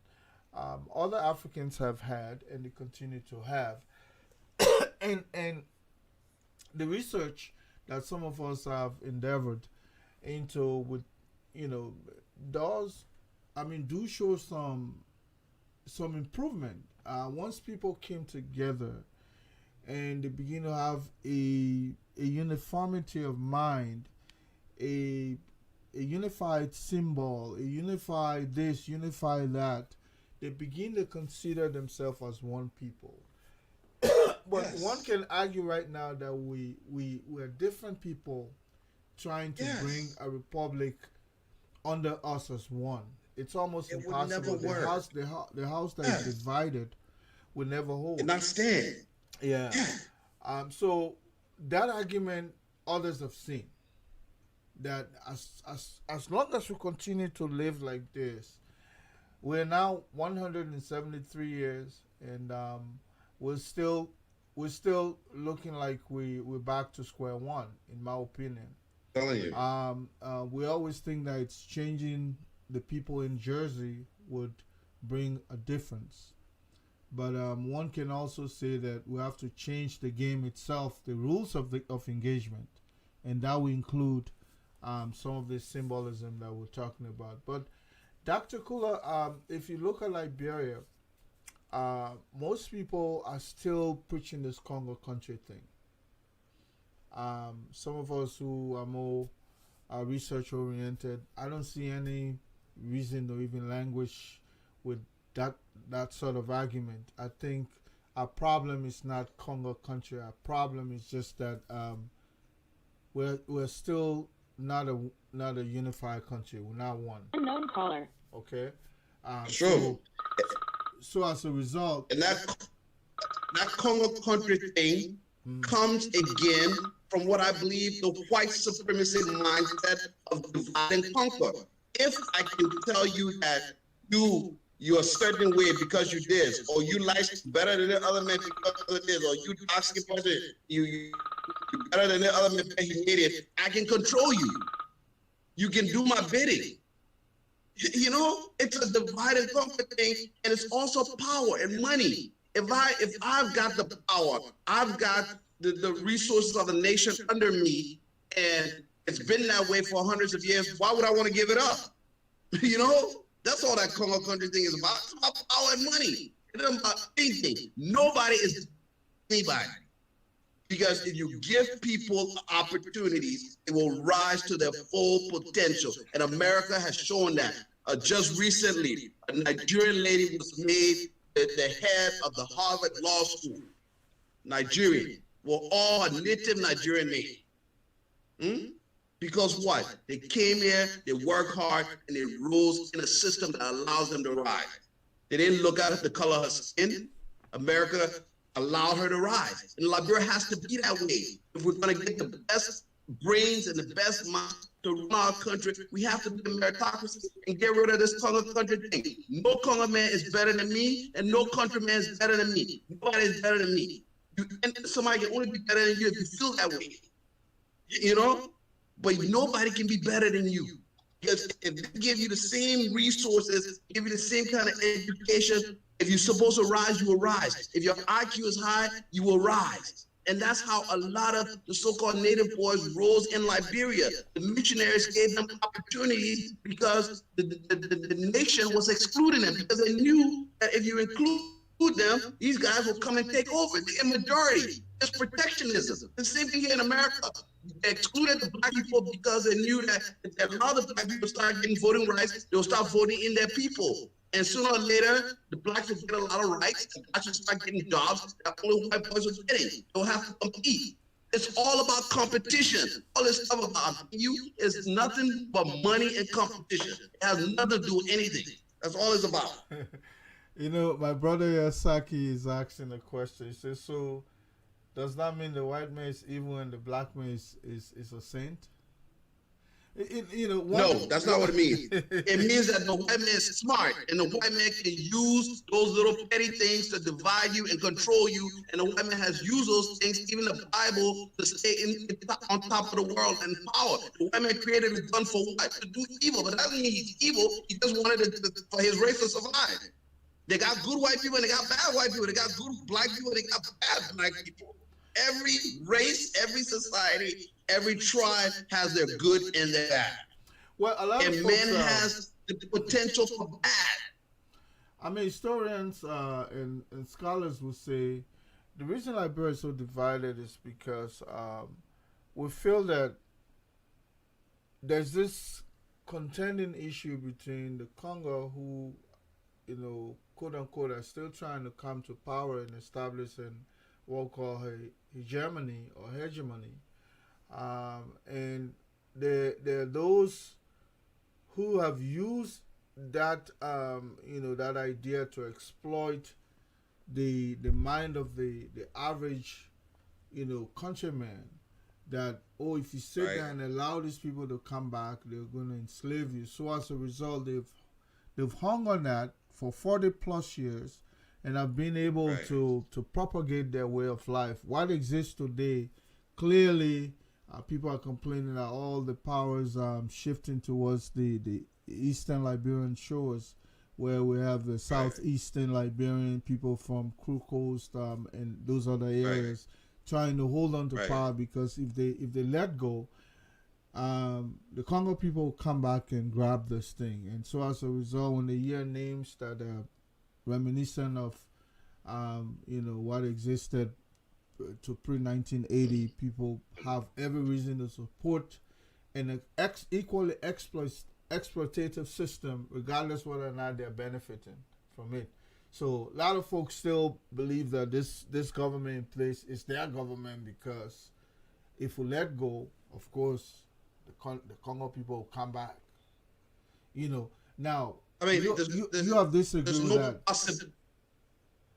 other Africans have had and they continue to have. and the research that some of us have endeavored into with do show some improvement. Once people came together and they begin to have a uniformity of mind, a unified symbol, a unified this, unified that, they begin to consider themselves as one people. But one can argue right now that we're different people trying to bring a republic under us as one. It's almost impossible. The house that is divided will never hold. It not stand. Yeah. So that argument others have seen. That as long as we continue to live like this, we're now 173 years, and we're still looking like we're back to square one, in my opinion. Telling you. We always think that it's changing the people in Jersey would bring a difference, but one can also say that we have to change the game itself, the rules of engagement, and that will include some of the symbolism that we're talking about. But Dr. Kulah, if you look at Liberia, most people are still preaching this Congo country thing. Some of us who are more research oriented, I don't see any reason or even language with that sort of argument. I think our problem is not Congo country. Our problem is just that we're still not a unified country. We're not one. Unknown caller. Okay. True. So as a result, And that Congo country thing comes again from what I believe the white supremacy mindset of divide and conquer. If I can tell you that you're a certain way because you this, or you like better than the other man because of this, or you asking person you better than the other man because he made it, I can control you. You can do my bidding. You know, it's a divide and conquer thing, and it's also power and money. If I've got the power, I've got the resources of the nation under me, and it's been that way for hundreds of years, why would I want to give it up? You know, that's all that Congo country thing is about. It's about power and money. It's about anything. Nobody is anybody. Because if you give people opportunities, it will rise to their full potential. And America has shown that. Just recently, a Nigerian lady was made the head of the Harvard Law School. Nigerian. Well, all a native Nigerian name. Because what? They came here, they work hard, and they rose in a system that allows them to rise. They didn't look at the color of her skin. America allowed her to rise. And Liberia has to be that way. If we're going to get the best brains and the best minds to run our country, we have to be a meritocracy and get rid of this Congo country thing. No Congo man is better than me, and no countryman is better than me. Nobody is better than me. And somebody can only be better than you if you feel that way. You know? But nobody can be better than you. Because if they give you the same resources, give you the same kind of education, if you're supposed to rise, you will rise. If your IQ is high, you will rise. And that's how a lot of the so-called native boys rose in Liberia. The missionaries gave them opportunities because the nation was excluding them, because they knew that if you include them, these guys will come and take over. The majority. It's protectionism. The same thing here in America. They excluded the black people because they knew that if a lot of the black people start getting voting rights, they'll start voting in their people. And sooner or later, the blacks will get a lot of rights, and blacks will start getting jobs that only white boys are getting. They'll have to compete. It's all about competition. All this stuff about you is nothing but money and competition. It has nothing to do with anything. That's all it's about. You know, my brother Yasaki is asking a question. He says, so does that mean the white man is evil and the black man is a saint? You know, no, that's not what it means. It means that the white man is smart, and the white man can use those little petty things to divide you and control you. And the white man has used those things, even the Bible, to stay on top of the world and power. The white man created a gun for what? To do evil, but that doesn't mean he's evil. He just wanted for his race to survive. They got good white people and they got bad white people. They got good black people and they got bad black people. Every race, every society, every tribe has their good and their bad. Well, a lot and of man folks, has the potential for bad. I mean, historians and scholars will say the reason Liberia is so divided is because we feel that there's this contending issue between the Congo, who, you know, quote unquote, are still trying to come to power and establishing what we call hegemony, and there are those who have used that that idea to exploit the mind of the average countryman, that if you sit there and allow these people to come back, they're going to enslave you. So as a result, they've hung on that for 40 plus years and have been able to propagate their way of life. What exists today, clearly, people are complaining that all the powers shifting towards the eastern Liberian shores, where we have the southeastern Liberian people from Crew Coast and those other areas trying to hold on to power, because if they let go, the Congo people come back and grab this thing, and so as a result, when they hear names that are reminiscent of, what existed to pre 1980, people have every reason to support an equally exploitative system, regardless whether or not they're benefiting from it. So a lot of folks still believe that this government in place is their government, because if we let go, of course, the Congo people will come back. Now I mean, you have disagreed with that.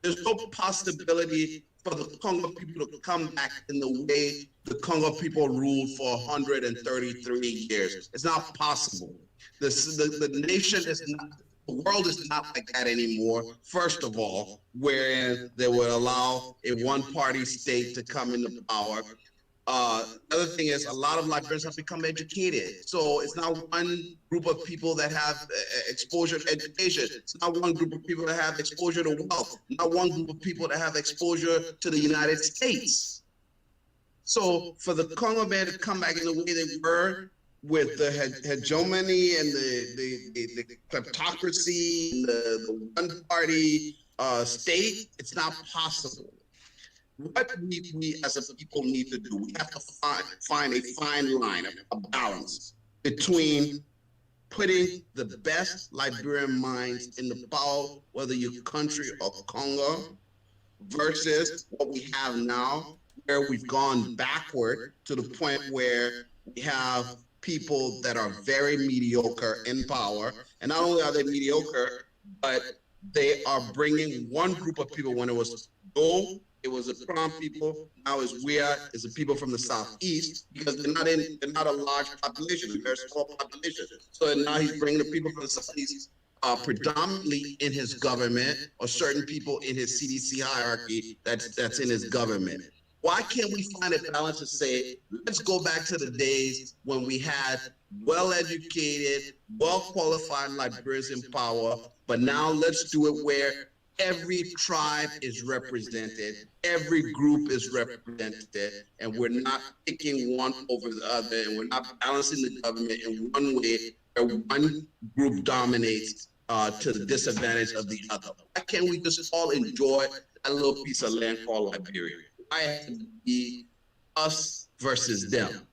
There's no possibility for the Congo people to come back in the way the Congo people ruled for 133 years. It's not possible. The nation is not, the world is not like that anymore. First of all, wherein they would allow a one-party state to come into power. The other thing is, a lot of Liberians have become educated. So it's not one group of people that have exposure to education. It's not one group of people that have exposure to wealth. Not one group of people that have exposure to the United States. So for the Congo man to come back in the way they were, with the hegemony and the kleptocracy, and the one-party state, it's not possible. What we as a people need to do, we have to find a fine line, a balance between putting the best Liberian minds in the power, whether you're country or Congo, versus what we have now, where we've gone backward to the point where we have people that are very mediocre in power. And not only are they mediocre, but they are bringing one group of people. When it was Dole, it was the Crown people. Now it's Weah, is the people from the southeast, because they're not a large population, they're a small population. So now he's bringing the people from the southeast predominantly in his government, or certain people in his CDC hierarchy that's in his government. Why can't we find a balance to say, let's go back to the days when we had well-educated, well-qualified Liberians in power, but now let's do it where every tribe is represented, every group is represented, and we're not picking one over the other, and we're not balancing the government in one way where one group dominates to the disadvantage of the other. Why can't we just all enjoy a little piece of land called Liberia? Why has to be us versus them?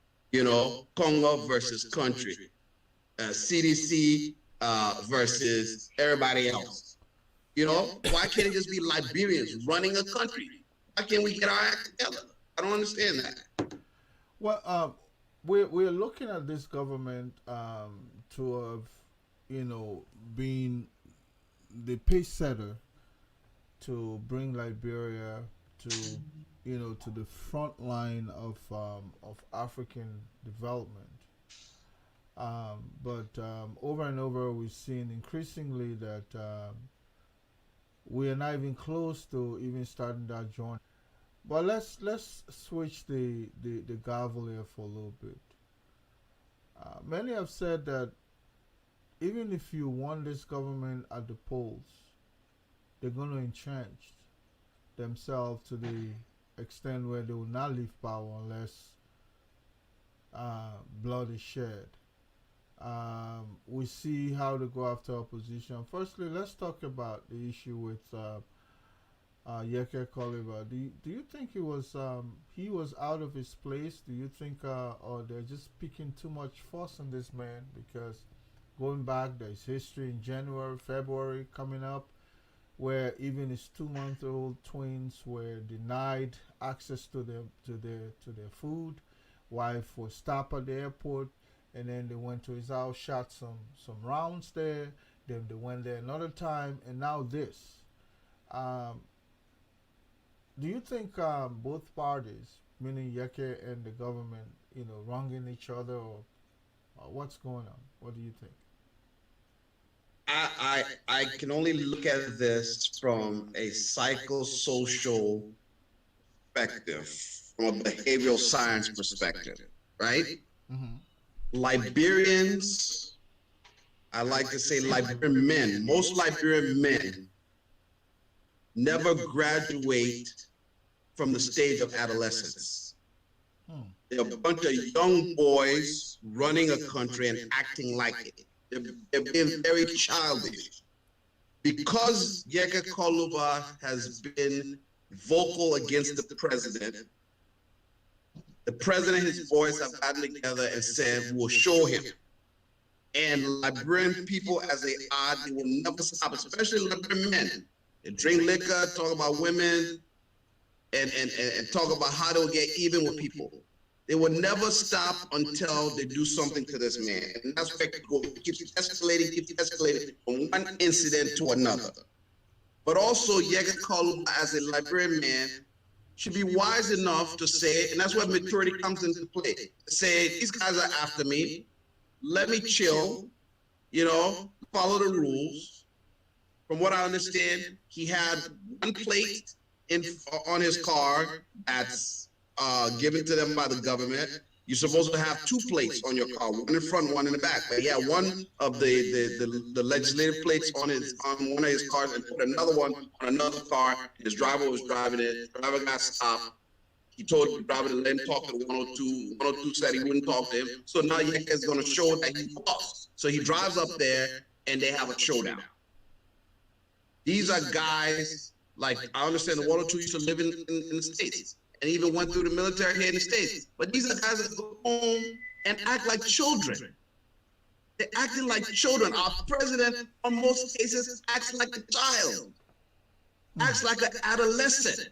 Congo versus country, CDC versus everybody else. Why can't it just be Liberians running a country? Why can't we get our act together? I don't understand that. Well, we're looking at this government to have, been the pace setter to bring Liberia to, to the front line of African development. But over and over, we've seen increasingly that we are not even close to even starting that journey. But let's switch the gavel here for a little bit. Many have said that even if you won this government at the polls, they're going to entrench themselves to the extent where they will not leave power unless blood is shed. We see how to go after opposition. Firstly, let's talk about the issue with Yeke Koliba. Do you think he was out of his place? Do you think, or they're just picking too much fuss on this man? Because going back, there's history in January, February coming up, where even his 2-month-old twins were denied access to their food. Wife was stopped at the airport, and then they went to his house, shot some rounds there. Then they went there another time, and now this. Do you think both parties, meaning Yeke and the government, wronging each other, or what's going on? What do you think? I can only look at this from a psychosocial perspective, from a behavioral science perspective, right? Mm-hmm. Liberians, I like to say Liberian men, most Liberian men never graduate from the stage of adolescence. They're a bunch of young boys running a country and acting like it. They're being very childish. Because Yeka Koluba has been vocal against the president and his boys have gotten together and said, we'll show him. And Liberian people, as they are, they will never stop, especially Liberian men. They drink liquor, talk about women, and talk about how they'll get even with people. They will never stop until they do something to this man. And that's where it keeps escalating from one incident to another. But also, Yega Kalu, as a Liberian man, should be wise enough to say, and that's where maturity comes into play, to say, these guys are after me, let me chill, follow the rules. From what I understand, he had one plate on his car that's given to them by the government. You're supposed to have two plates on your car, one in front, one in the back. But he had one of the legislative plates on one of his cars and put another one on another car. His driver was driving it. The driver got stopped. He told the driver to let him talk to 102. 102 said he wouldn't talk to him. So now Yeka is going to show that he's lost. So he drives up there and they have a showdown. These are guys, like, I understand the 102 used to live in the States and even went through the military here in the States. But these are guys that go home and act like children. They're acting like children. Our president, in most cases, acts like a child, acts like an adolescent.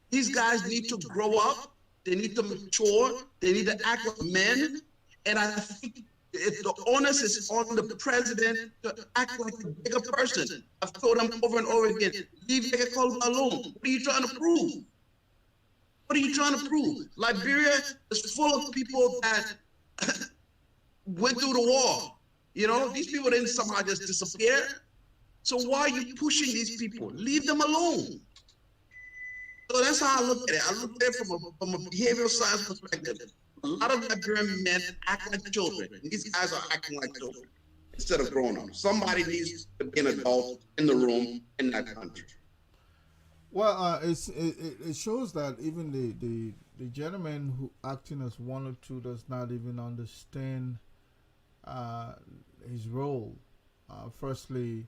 These guys need to grow up. They need to mature. They need to act like men. And I think if the onus is on the president to act like a bigger person. I've told him over and over again, leave Yeka Kalu alone. What are you trying to prove? What are you trying to prove? Liberia is full of people that went through the war. These people didn't somehow just disappear. So why are you pushing these people? Leave them alone. So that's how I look at it. I look at it from a behavioral science perspective. A lot of Liberian men act like children. These guys are acting like children instead of grown up. Somebody needs to be an adult in the room in that country. Well, it shows that even the gentleman who acting as 102 does not even understand his role. Firstly,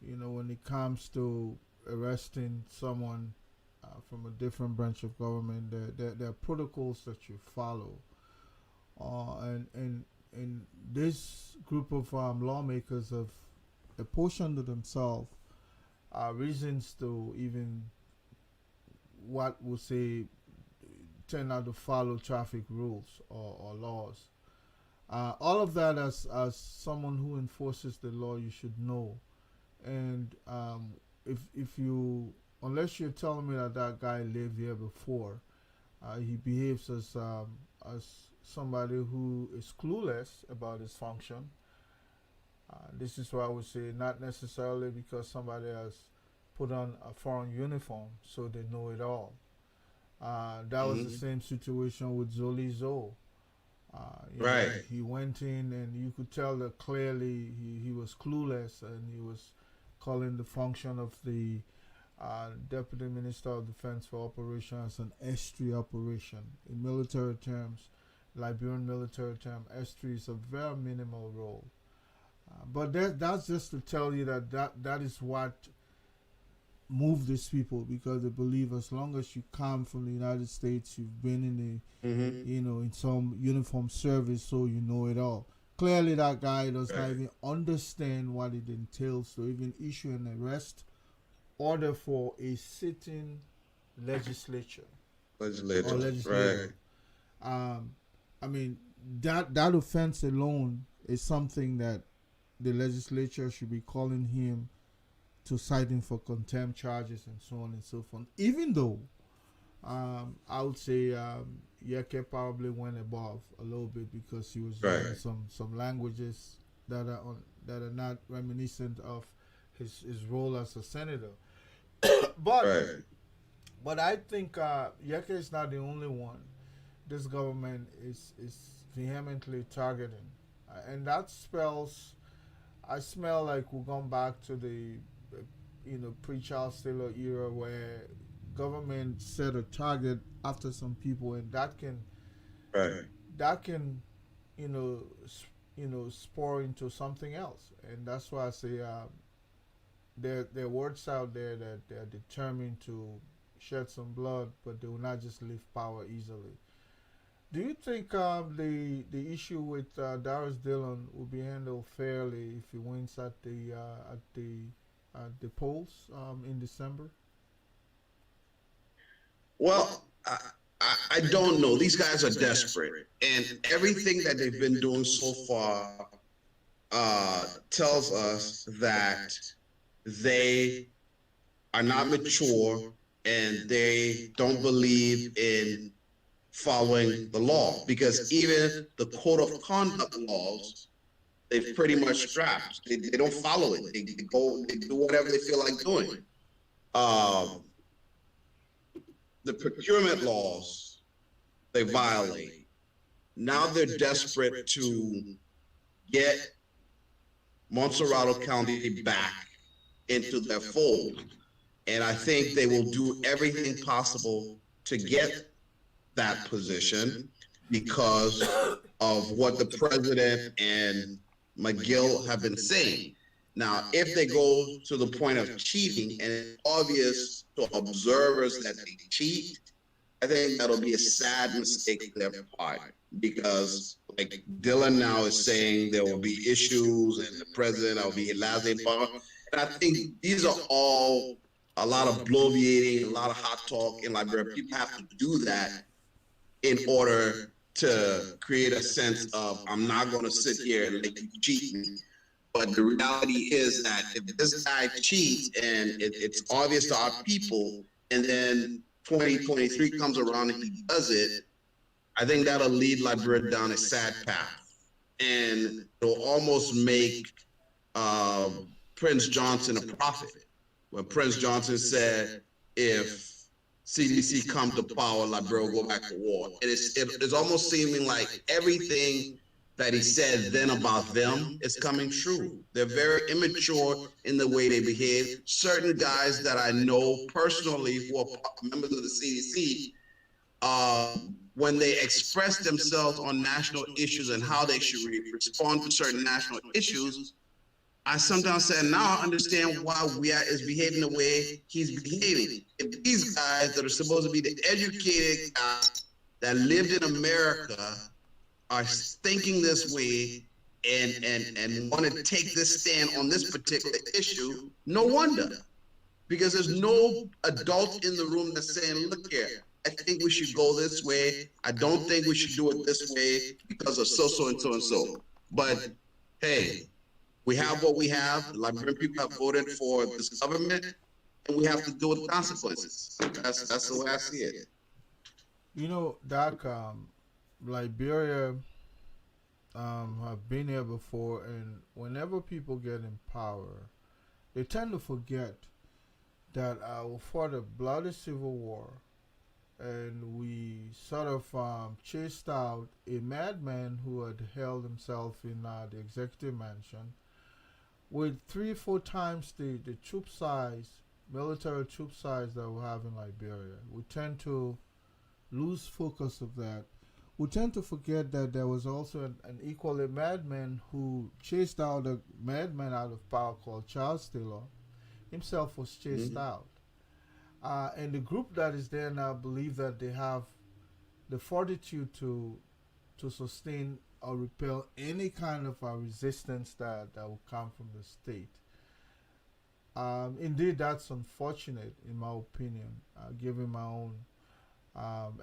when it comes to arresting someone from a different branch of government, there are protocols that you follow, and this group of lawmakers have apportioned to themselves reasons to even what would say tend not to follow traffic rules or laws. All of that, as someone who enforces the law, you should know. And if you, unless you're telling me that guy lived here before, he behaves as somebody who is clueless about his function. This is why I would say not necessarily because somebody has put on a foreign uniform so they know it all. That was the same situation with Zoli Zo. Right. He went in and you could tell that clearly he was clueless, and he was calling the function of the Deputy Minister of Defense for Operations an S3 operation. In military terms, Liberian military term, S3 is a very minimal role. But that's just to tell you that is what moved these people, because they believe as long as you come from the United States, you've been in in some uniform service, so you know it all. Clearly, that guy does not even understand what it entails to even issue an arrest order for a sitting legislature. Legislature. Right. I mean, that offense alone is something that the legislature should be calling him to cite him for contempt charges and so on and so forth. Even though I would say Yeke probably went above a little bit because he was using some languages that are not reminiscent of his role as a senator. But I think Yeke is not the only one this government is vehemently targeting, and that spells. I smell like we're going back to the pre-Charles Taylor era, where government set a target after some people, and Right. that can you know spore into something else, and that's why I say there are words out there that they're determined to shed some blood, but they will not just leave power easily. Do you think the issue with Darius Dillon will be handled fairly if he wins at the polls in December? Well, I don't know. These guys are desperate, and everything that they've been doing so far tells us that they are not mature and they don't believe in following the law, because even the code of conduct laws they've pretty much scrapped. They don't follow it. They do whatever they feel like doing. Um, the procurement laws they violate. Now they're desperate to get Montserrado County back into their fold. And I think they will do everything possible to get that position because of what the president and McGill have been saying. Now, if they go to the point of cheating and it's obvious to observers that they cheat, I think that'll be a sad mistake on their part, because like Dylan now is saying there will be issues and the president will be laissez faire. And I think these are all a lot of bloviating, a lot of hot talk in Liberia. People have to do that in order to create a sense of, I'm not going to sit here and let you cheat me. But the reality is that if this guy cheats and it's obvious to our people, and then 2023 comes around and he does it, I think that'll lead Liberia down a sad path. And it'll almost make Prince Johnson a prophet. When Prince Johnson said, if CDC come to power, Liberia will go back to war. It's almost seeming like everything that he said then about them is coming true. They're very immature in the way they behave. Certain guys that I know personally who are members of the CDC, when they express themselves on national issues and how they should respond to certain national issues, I sometimes say, now I understand why Weah is behaving the way he's behaving. If these guys that are supposed to be the educated guys that lived in America are thinking this way and want to take this stand on this particular issue, no wonder. Because there's no adult in the room that's saying, look here, I think we should go this way. I don't think we should do it this way because of so and so and so. But hey, we have what we have. The Liberian people have voted for this government, and we have to deal with the consequences. That's the way I see it. Doc, Liberia have been here before, and whenever people get in power, they tend to forget that we fought a bloody civil war, and we sort of chased out a madman who had held himself in the executive mansion with 3 or 4 times the troop size, military troop size that we have in Liberia. We tend to lose focus of that. We tend to forget that there was also an equally madman who chased out a madman out of power called Charles Taylor. Himself was chased out. And the group that is there now believe that they have the fortitude to sustain or repel any kind of resistance that will come from the state. Indeed, that's unfortunate, in my opinion, given my own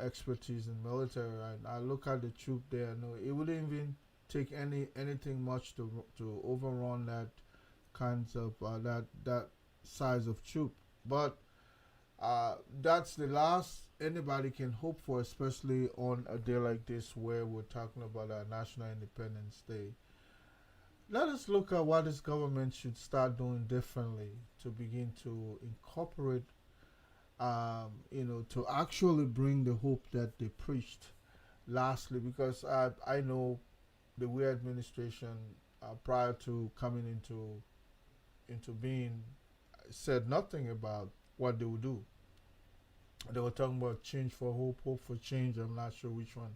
expertise in military. I look at the troop there. No, it wouldn't even take anything much to overrun that kinds of that size of troop. But that's the last anybody can hope for, especially on a day like this where we're talking about our National Independence Day. Let us look at what this government should start doing differently to begin to incorporate, to actually bring the hope that they preached. Lastly, because I know the Weah administration prior to coming into being said nothing about what they would do. They were talking about change for hope, hope for change. I'm not sure which one.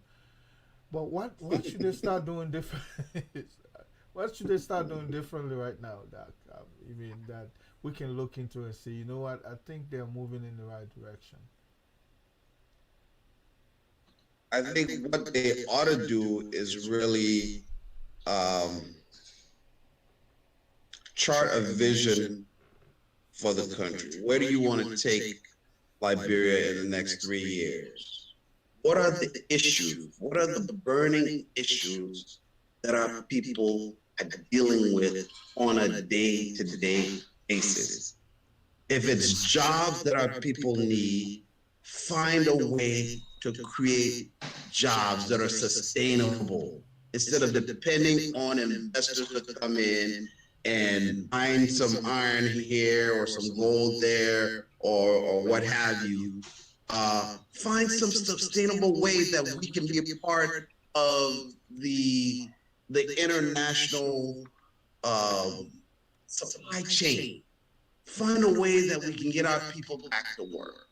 But what should they start doing different? What should they start doing differently right now, Doc? I mean that we can look into and see. You know what? I think they're moving in the right direction. I think what they ought to do is really um, chart a vision for the country. Where do you want to take Liberia in the next 3 years? What are the issues? What are the burning issues that our people are dealing with on a day-to-day basis? If it's jobs that our people need, find a way to create jobs that are sustainable instead of depending on investors to come in and find some iron here or some gold there or what have you. Find some sustainable ways that we can be a part of the international supply chain. Find a way that we can get our people back to work.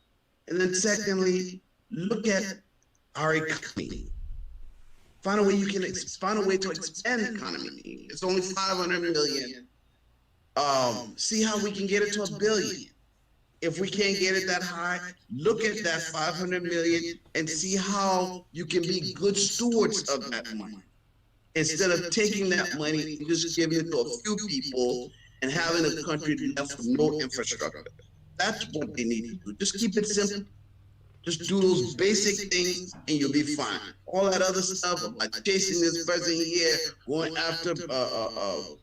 And then secondly, look at our economy. Find a way you can find a way to expand the economy. It's only 500 million. See how we can get it to 1 billion. If we can't get it that high, look at that 500 million and see how you can be good stewards of that money. Instead of taking that money and just giving it to a few people and having a country left with no infrastructure. That's what they need to do. Just keep it simple. Just do those basic things and you'll be fine. All that other stuff about chasing this person here, going after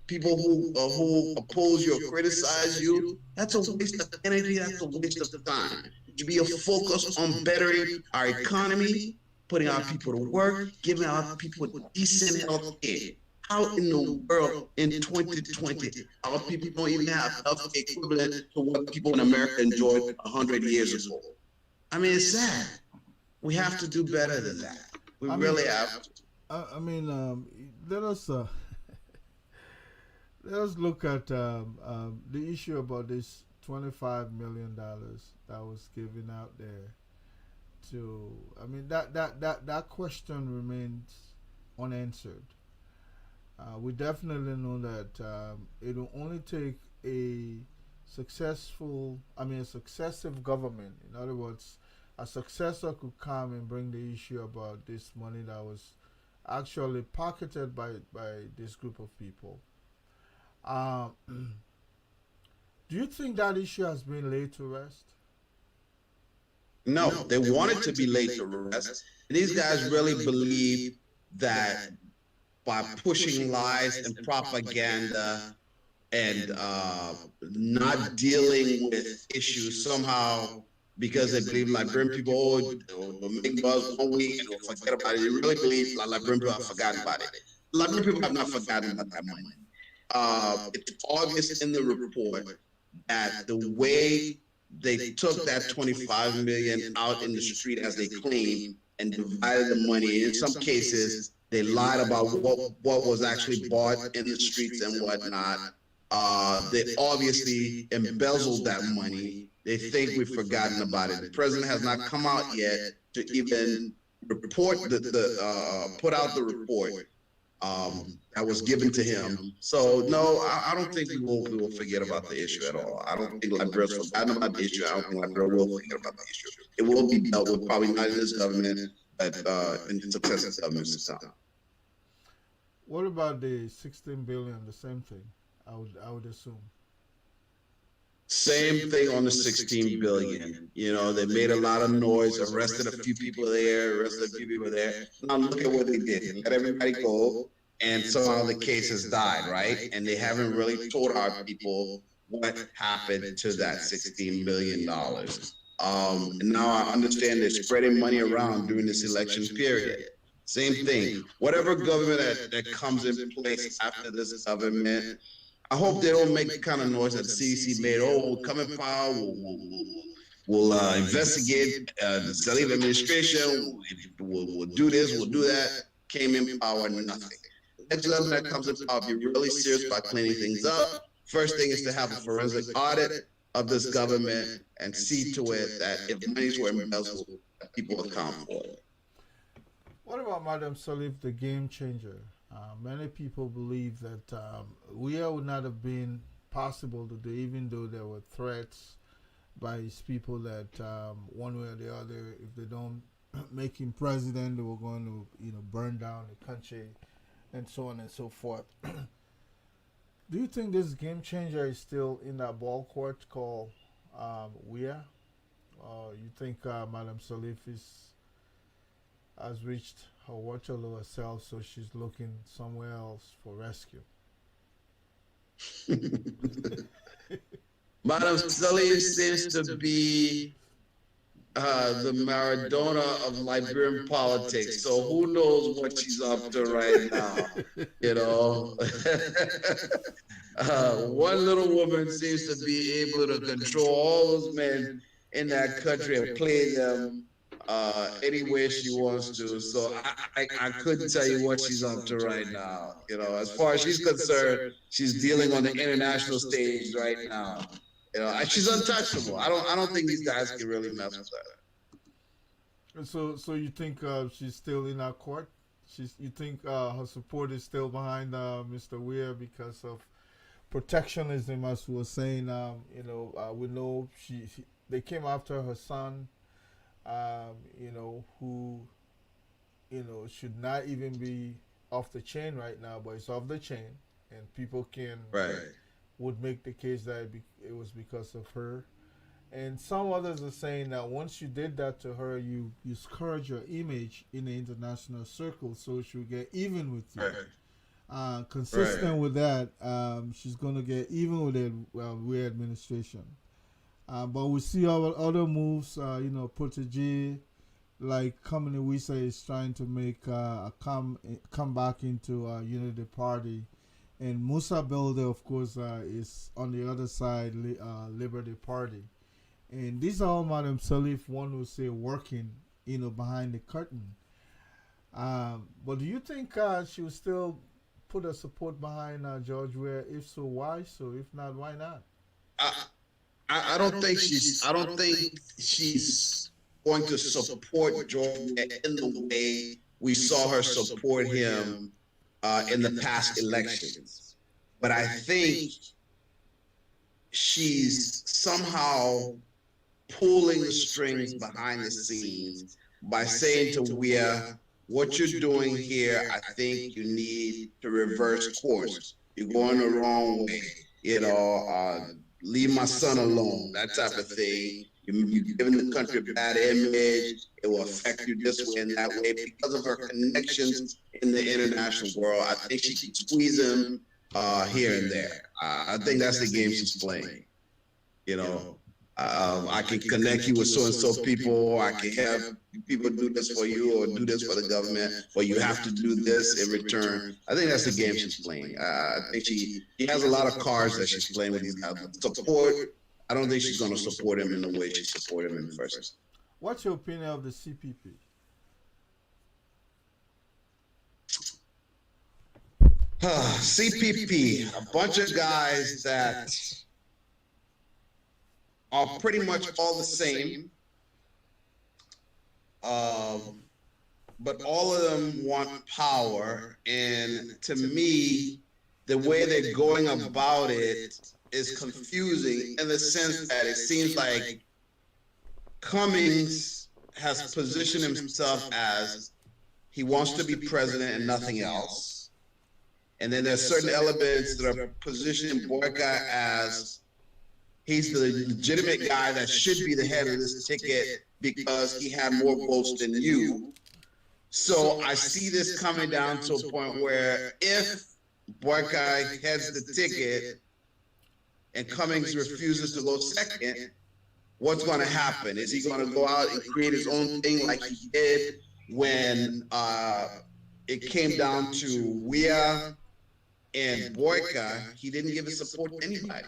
people who oppose you or criticize you, that's a waste of energy. That's a waste of time. It should be a focus on bettering our economy, putting our people to work, giving our people decent health care. How in the world in 2020 our people don't even have health care equivalent to what people in America enjoyed 100 years ago? I mean, it's sad. We have to do better than that. We really have to. I mean, let us let us look at the issue about this $25 million that was given out there. To I mean that question remains unanswered. We definitely know that it will only take a a successive government. In other words, a successor could come and bring the issue about this money that was actually pocketed by this group of people. Um, do you think that issue has been laid to rest? No, they want it to be laid to rest. These guys really believe that by pushing lies and propaganda and not dealing with issues somehow because they believe Liberian people will make buzz 1 week and will forget about it. They really believe Liberian people have forgotten about it. Liberian people have not forgotten about that money. It's obvious in the report that the way they took that 25 million out in the street as they claim and divided the money. In some cases, they lied about what was actually bought in the streets and whatnot. They obviously embezzled that money. They think we've forgotten about it. The president has not come out yet to even report put out the report that was given to him. So no, I don't think we will forget about the issue at all. I don't think Liberia's forgotten about the issue. I don't think Liberia will forget about the issue. It will be dealt with, probably not in this government, but in successive governments to come. What about the 16 billion? The same thing, I would assume. Same thing on the 16 billion. You know, they made a lot of noise, arrested a few people there, arrested a few people there. Now look at what they did. Let everybody go, and somehow the case has died, right? And they haven't really told our people what happened to that $16 billion. And now I understand they're spreading money around during this election period. Same thing. Whatever government that comes in place after this government, I hope they don't make the kind of noise that the CDC made. Oh, we'll come in power, we'll investigate the Salif administration, we'll do this, we'll do that. Came in power, nothing. The next government that comes in power, be really serious about cleaning things up. First thing is to have a forensic audit. of this government and see to it that if monies were embezzled, that people account for it. What about Madam Salif, the game changer? Many people believe that Weah would not have been possible to do, even though there were threats by his people that one way or the other, if they don't make him president, they were going to, burn down the country, and so on and so forth. Do you think this game changer is still in that ball court called Weah? Or you think Madam Salif has reached her Waterloo herself, so she's looking somewhere else for rescue? Madam Salif seems to be the Maradona of Liberian politics. So who knows what she's up to right now? One little woman seems to be able to control all those men in that country and play them any way she wants to. So I couldn't tell you what she's up to right now. As far as she's concerned, she's dealing on the international stage right now. She's untouchable. I don't think these guys can really mess with her. So you think she's still in our court? You think her support is still behind Mr. Weah because of protectionism, as we were saying? We know they came after her son, who, should not even be off the chain right now, but it's off the chain, and people would make the case that it was because of her. And some others are saying that once you did that to her, you scourge her image in the international circle, so she'll get even with you. Consistent with that, she's going to get even with the Weah administration. But we see other moves, Protege, like Kamini Wisa is trying to make a come back into Unity Party. And Musa Belder, of course, is on the other side, Liberty Party. And these are all Madam Salif, one would say, working, behind the curtain. But do you think she will still put her support behind George Weah? If so, why so? If not, why not? I don't think she's going to support George in the way we saw her support him in the past elections. But I think she's somehow pulling the strings behind the scenes by saying to Weah, what you're doing here, I think you need to reverse course. You're going the wrong way. Leave my son alone, that type of thing. You're giving the country a bad image. It will affect you this way and that way because of her connections in the international world. I think she can squeeze him here and there. I think that's the game she's playing. I can connect you with so-and-so people. I can have people do this for you or do this for the government, or you have to do this in return. I think that's the game she's playing. I think she has a lot of cards that she's playing with these guys. Support, I don't think she's going to support him in the way she supported him in the first. What's your opinion of the CPP? CPP, a bunch of guys that are pretty much all the same, but all of them want power. And to me, the way they're going about it is confusing in the sense that it seems like Cummings has positioned himself as he wants to be president and nothing else. And then there's certain elements that are positioning Boyka as he's the legitimate guy that should be the head of this ticket because he had more votes than you. So I see this coming down to a point where if Boyka heads the ticket and Cummings refuses to go second, what's going to happen? Is he going to go out and create his own thing like he did when it came down to Weah and Boyka? He didn't give his support to anybody.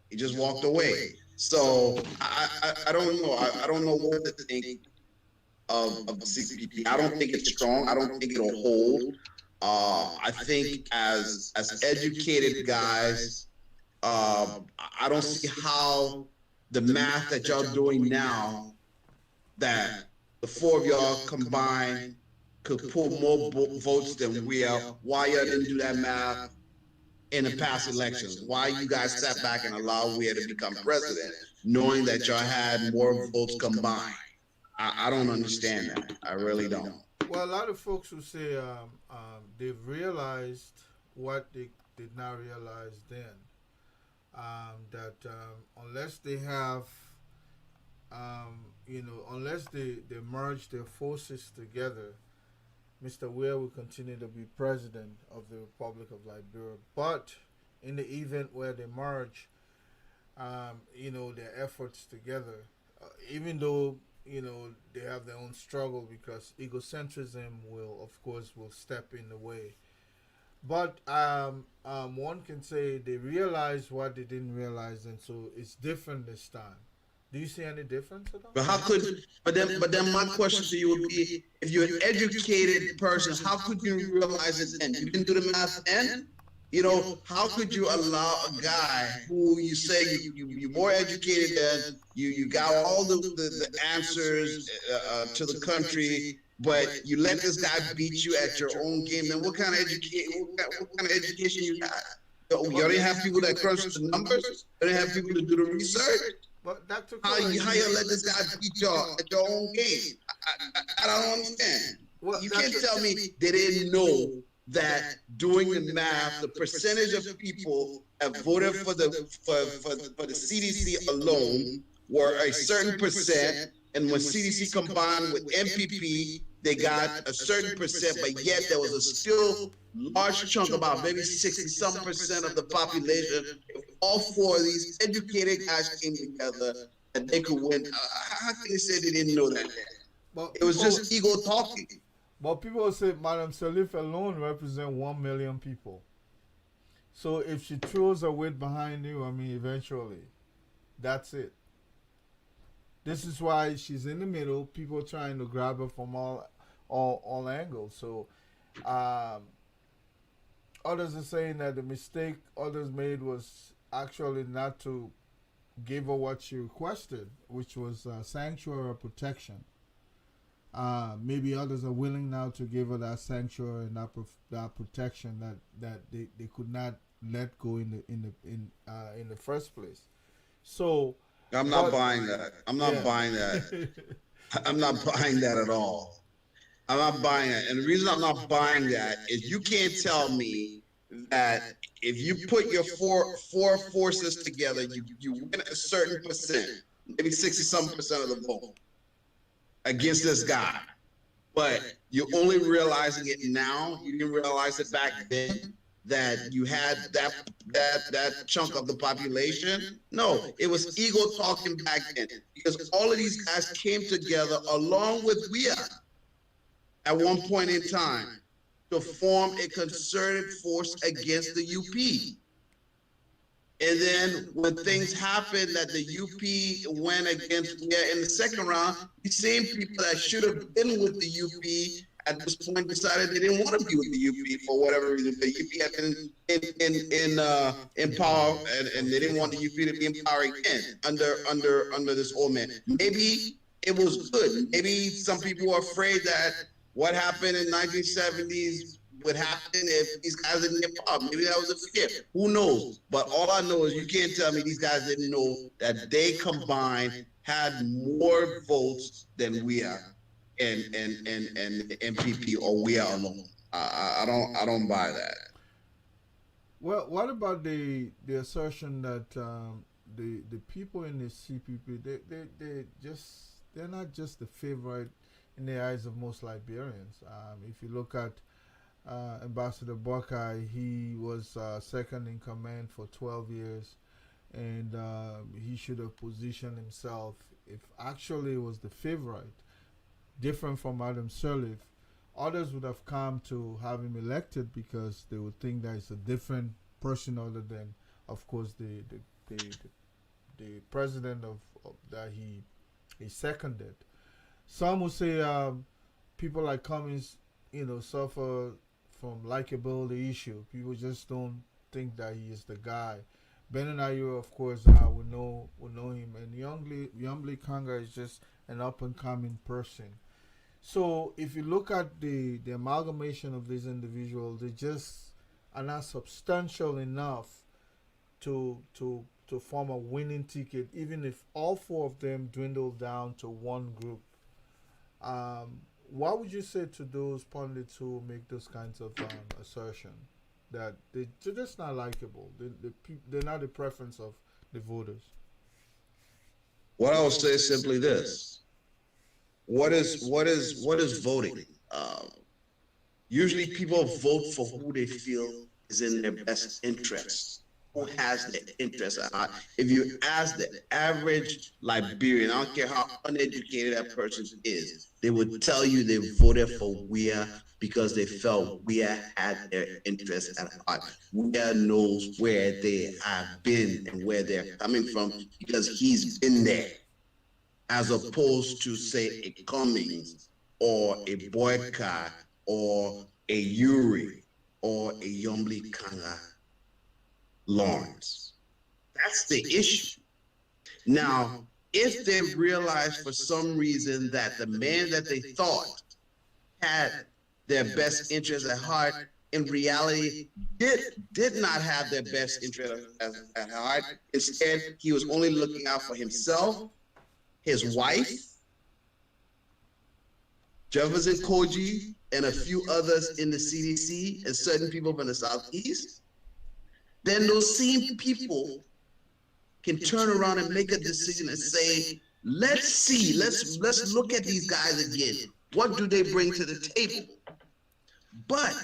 He just walked away. So I don't know. I don't know what to think of the CPP. I don't think it's strong. I don't think it'll hold. I think as educated guys, I don't see how the math that y'all doing now, that the four of y'all combined could pull more votes than Weah, why y'all didn't do that math in the past elections? Why you guys sat back and allowed Weah to become president, knowing that y'all had more votes combined? I don't understand that. I really don't. Well, a lot of folks who say they've realized what they did not realize then. That unless they have, unless they merge their forces together, Mr. Weah will continue to be president of the Republic of Liberia. But in the event where they merge, their efforts together, even though they have their own struggle because egocentrism will step in the way. But one can say they realized what they didn't realize, and so it's different this time. Do you see any difference at all? But how could? But then my question to you would be: if you're an educated person, how could you realize it then? You didn't do the math then. How could you allow a guy who you say you're more educated than, you got all the answers to the country, but you let this guy beat you at your own game? Then what kind of education you got? You already have people that crunch the numbers. You already have people to do the research. But Dr. How you let this guy beat y'all at your own game? I don't understand. You can't tell me they didn't know that doing the math, the percentage of people that voted for the CDC alone were a certain percent, and when CDC combined with MPP, they got a certain percent, but yet there was a still large chunk, about maybe 60-some% of the population. If all four of these educated guys came together, and they could win. How can they say they didn't know that? But it was just ego talking. But people say Madame Salif alone represents 1 million people. So if she throws her weight behind you, eventually, that's it. This is why she's in the middle. People trying to grab her from all angles. So others are saying that the mistake others made was actually not to give her what she requested, which was sanctuary or protection. Maybe others are willing now to give her that sanctuary and that protection that they could not let go in the first place. So I'm not buying that. I'm not buying that. I'm not buying that at all. I'm not buying that. And the reason I'm not buying that is you can't tell me that if you put your four forces together, you win a certain percent, maybe 60-some% of the vote against this guy. But you're only realizing it now. You didn't realize it back then, that you had that chunk of the population. No, it was ego talking back then, because all of these guys came together along with Weah at one point in time to form a concerted force against the UP. And then when things happened that the UP went against Weah in the second round, these same people that should have been with the UP at this point decided they didn't want to be with the UP for whatever reason. The UP had been in power, and they didn't want the UP to be in power again under this old man. Maybe it was good. Maybe some people were afraid that what happened in 1970s would happen if these guys didn't get power. Maybe that was a fear. Who knows? But all I know is you can't tell me these guys didn't know that they combined had more votes than we are, and MPP or we are alone. I don't buy that. Well, what about the assertion that the people in the CPP they're not just the favorite in the eyes of most Liberians. If you look at Ambassador Buckeye, he was second in command for 12 years, and he should have positioned himself, if actually was the favorite, different from Adam Sirleaf. Others would have come to have him elected because they would think that it's a different person other than, of course, the president of that he seconded. Some would say people like Cummings, suffer from likability issue. People just don't think that he is the guy. Ben and I, of course, will know him, and Youngly Kanga is just an up and coming person. So if you look at the amalgamation of these individuals, they just are not substantial enough to form a winning ticket, even if all four of them dwindle down to one group. What would you say to those pundits who make those kinds of assertion that they're just not likable? They're not the preference of the voters. What I would say is simply this: what is voting? Usually, people vote for who they feel is in their best interest, who has their interest at heart. If you ask the average Liberian, I don't care how uneducated that person is, they would tell you they voted for Weah because they felt Weah had their interest at heart. Weah knows where they have been and where they're coming from because he's been there, as opposed to, say, a Cummings or a Boycott or a Uri or a Yombly Kanga Lawrence. That's the issue. Now, if they realize for some reason that the man that they thought had their best interest at heart in reality did not have their best interest at heart, instead he was only looking out for himself, his wife, Jefferson Koji, and a few others in the CDC and certain people from the Southeast, then those same people can turn around and make a decision and say, let's see, let's look at these guys again. What do they bring to the table? But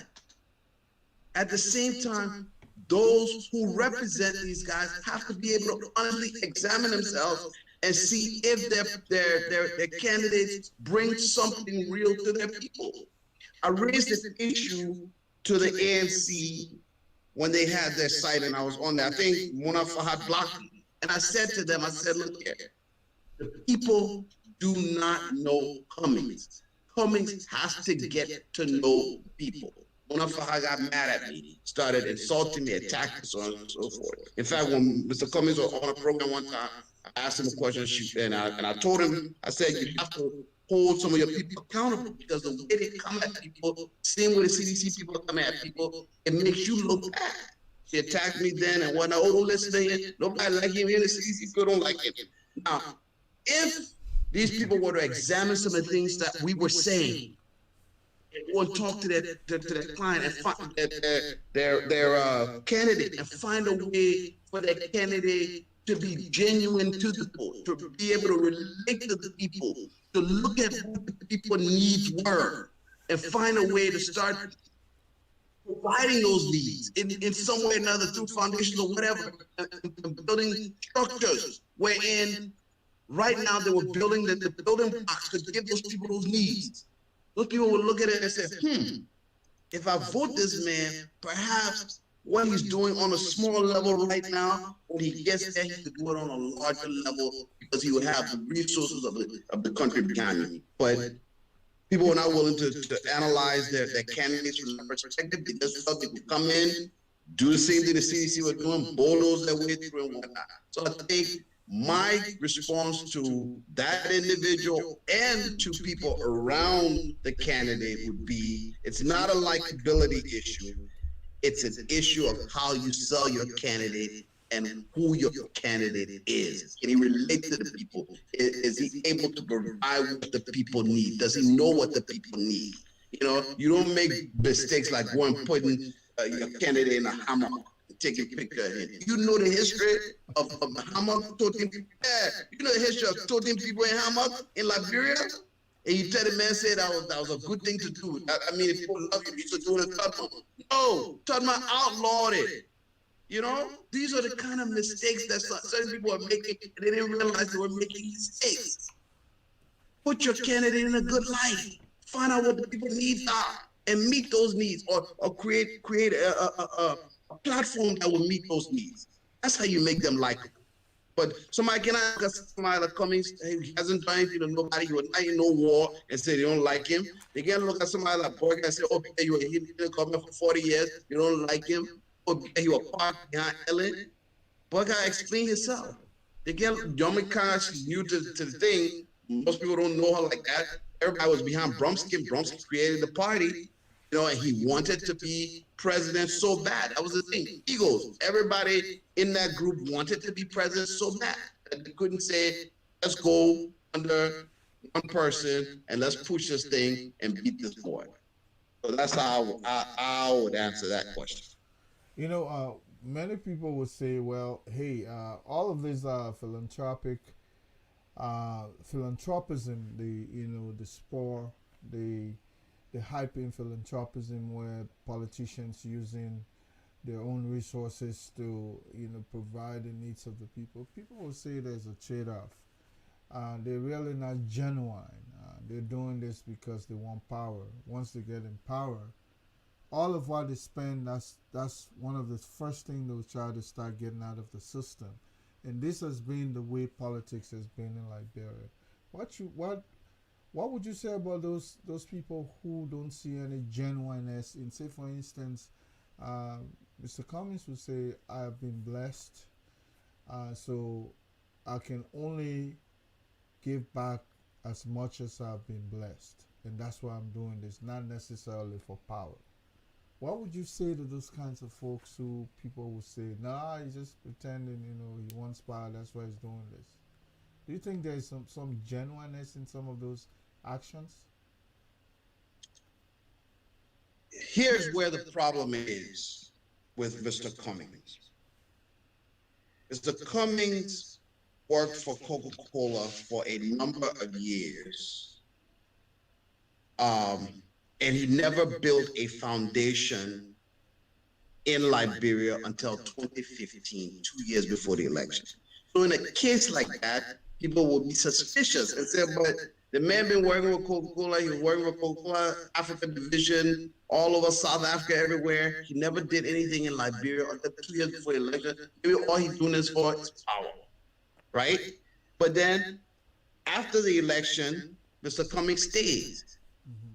at the same time, those who represent these guys have to be able to honestly examine themselves and see if their candidates bring something real to their people. I raised this issue to the ANC when they had their site, and I was on there. I think Mona Fahad blocked me. And I said to them, I said, look here, the people do not know Cummings. Cummings has to get to know people. Mona Fahad got mad at me, started insulting me, attacking me, so on and so forth. In fact, when Mr. Cummings was on a program one time, I asked him a question, and I told him, I said, you have to hold some of your people accountable because the way they come at people, same way the CDC people come at people, it makes you look bad. She attacked me then and whatnot. Oh, listen, nobody like him here. The CDC people don't like him. Now, if these people were to examine some of the things that we were saying, or talk to their client and find their candidate and find a way for their candidate to be genuine to the people, to be able to relate to the people, to look at what the people needs were, and find a way to start providing those needs in some way or another through foundations or whatever, and building structures wherein right now they were building the building blocks to give those people those needs. Those people would look at it and say, if I vote this man, perhaps what he's doing on a small level right now, when he gets there, he could do it on a larger level because he would have the resources of the country behind him. But people are not willing to analyze their candidates from that perspective. They just felt they could come in, do the same thing the CDC was doing, bulldoze their way through and whatnot. So I think my response to that individual and to people around the candidate would be, it's not a likability issue. It's an issue of how you sell your candidate and who your candidate is. Can he relate to the people? Is he able to provide what the people need? Does he know what the people need? You know, you don't make mistakes like going putting your candidate in a hammock and taking a picture of him. You know the history of the hammock toting people. Yeah, you know the history of toting people in hammock in Liberia? And you tell the man, say that was a good thing to do. I mean, if people love you, you should do it in Tottenham. No, Tottenham outlawed it. You know, these are the kind of mistakes that certain people are making, and they didn't realize they were making mistakes. Put your candidate in a good light. Find out what the people needs are and meet those needs, or create a platform that will meet those needs. That's how you make them likable. But somebody cannot look at somebody like Cummings, he hasn't done anything to nobody, he was not in no war, and say they don't like him. They can't look at somebody like Borg and say, oh, you were in the government for 40 years, you don't like him. Or he was parked behind Ellen. Boy gotta explain himself. They get Yomika, she's new to the thing. Most people don't know her like that. Everybody was behind Brumsky. Brumsky created the party, and he wanted to be president so bad. That was the thing. Egos. Everybody in that group wanted to be president so bad that they couldn't say, let's go under one person and let's push this thing and beat this boy. So that's how I would answer that question. Many people would say, well, hey, all of these philanthropism, the spore, the hyping philanthropism where politicians using their own resources to provide the needs of the people. People will say there's a trade-off. They're really not genuine. They're doing this because they want power. Once they get in power, all of what they spend, that's one of the first things they'll try to start getting out of the system. And this has been the way politics has been in Liberia. What would you say about those people who don't see any genuineness in, say, for instance, Mr. Cummings would say, I have been blessed, so I can only give back as much as I've been blessed, and that's why I'm doing this, not necessarily for power. What would you say to those kinds of folks who people will say, nah, he's just pretending, he wants power, that's why he's doing this? Do you think there's some genuineness in some of those actions? Here's where the problem is with Mr. Cummings. Mr. Cummings worked for Coca-Cola for a number of years. And he never built a foundation in Liberia until 2015, 2 years before the election. So in a case like that, people will be suspicious and say, but the man been working with Coca-Cola, he was working with Coca-Cola, Africa division, all over South Africa, everywhere. He never did anything in Liberia until 2 years before the election. Maybe all he's doing is for his power, right? But then after the election, Mr. Cummings stays.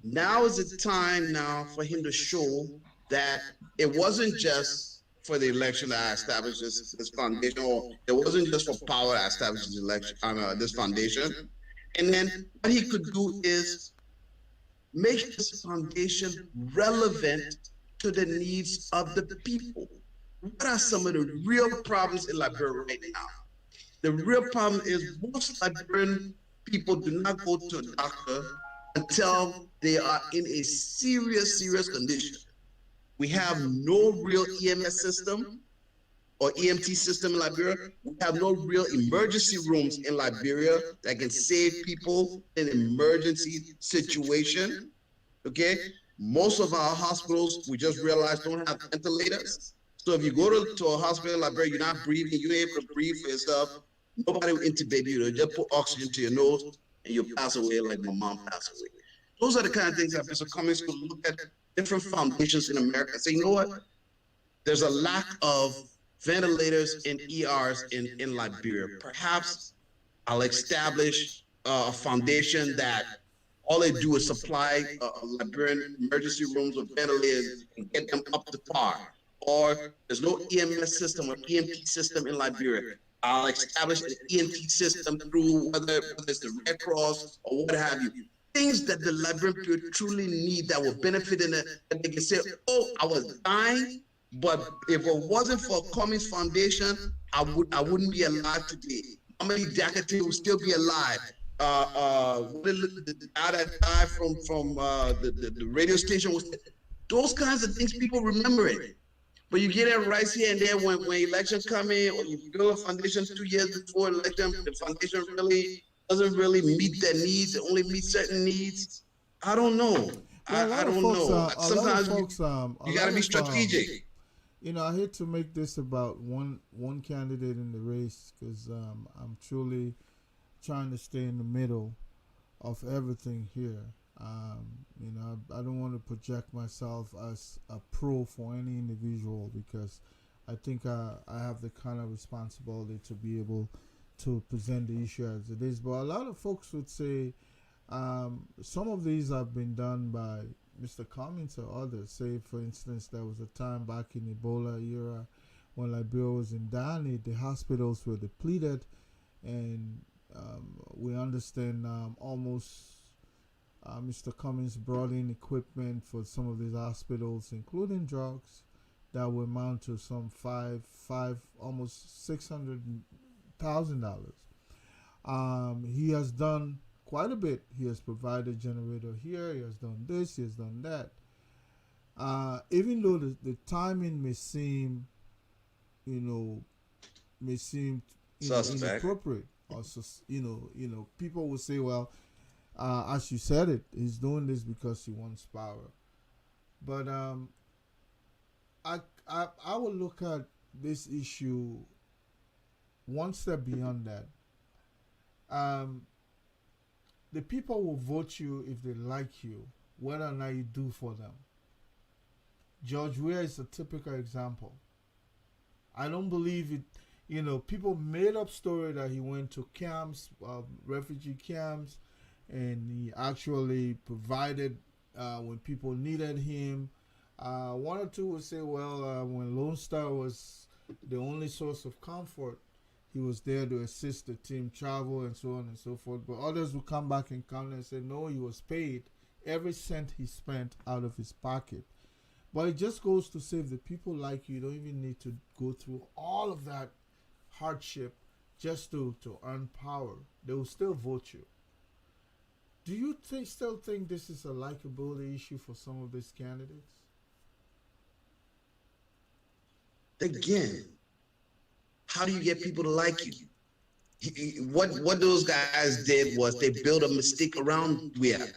Now is the time now for him to show that it wasn't just for the election that I established this foundation, or it wasn't just for power that I established this election, this foundation. And then what he could do is make this foundation relevant to the needs of the people. What are some of the real problems in Liberia right now? The real problem is most Liberian people do not go to a doctor until they are in a serious condition. We have no real EMS system or EMT system in Liberia. We have no real emergency rooms in Liberia that can save people in an emergency situation. Okay? Most of our hospitals, we just realized, don't have ventilators. So if you go to a hospital in Liberia, you're not breathing, you're able to breathe for yourself, nobody will intubate you. They'll just put oxygen to your nose and you'll pass away like my mom passed away. Those are the kind of things that Mr. Cummings could look at different foundations in America and say, you know what? There's a lack of ventilators in ERs in Liberia. Perhaps I'll establish a foundation that all they do is supply Liberian emergency rooms with ventilators and get them up to par. Or there's no EMS system or EMT system in Liberia. I'll establish an EMT system through whether it's the Red Cross or what have you. Things that the Liberian people truly need that will benefit in it, and they can say, oh, I was dying, but if it wasn't for Cummings Foundation, I wouldn't be alive today. Mama Diakate would still be alive. The guy that died from the radio station was those kinds of things people remember it. But you get it right here and there when elections come in, or you build a foundation 2 years before election, the foundation really doesn't really meet their needs, it only meets certain needs. I don't know. I don't know. Sometimes you got to be strategic. I hate to make this about one candidate in the race because I'm truly trying to stay in the middle of everything here. I don't want to project myself as a pro for any individual because I think I have the kind of responsibility to be able to present the issue as it is. But a lot of folks would say some of these have been done by Mr. Cummings or others. Say, for instance, there was a time back in Ebola era when Liberia was in dire need, the hospitals were depleted, and we understand almost Mr. Cummings brought in equipment for some of these hospitals, including drugs, that will amount to some almost $600,000. He has done quite a bit. He has provided generator here. He has done this. He has done that. Even though the timing may seem, may seem inappropriate, or people will say, well, as you said it, he's doing this because he wants power. But I will look at this issue one step beyond that. The people will vote you if they like you, whether or not you do for them. George Weah is a typical example. I don't believe it. People made up story that he went to camps, refugee camps, and he actually provided when people needed him. One or two would say, well, when Lone Star was the only source of comfort, he was there to assist the team travel and so on and so forth. But others would come back and counter and say, no, he was paid every cent he spent out of his pocket. But it just goes to say, if the people like you, you don't even need to go through all of that hardship just to earn power. They will still vote you. Do you still think this is a likability issue for some of these candidates? Again, how do you get people to like you? What those guys did was they built a mystique around Weah.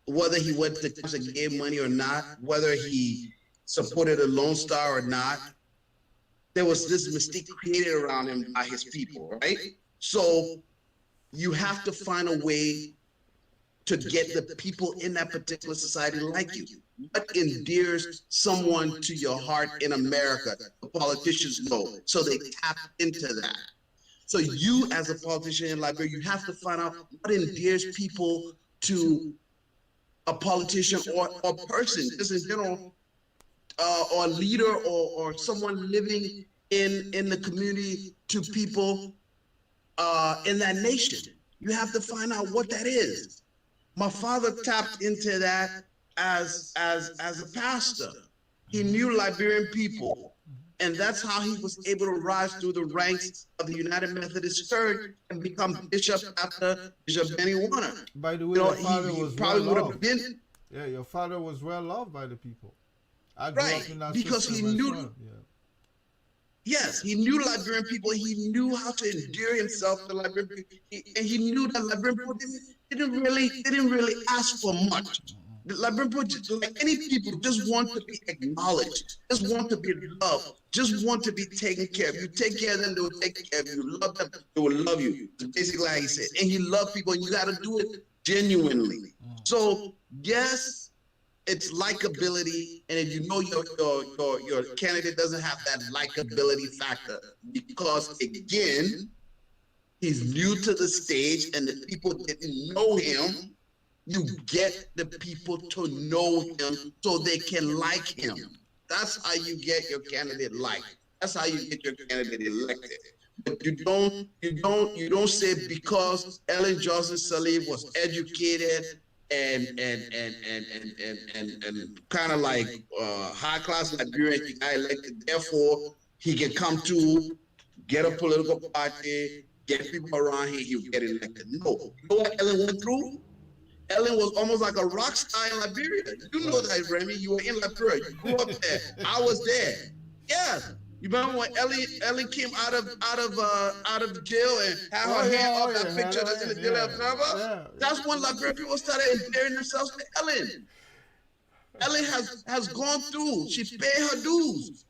Whether he went to camps and gave money or not, whether he supported a Lone Star or not, there was this mystique created around him by his people, right? So you have to find a way to get the people in that particular society like you. What endears someone to your heart in America? The politicians know, so they tap into that. So you, as a politician in Liberia, you have to find out what endears people to a politician or person, just in general, or a leader or someone living in the community to people in that nation. You have to find out what that is. My father tapped into that as a pastor. He knew Liberian people, and that's how he was able to rise through the ranks of the United Methodist Church and become bishop after Bishop Benny Warner. By the way, your father was probably well would loved. have been. Yeah, your father was well loved by the people. I grew Right, up in that because system he as knew. well. Yeah. Yes, he knew Liberian people. He knew how to endear himself to Liberian people, and he knew that Liberian people didn't really ask for much. The Liberian people, like any people, just want to be acknowledged, just want to be loved, just want to be taken care of. You take care of them, they will take care of you. Love them, they will love you. That's basically how he said. And he loved people, and you got to do it genuinely. So yes, it's likability, and if you know your candidate doesn't have that likability factor, because again, he's new to the stage and the people didn't know him, you get the people to know him so they can like him. That's how you get your candidate liked. That's how you get your candidate elected. But you don't say because Ellen Johnson Sirleaf was educated and kind of like high class Liberian, he got elected. Therefore, he can come to get a political party, get people around here, he'll get elected. No, you know what Ellen went through? Ellen was almost like a rock star in Liberia. You know that, Remy. You were in Liberia. You grew up there. I was there. Yeah. You remember when Ellen came out of jail and had her hair up, that picture that's in the Daily Observer? That's when Liberian people started endearing themselves to Ellen. Ellen has gone through. She paid her dues.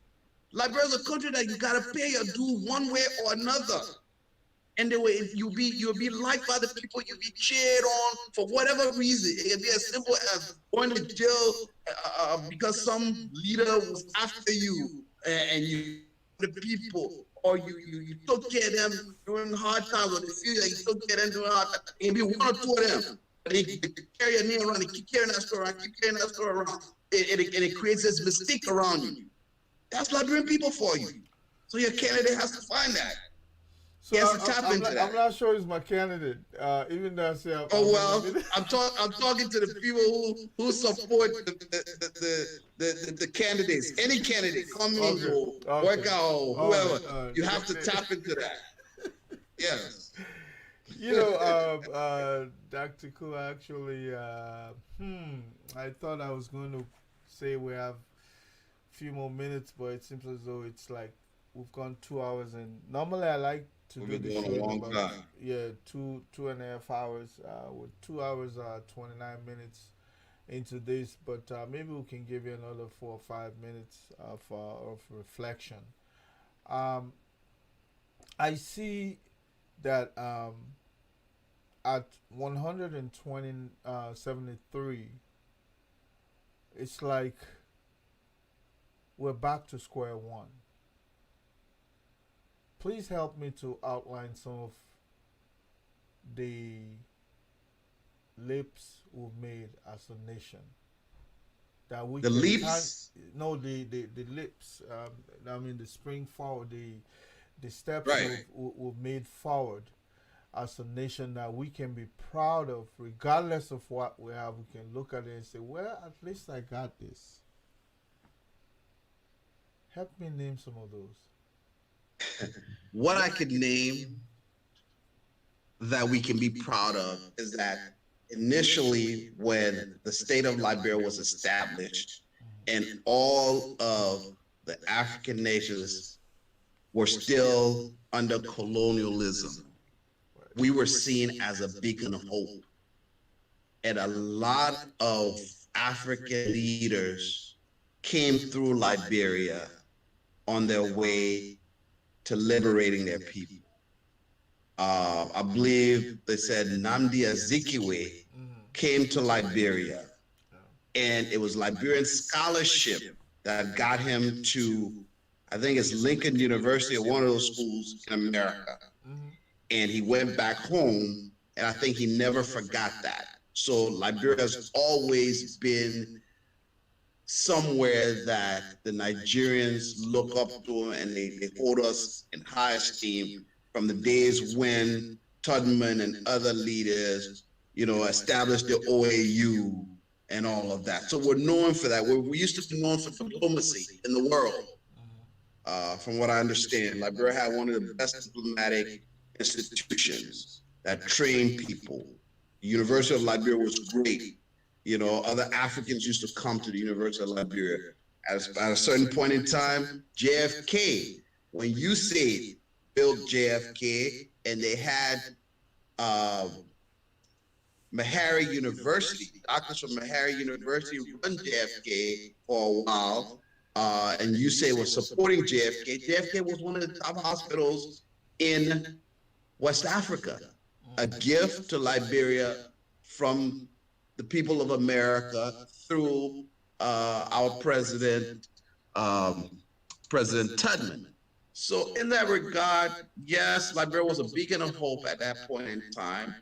Liberia is a country that you gotta pay your dues one way or another. And you'll be liked by the people, you'll be cheered on for whatever reason. It can be as simple as going to jail because some leader was after you and you the people, or you took care of them during hard times, or they feel like you took care of them during hard times. It can be one or two of them. They carry your name around, they keep carrying that story around, and it creates this mystique around you. That's Liberian people for you. So your candidate has to find that. So He has to tap into that. I'm not sure he's my candidate. Even though I say Oh well, I'm talking to the people who support the candidates. Any candidate, Cummings or Weah or whoever, you have to tap into that. Yes. You know, Dr. Kulah, actually, I thought I was going to say we have a few more minutes, but it seems as though it's like we've gone 2 hours, and normally I like to do the show a long about time. two and a half hours. With 2 hours, 29 minutes into this, but maybe we can give you another 4 or 5 minutes of reflection. Um, I see that at 120 73, it's like we're back to square one. Please help me to outline some of the leaps we've made as a nation. That we The can leaps? no, the leaps. I mean the spring forward, the steps Right. we've made forward as a nation that we can be proud of, regardless of what we have. We can look at it and say, well, at least I got this. Help me name some of those. What I could name that we can be proud of is that initially, when the state of Liberia was established and all of the African nations were still under colonialism, we were seen as a beacon of hope. And a lot of African leaders came through Liberia on their way to liberating their people. I believe they said Nnamdi Azikiwe came to Liberia, and it was Liberian scholarship that got him to, I think it's Lincoln University or one of those schools in America. And he went back home, and I think he never forgot that. So Liberia has always been somewhere that the Nigerians look up to, and they hold us in high esteem from the days when Tubman and other leaders, established the OAU and all of that. So we're known for that. We used to be known for diplomacy in the world. From what I understand, Liberia had one of the best diplomatic institutions that trained people. The University of Liberia was great. Other Africans used to come to the University of Liberia. At a certain point in time, JFK, when you say built JFK, and they had Meharry University, doctors from Meharry University run JFK for a while, and you say was supporting JFK. JFK was one of the top hospitals in West Africa, a gift to Liberia from the people of America through our president, President Tubman. So in that regard, yes, Liberia was a beacon of hope at that point in time.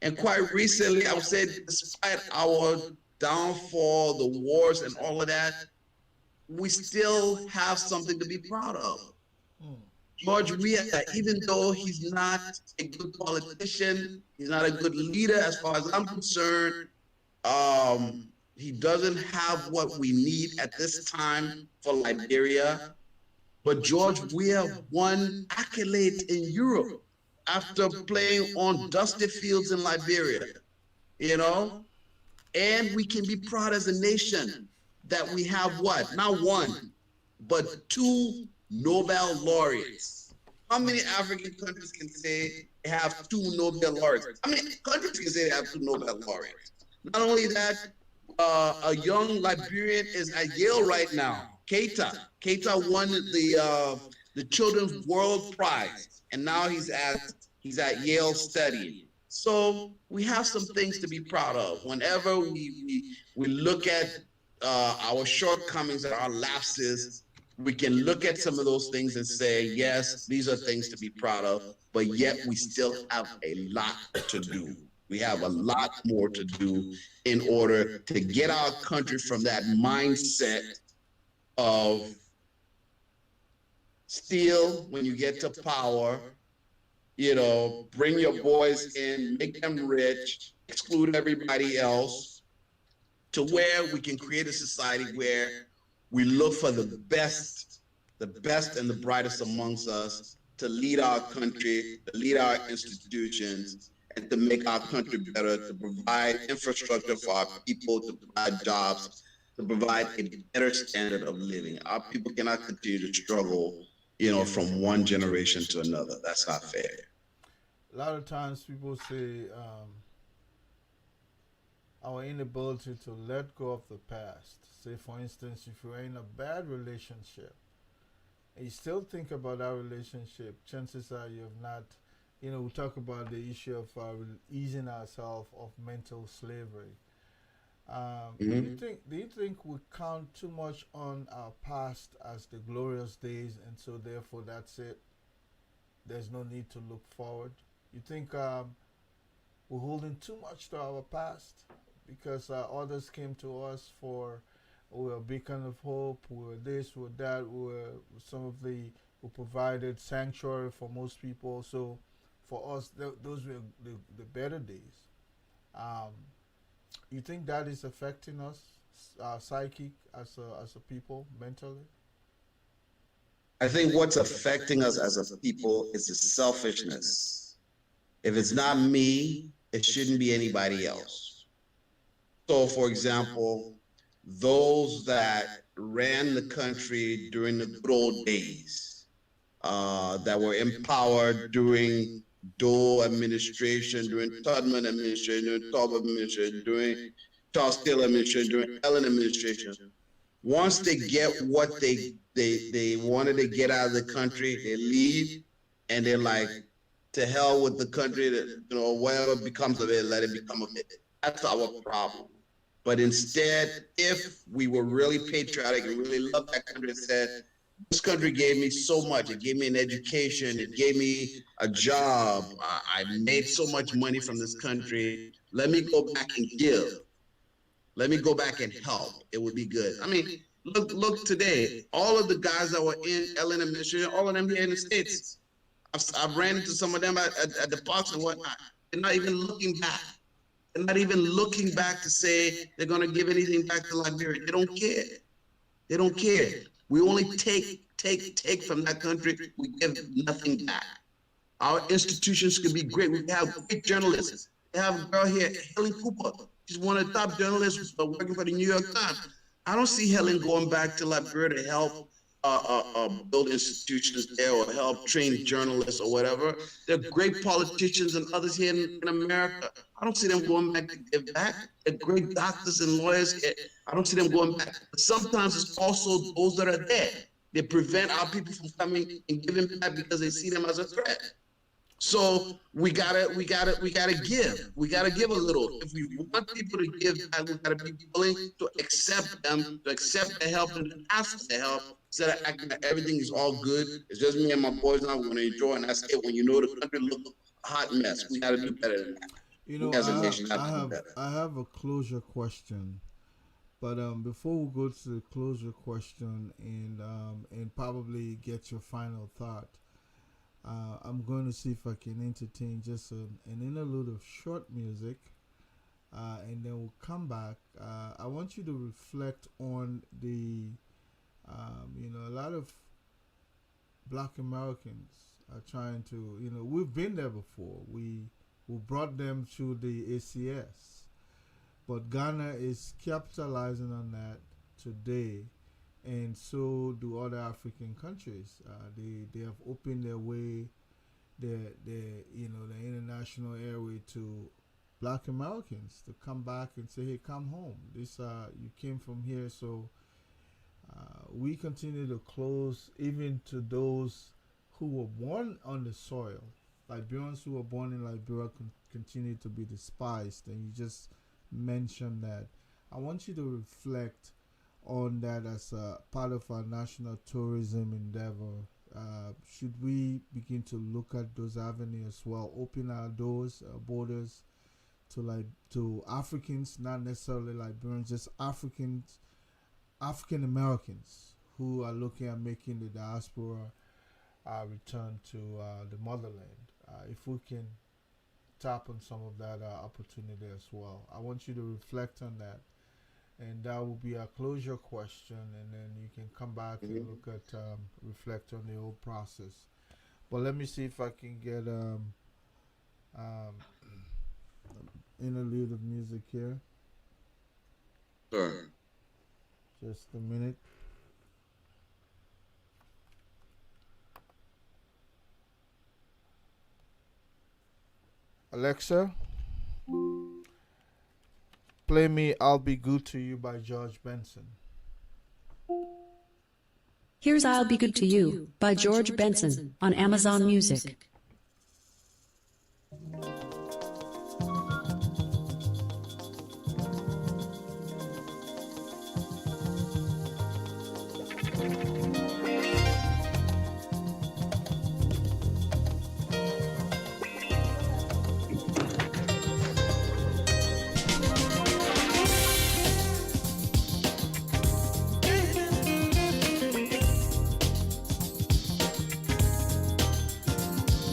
And quite recently, I would say, despite our downfall, the wars and all of that, we still have something to be proud of. George Weah, even though he's not a good politician, he's not a good leader as far as I'm concerned, he doesn't have what we need at this time for Liberia. But George Weah won accolades in Europe after playing on dusty fields in Liberia, And we can be proud as a nation that we have what? Not one, but 2 Nobel laureates. How many African countries can say they have 2 Nobel laureates? How many countries can say they have 2 Nobel laureates? Not only that, a young Liberian is at Yale right now. Keita won the Children's World Prize, and now he's at Yale studying. So we have some things to be proud of. Whenever we look at our shortcomings and our lapses, we can look at some of those things and say, yes, these are things to be proud of, but yet we still have a lot to do. We have a lot more to do in order to get our country from that mindset of steal when you get to power, bring your boys in, make them rich, exclude everybody else, to where we can create a society where we look for the best and the brightest amongst us to lead our country, to lead our institutions, and to make our country better, to provide infrastructure for our people, to provide jobs, to provide a better standard of living. Our people cannot continue to struggle, from one generation to another. That's not fair. A lot of times people say our inability to let go of the past. Say, for instance, if you're in a bad relationship and you still think about that relationship, chances are you have not. We talk about the issue of easing ourselves of mental slavery. Do you think we count too much on our past as the glorious days, and so therefore that's it? There's no need to look forward. You think we're holding too much to our past because others came to us for we were a beacon of hope, we were this, we were that, we were some of the who provided sanctuary for most people. So for us, those were the better days. Um, you think that is affecting us, psychic as a people mentally? I think what's affecting us as a people is the selfishness. If it's not me, it shouldn't be anybody else. So, for example, those that ran the country during the good old days, that were empowered during Dole administration, during Tubman administration, during Taub administration, during Charles Taylor administration, during Ellen administration. Once they get what they wanted to get out of the country, they leave and they're like, to hell with the country, that whatever becomes of it, let it become of it. That's our problem. But instead, if we were really patriotic and really loved that country and said, this country gave me so much. It gave me an education. It gave me a job. I made so much money from this country. Let me go back and give. Let me go back and help. It would be good. I mean, look today. All of the guys that were in Ellen administration, all of them here in the States. I've ran into some of them at the parks and whatnot. They're not even looking back. They're not even looking back to say they're going to give anything back to Liberia. They don't care. They don't care. We only take from that country. We give nothing back. Our institutions could be great. We have great journalists. They have a girl here, Helen Cooper. She's one of the top journalists working for the New York Times. I don't see Helen going back to Liberia to help build institutions there or help train journalists or whatever. There are great politicians and others here in America. I don't see them going back to give back. There are great doctors and lawyers here. I don't see them going back. But sometimes it's also those that are there. They prevent our people from coming and giving back because they see them as a threat. So we gotta give. We gotta give a little. If we want people to give back, we gotta be willing to accept them, to accept their help and ask for their help. Instead of acting like everything is all good, it's just me and my boys now. We're gonna enjoy, and that's it. When you know the country looks a hot mess, we gotta do better than that. As a nation, I have a closure question, but before we go to the closure question and probably get your final thought, I'm going to see if I can entertain just an interlude of short music, and then we'll come back. I want you to reflect on a lot of Black Americans are trying to, we've been there before. We brought them to the ACS, but Ghana is capitalizing on that today, and so do other African countries. They have opened their way, the international airway to Black Americans to come back and say, "Hey, come home. This you came from here." So we continue to close even to those who were born on the soil. Liberians who were born in Liberia continue to be despised, and you just mentioned that. I want you to reflect on that as a part of our national tourism endeavor. Should we begin to look at those avenues as well, open our doors, borders to Africans, not necessarily Liberians, just African Americans who are looking at making the diaspora return to the motherland. If we can tap on some of that opportunity as well, I want you to reflect on that, and that will be a closure question, and then you can come back and look at reflect on the whole process. But let me see if I can get um, interlude of music here. Sure. Just a minute. Alexa, play me "I'll Be Good to You" by George Benson. Here's I'll Be Good to You by George Benson on Amazon Music.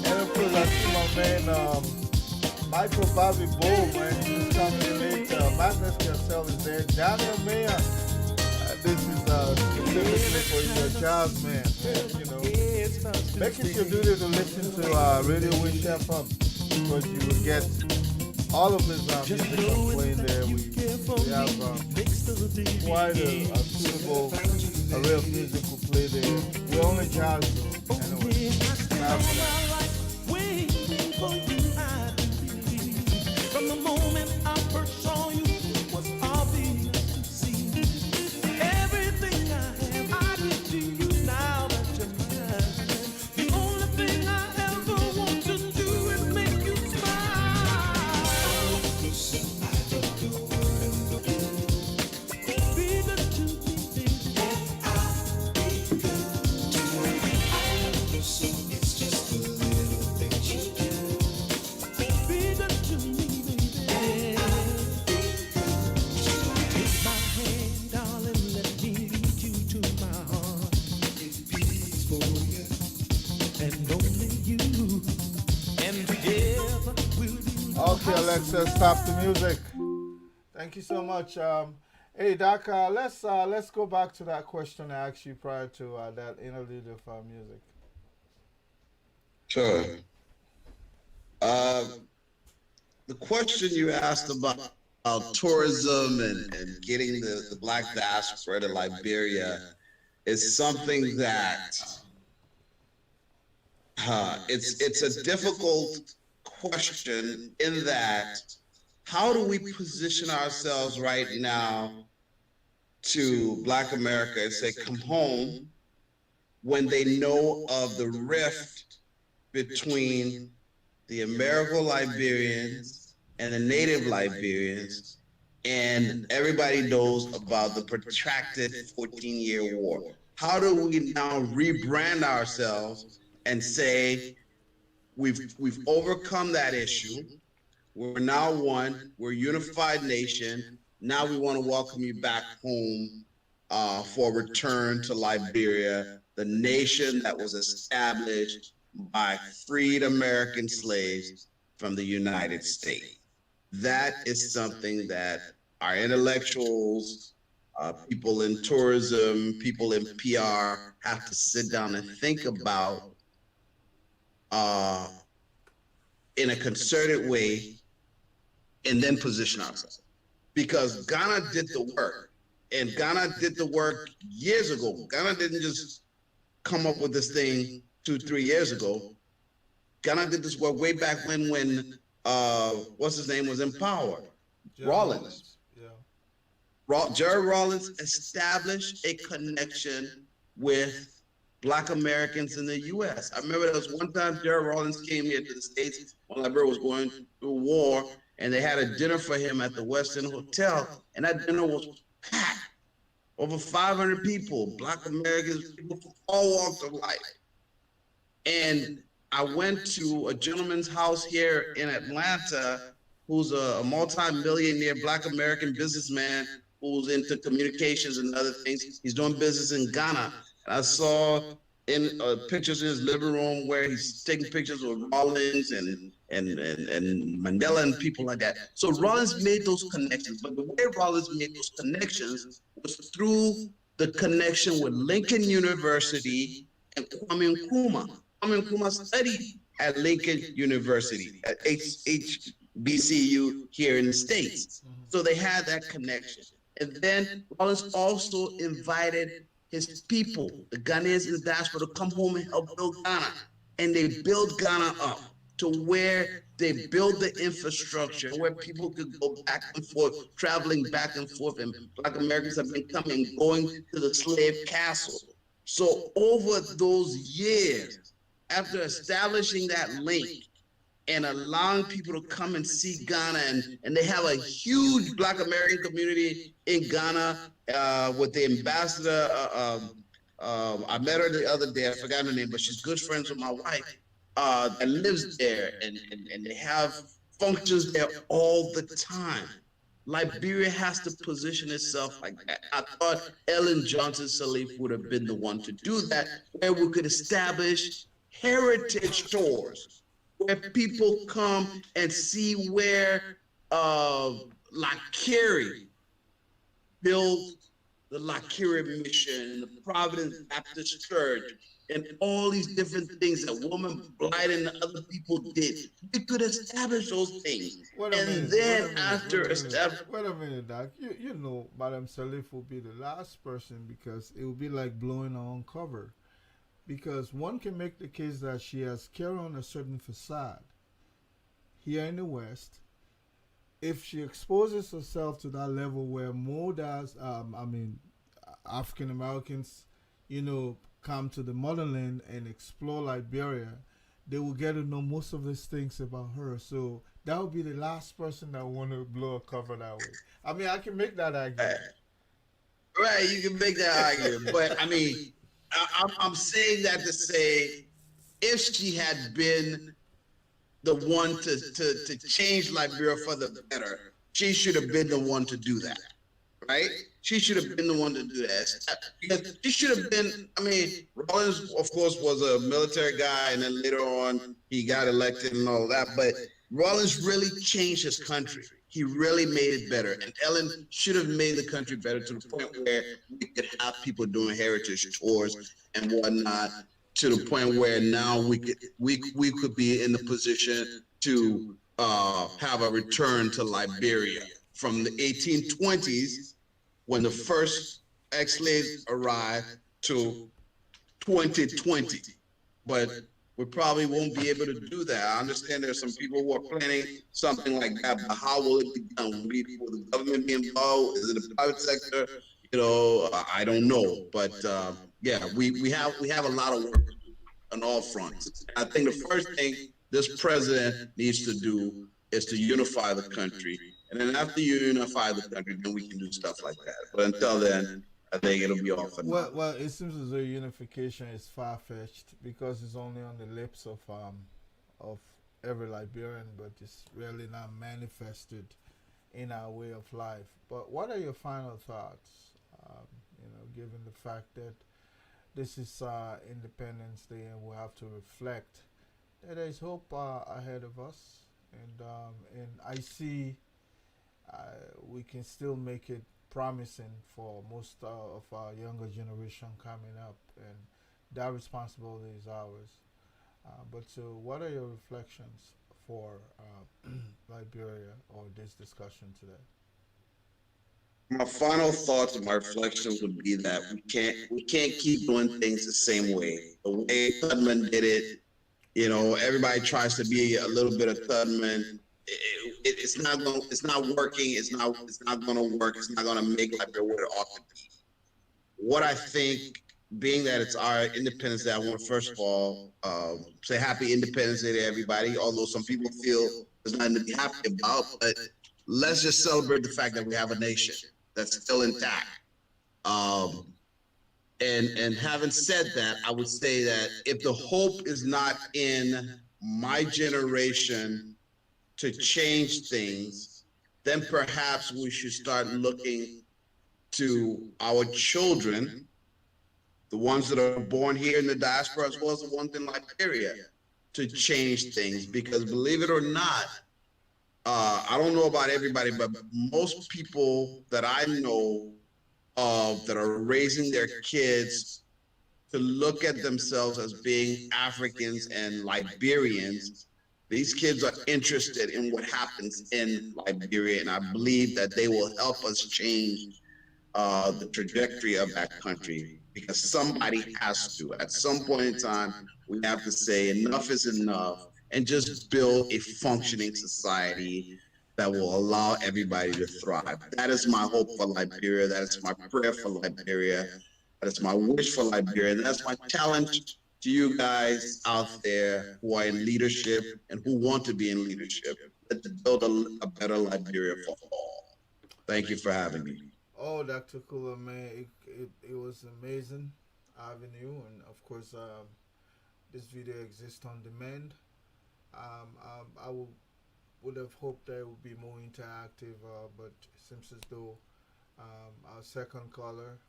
And of course, I see my man Michael Bobby Bull, man. He's coming in late. Magnus Cassell is there. Daniel Mayer. This is specifically for your jazz man. You know, make it your duty to listen to Radio Wish FM because you will get all of his music playing there. We have quite a suitable array of music we play there. We're only jazz though. Anyway, Waiting for you, I believe. From the moment I first saw you, it was obvious to see. Everything I have, I give to you now that you're mine. The only thing I ever want to do is make you smile. Be good to me, baby. Be good to me, baby. Take my hand, darling, let me lead you to my heart. It beats for you and only you, and together we'll do. okay, Alexa, stop the music. Thank you so much. Hey, Doc, let's go back to that question I asked you prior to that interlude of music. Sure. The question you asked about tourism and getting the black diaspora to Liberia is something that it's a difficult question in that how do we position ourselves right now to Black America and say come home when they know of the rift between the American Liberians and the native Liberians, and everybody knows about the protracted 14-year war. How do we now rebrand ourselves and say we've overcome that issue? We're now one. We're a unified nation. Now we want to welcome you back home for return to Liberia, the nation that was established by freed American slaves from the United States. That is something that our intellectuals, people in tourism, people in PR have to sit down and think about in a concerted way and then position ourselves. Because Ghana did the work, and Ghana did the work years ago. Ghana didn't just come up with this thing 2-3 years ago. Ghana did this work way back when what's his name was in power? Rawlins. Yeah. Jerry Rawlins established a connection with Black Americans in the U.S. I remember there was one time Jerry Rawlins came here to the States when Liberia was going through war, and they had a dinner for him at the Westin Hotel, and that dinner was packed. Over 500 people, Black Americans, people from all walks of life. And I went to a gentleman's house here in Atlanta who's a multi-millionaire Black American businessman who's into communications and other things. He's doing business in Ghana. And I saw in pictures in his living room where he's taking pictures with Rollins and Mandela and people like that. So Rollins made those connections, but the way Rollins made those connections was through the connection with Lincoln University and Kwame Nkrumah. Kwame Nkrumah studied at Lincoln University at HBCU here in the States. So they had that connection. And then Rollins also invited his people, the Ghanaians in the diaspora, to come home and help build Ghana. And they built Ghana up to where they built the infrastructure, where people could go back and forth, traveling back and forth. And Black Americans have been coming, going to the slave castle. So over those years, after establishing that link, and allowing people to come and see Ghana. And they have a huge Black American community in Ghana with the ambassador. I met her the other day. I forgot her name, but she's good friends with my wife that lives there. And they have functions there all the time. Liberia has to position itself like that. I thought Ellen Johnson Sirleaf would have been the one to do that, where we could establish heritage tours where people come and see where Lakiri built the Lakiri Mission, the Providence Baptist Church, and all these different things that Woman Blight and the other people did. We could establish those things. Wait a minute, Doc. You know, Madam Sirleaf will be the last person because it will be like blowing her own cover. Because one can make the case that she has carried on a certain facade here in the West. If she exposes herself to that level where more does, African Americans, come to the motherland and explore Liberia, they will get to know most of these things about her. So that would be the last person that want to blow a cover that way. I mean, I can make that argument. Right, you can make that argument, but I mean, I'm saying that to say, if she had been the one to change Liberia for the better, she should have been the one to do that, right? She should have been the one to do that. Because she should have been, Rollins, of course, was a military guy, and then later on, he got elected and all that, but Rollins really changed his country. He really made it better. And Ellen should have made the country better to the point where we could have people doing heritage tours and whatnot, to the point where now we could be in the position to have a return to Liberia from the 1820s, when the first ex-slaves arrived, to 2020. But we probably won't be able to do that. I understand there's some people who are planning something like that, but how will it be done? Will the government be involved? Is it the private sector? I don't know. But yeah, we have a lot of work on all fronts. I think the first thing this president needs to do is to unify the country. And then after you unify the country, then we can do stuff like that. But until then, I think it'll be off. Well, it seems as though unification is far-fetched because it's only on the lips of every Liberian, but it's really not manifested in our way of life. But what are your final thoughts? Given the fact that this is Independence Day and we'll have to reflect that there is hope ahead of us, and I see we can still make it promising for most of our younger generation coming up, and that responsibility is ours. But so, what are your reflections for Liberia or this discussion today? My final thoughts and my reflections would be that we can't keep doing things the same way. The way Thudman did it, everybody tries to be a little bit of Thudman. It's not working. It's not going to work. It's not going to make Liberia what it ought to be. What I think, being that it's our Independence Day, I want to first of all say Happy Independence Day to everybody. Although some people feel there's nothing to be happy about, but let's just celebrate the fact that we have a nation that's still intact. And having said that, I would say that if the hope is not in my generation to change things, then perhaps we should start looking to our children the ones that are born here in the diaspora, as well as the ones in Liberia, to change things. Because believe it or not, I don't know about everybody, but most people that I know of that are raising their kids to look at themselves as being Africans and Liberians, these kids are interested in what happens in Liberia, and I believe that they will help us change the trajectory of that country, because somebody has to. At some point in time, we have to say enough is enough and just build a functioning society that will allow everybody to thrive. That is my hope for Liberia. That is my prayer for Liberia. That is my wish for Liberia. And that's my challenge to you guys out there who are in leadership and who want to be in leadership. Let's build a better Liberia for all. Thank you for having me. Oh, Dr. Kulah, man, it was amazing having you, and of course, this video exists on demand. I would have hoped that it would be more interactive, but it seems as though our second caller,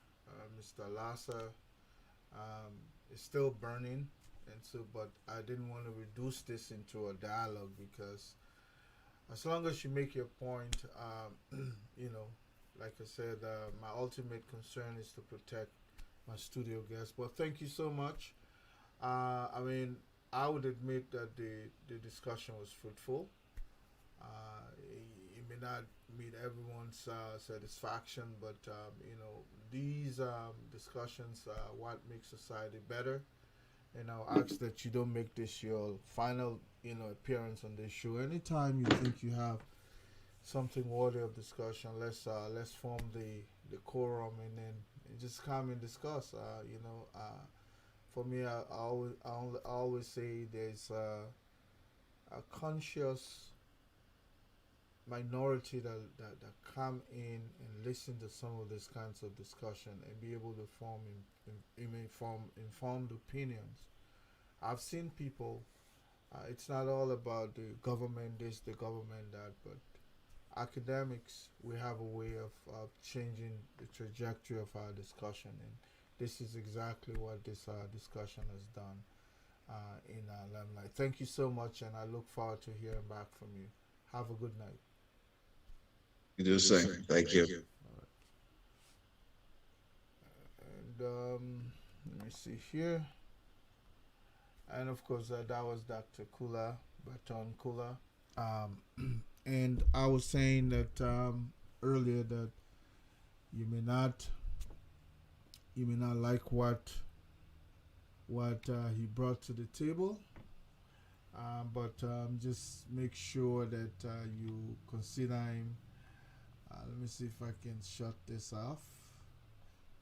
Mr. Lassa, um, is still burning, and so, but I didn't want to reduce this into a dialogue because as long as you make your point, you know, like I said, my ultimate concern is to protect my studio guests. But thank you so much. I mean, I would admit that the discussion was fruitful. It may not meet everyone's satisfaction, but you know, these discussions what makes society better. And I'll ask that you don't make this your final, you know, appearance on this show. Anytime you think you have something worthy of discussion, let's form the quorum and then just come and discuss. You know, for me, I always say there's a conscious minority that come in and listen to some of these kinds of discussion and be able to form informed opinions. I've seen people. It's not all about the government this, the government that, but academics, we have a way of changing the trajectory of our discussion, and this is exactly what this discussion has done in Limelight. Thank you so much, and I look forward to hearing back from you. Have a good night. You do the same. Thank you. And let me see here. And of course, that was Dr. Kulah, Bartum Kulah. And I was saying that earlier that you may not like what he brought to the table, but just make sure that you consider him. Let me see if I can shut this off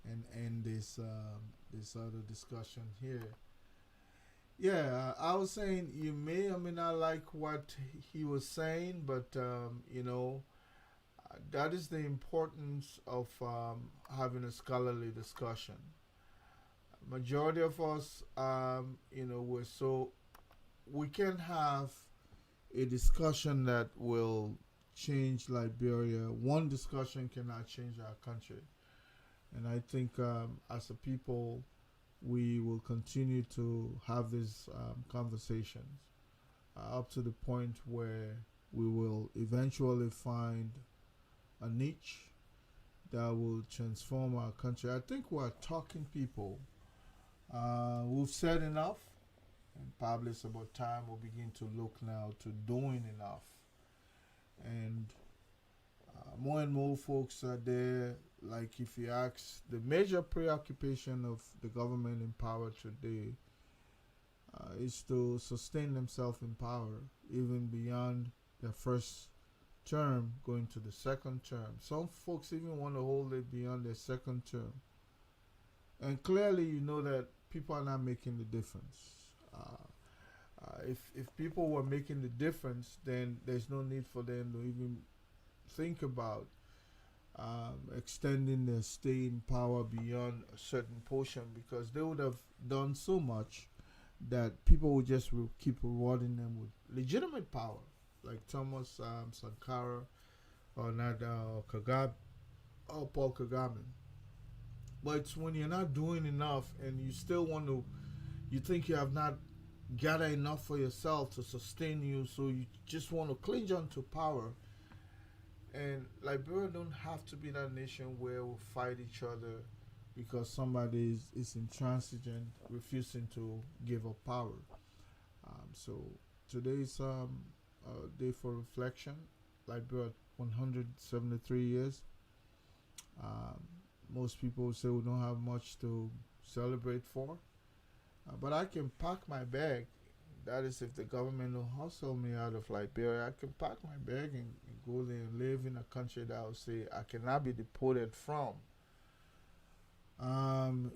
and end this other discussion here. Yeah, I was saying you may or may not like what he was saying, but you know, that is the importance of having a scholarly discussion. Majority of us, you know, we can have a discussion that will change Liberia. One discussion cannot change our country, and I think as a people, we will continue to have these conversations up to the point where we will eventually find a niche that will transform our country. I think we're talking people. We've said enough, and probably it's about time we begin to look now to doing enough. And more and more folks are there. Like if you ask, the major preoccupation of the government in power today is to sustain themselves in power, even beyond their first term, going to the second term. Some folks even want to hold it beyond their second term. And clearly, you know that people are not making the difference. If people were making the difference, then there's no need for them to even think about extending their stay in power beyond a certain portion, because they would have done so much that people would just keep rewarding them with legitimate power, like Thomas Sankara or not Kagame or Paul Kagame. But it's when you're not doing enough and you still want to, you think you have not gathered enough for yourself to sustain you, so you just want to cling on to power. And Liberia don't have to be that nation where we fight each other because somebody is intransigent, refusing to give up power. So today's a day for reflection. Liberia 173 years. Um, Most people say we don't have much to celebrate for, but I can pack my bag. That is, if the government don't hustle me out of Liberia, I can pack my bag and go there and live in a country that I would say I cannot be deported from.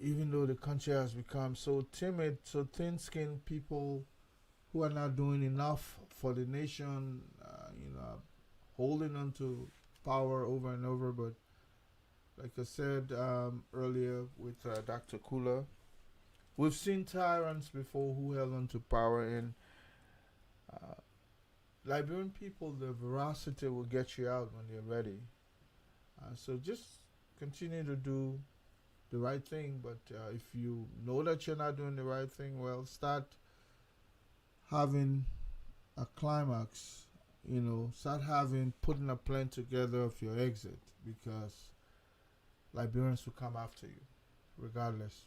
Even though the country has become so timid, so thin-skinned, people who are not doing enough for the nation, holding on to power over and over. But like I said earlier with Dr. Kulah, we've seen tyrants before who held on to power, and uh, Liberian people, the veracity will get you out when you're ready. So just continue to do the right thing. But if you know that you're not doing the right thing, well, start having a climax. Start putting a plan together of your exit, because Liberians will come after you, regardless.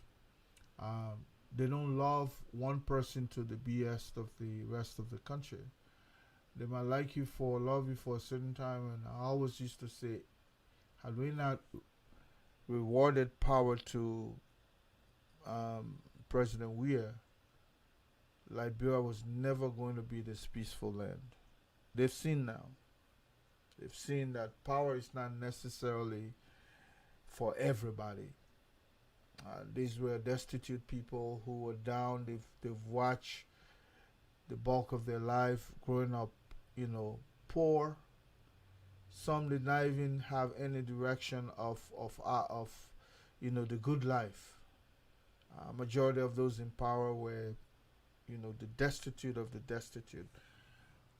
They don't love one person to the BS of the rest of the country. They might love you for a certain time, and I always used to say, had we not rewarded power to President Weah, Liberia was never going to be this peaceful land. They've seen now. They've seen that power is not necessarily for everybody. These were destitute people who were down. They've watched the bulk of their life growing up, poor. Some did not even have any direction of the good life. Majority of those in power were, the destitute of the destitute.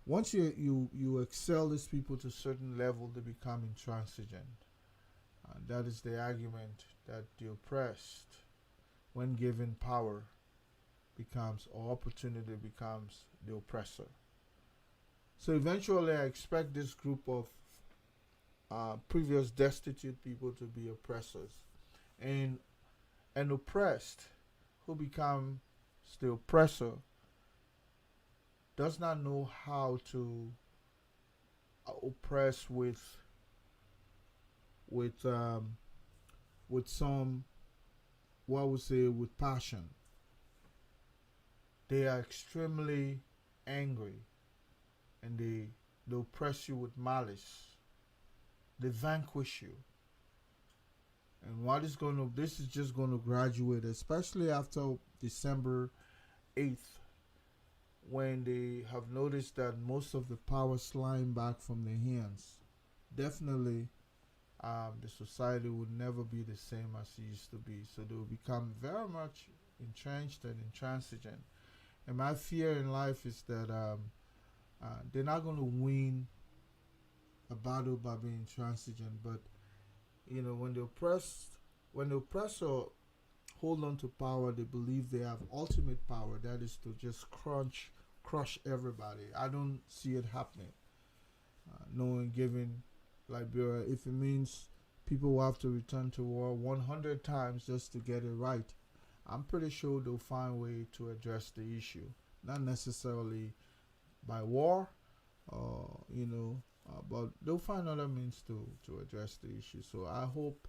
Once you excel these people to a certain level, they become intransigent. That is the argument that the oppressed, when given power, becomes, or opportunity, becomes the oppressor. So eventually, I expect this group of previous destitute people to be oppressors, and an oppressed who becomes the oppressor does not know how to oppress with some, what I would say, with passion. They are extremely angry, and they oppress you with malice. They vanquish you. And this is just going to graduate, especially after December 8th, when they have noticed that most of the power sliding back from their hands. Definitely, the society would never be the same as it used to be. So they will become very much entrenched and intransigent. And my fear in life is that they're not going to win a battle by being intransigent. But when the oppressor hold on to power, they believe they have ultimate power. That is to just crush everybody. I don't see it happening. Knowing, given Liberia, if it means people will have to return to war 100 times just to get it right, I'm pretty sure they'll find a way to address the issue. Not necessarily by war, but they'll find other means to address the issue. So I hope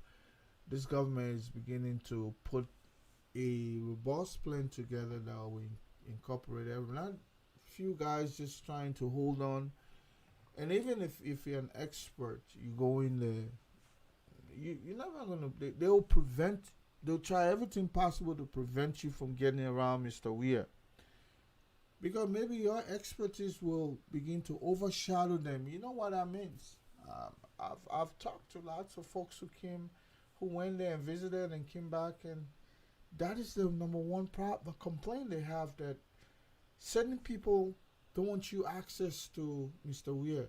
this government is beginning to put a robust plan together that will incorporate everyone. Not few guys just trying to hold on. And even if you're an expert, you go in there, you're never going to, they'll try everything possible to prevent you from getting around Mr. Weah. Because maybe your expertise will begin to overshadow them. You know what that means. I've talked to lots of folks who went there and visited and came back, and that is the number one problem, complaint they have, that certain people don't want you access to Mr. Weah.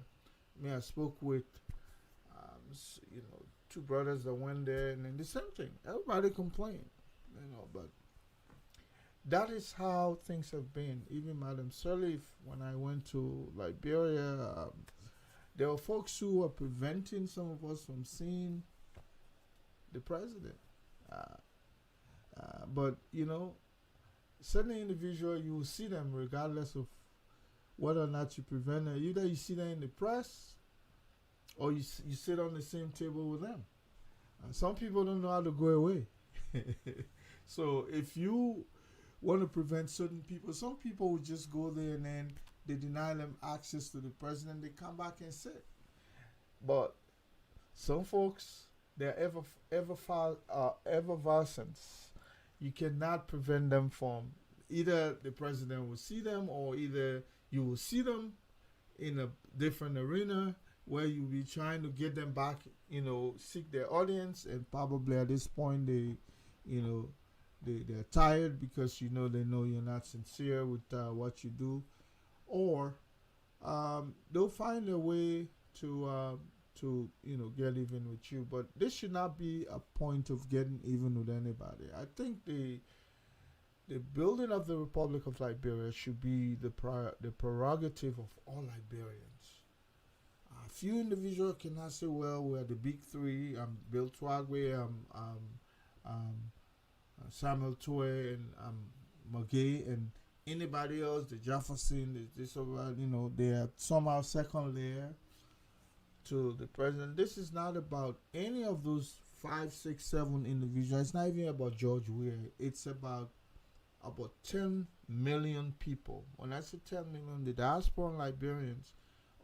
I spoke with, two brothers that went there, and then the same thing. Everybody complained, but that is how things have been. Even Madam Sirleaf, when I went to Liberia, there were folks who were preventing some of us from seeing the president. Uh, but certain individual, you will see them regardless of whether or not you prevent them. Either you see them in the press, or you sit on the same table with them. Some people don't know how to go away. So if you want to prevent certain people, some people will just go there and then they deny them access to the president. They come back and sit. But some folks, they're effervescent. You cannot prevent them from, either the president will see them, or either you will see them in a different arena where you'll be trying to get them back, seek their audience, and probably at this point they're tired because they know you're not sincere with what you do, or they'll find a way to get even with you. But this should not be a point of getting even with anybody. I think the building of the Republic of Liberia should be the prerogative of all Liberians. A few individuals cannot say, well, we're the big three. I'm Bill Twagwe, Samuel Toy, and Magay, and anybody else, the Jefferson, they are somehow second layer to the president. This is not about any of those 5, 6, 7 individuals. It's not even about George Weah. It's about 10 million people. When I say 10 million, the diaspora Liberians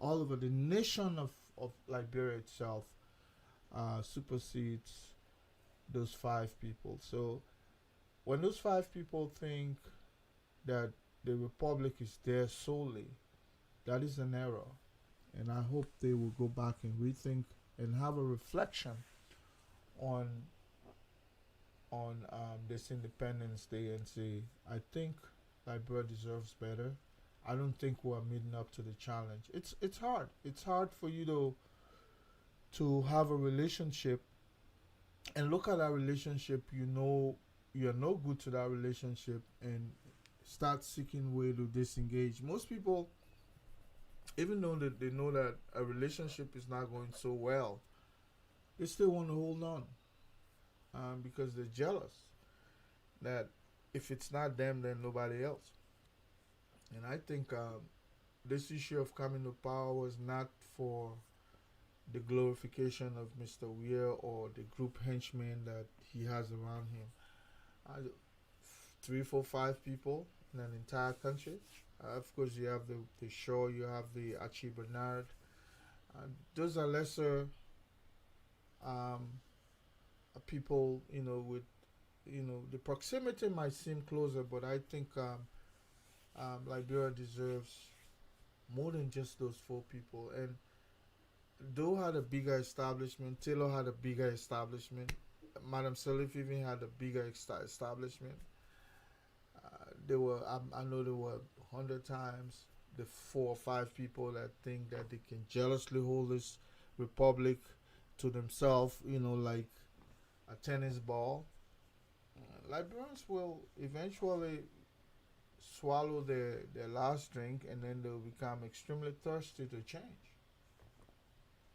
all over the nation of Liberia itself supersedes those 5 people. So when those 5 people think that the Republic is there solely, that is an error. And I hope they will go back and rethink and have a reflection on this Independence Day and say, I think Liberia deserves better. I don't think we're meeting up to the challenge. It's hard. It's hard for you to have a relationship and look at that relationship. You're no good to that relationship and start seeking way to disengage. Most people, even though they know that a relationship is not going so well, they still want to hold on because they're jealous that if it's not them, then nobody else. And I think this issue of coming to power was not for the glorification of Mr. Weah or the group henchmen that he has around him. 3, 4, 5 people in an entire country. Of course, you have the Shaw, you have the Archie Bernard. Those are lesser people, with, the proximity might seem closer, but I think Liberia deserves more than just those 4 people. And Doe had a bigger establishment. Taylor had a bigger establishment. Madam Sirleaf even had a bigger establishment. I know there were 100 times the 4 or 5 people that think that they can jealously hold this republic to themselves, like a tennis ball. Liberians will eventually swallow their last drink, and then they'll become extremely thirsty to change.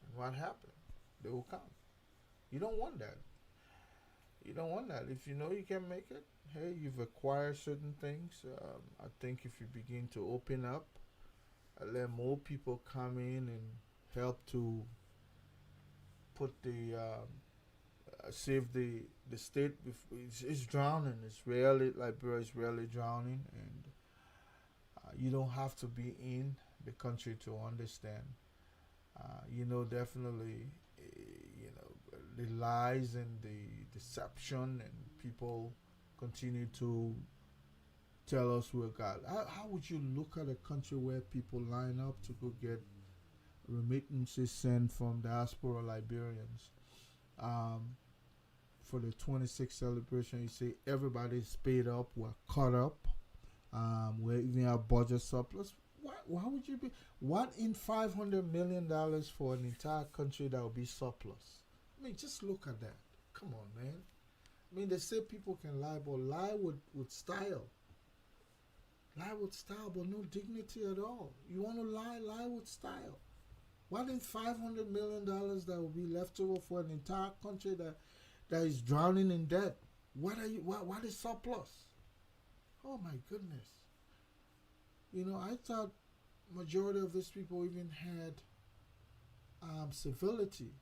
And what happened? They will come. You don't want that. You don't want that. If you know you can make it, hey, you've acquired certain things. I think if you begin to open up, let more people come in and help to put save the state. It's drowning. Liberia is rarely drowning, and you don't have to be in the country to understand. Definitely, the lies and the deception, and people continue to tell us we're God. How would you look at a country where people line up to go get remittances sent from diaspora Liberians for the 26th celebration? You say everybody's paid up, we're caught up, we even have budget surplus. Why would you be? What in $500 million for an entire country that will be surplus? I mean, just look at that. Come on, man. I mean, they say people can lie, but lie with style. Lie with style, but no dignity at all. You want to lie, lie with style. Why didn't $500 million that will be left over for an entire country that is drowning in debt? What is surplus? Oh my goodness. You know, I thought majority of these people even had civility.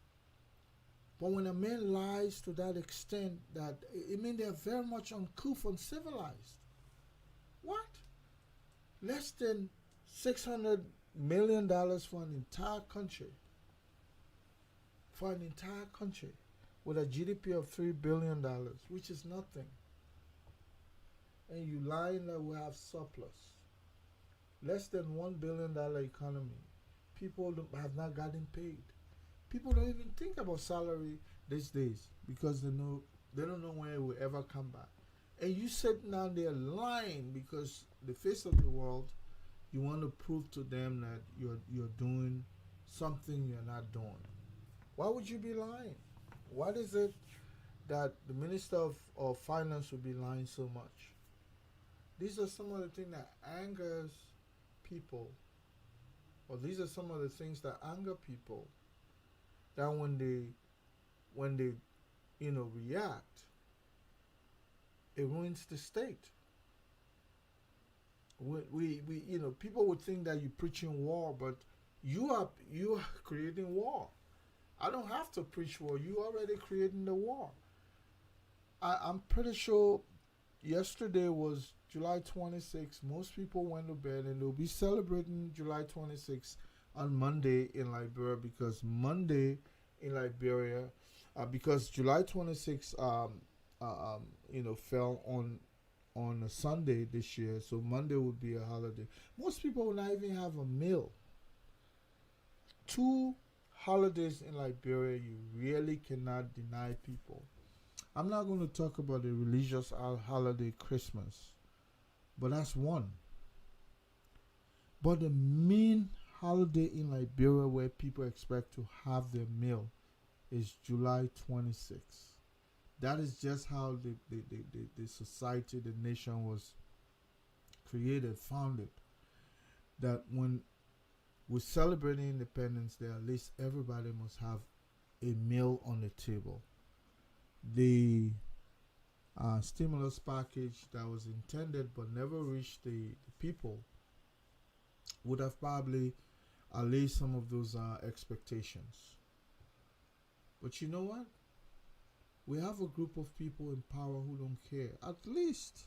But when a man lies to that extent, that it means they're very much uncouth, uncivilized. What? Less than $600 million for an entire country. For an entire country with a GDP of $3 billion, which is nothing. And you lying that we have surplus. Less than $1 billion economy. People have not gotten paid. People don't even think about salary these days because they don't know when it will ever come back. And you sitting down there lying because the face of the world, you want to prove to them that you're doing something you're not doing. Why would you be lying? What is it that the Minister of Finance would be lying so much? These are some of the things that angers people, or these are some of the things that anger people. That when they react, it ruins the state. We people would think that you're preaching war, but you are creating war. I don't have to preach war. You already creating the war. I'm pretty sure yesterday was July 26th. Most people went to bed and they'll be celebrating July 26th on Monday in Liberia, because Monday in Liberia, because July 26th, fell on a Sunday this year, so Monday would be a holiday. Most people will not even have a meal. 2 holidays in Liberia you really cannot deny people. I'm not going to talk about the religious holiday Christmas, but that's one. But the main holiday in Liberia where people expect to have their meal is July 26th. That is just how the society, the nation was created, founded. That when we're celebrating Independence Day, at least everybody must have a meal on the table. The stimulus package that was intended but never reached the people would have probably allayed some of those expectations. But you know what? We have a group of people in power who don't care. At least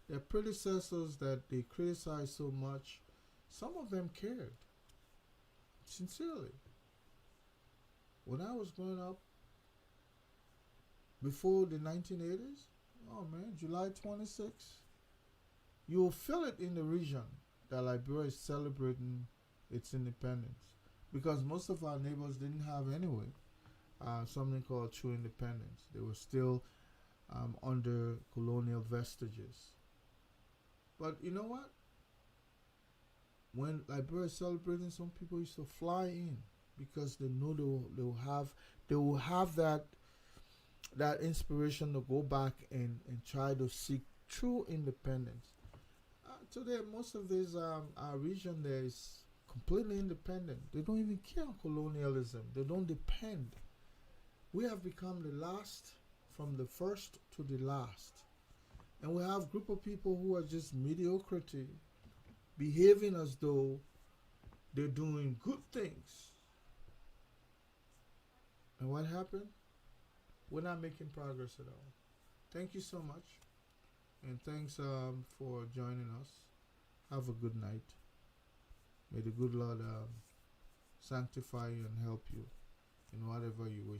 their predecessors that they criticize so much, some of them cared. Sincerely. When I was growing up, before the 1980s, oh man, July 26th, you will feel it in the region that Liberia is celebrating its independence. Because most of our neighbors didn't have anyway something called true independence. They were still under colonial vestiges. But you know what? When Liberia is celebrating, some people used to fly in because they know they will have that inspiration to go back and try to seek true independence. Today, most of this our region there is completely independent. They don't even care on colonialism. They don't depend. We have become the last, from the first to the last. And we have a group of people who are just mediocrity, behaving as though they're doing good things. And what happened? We're not making progress at all. Thank you so much. And thanks for joining us. Have a good night. May the good Lord sanctify you and help you in whatever you wish.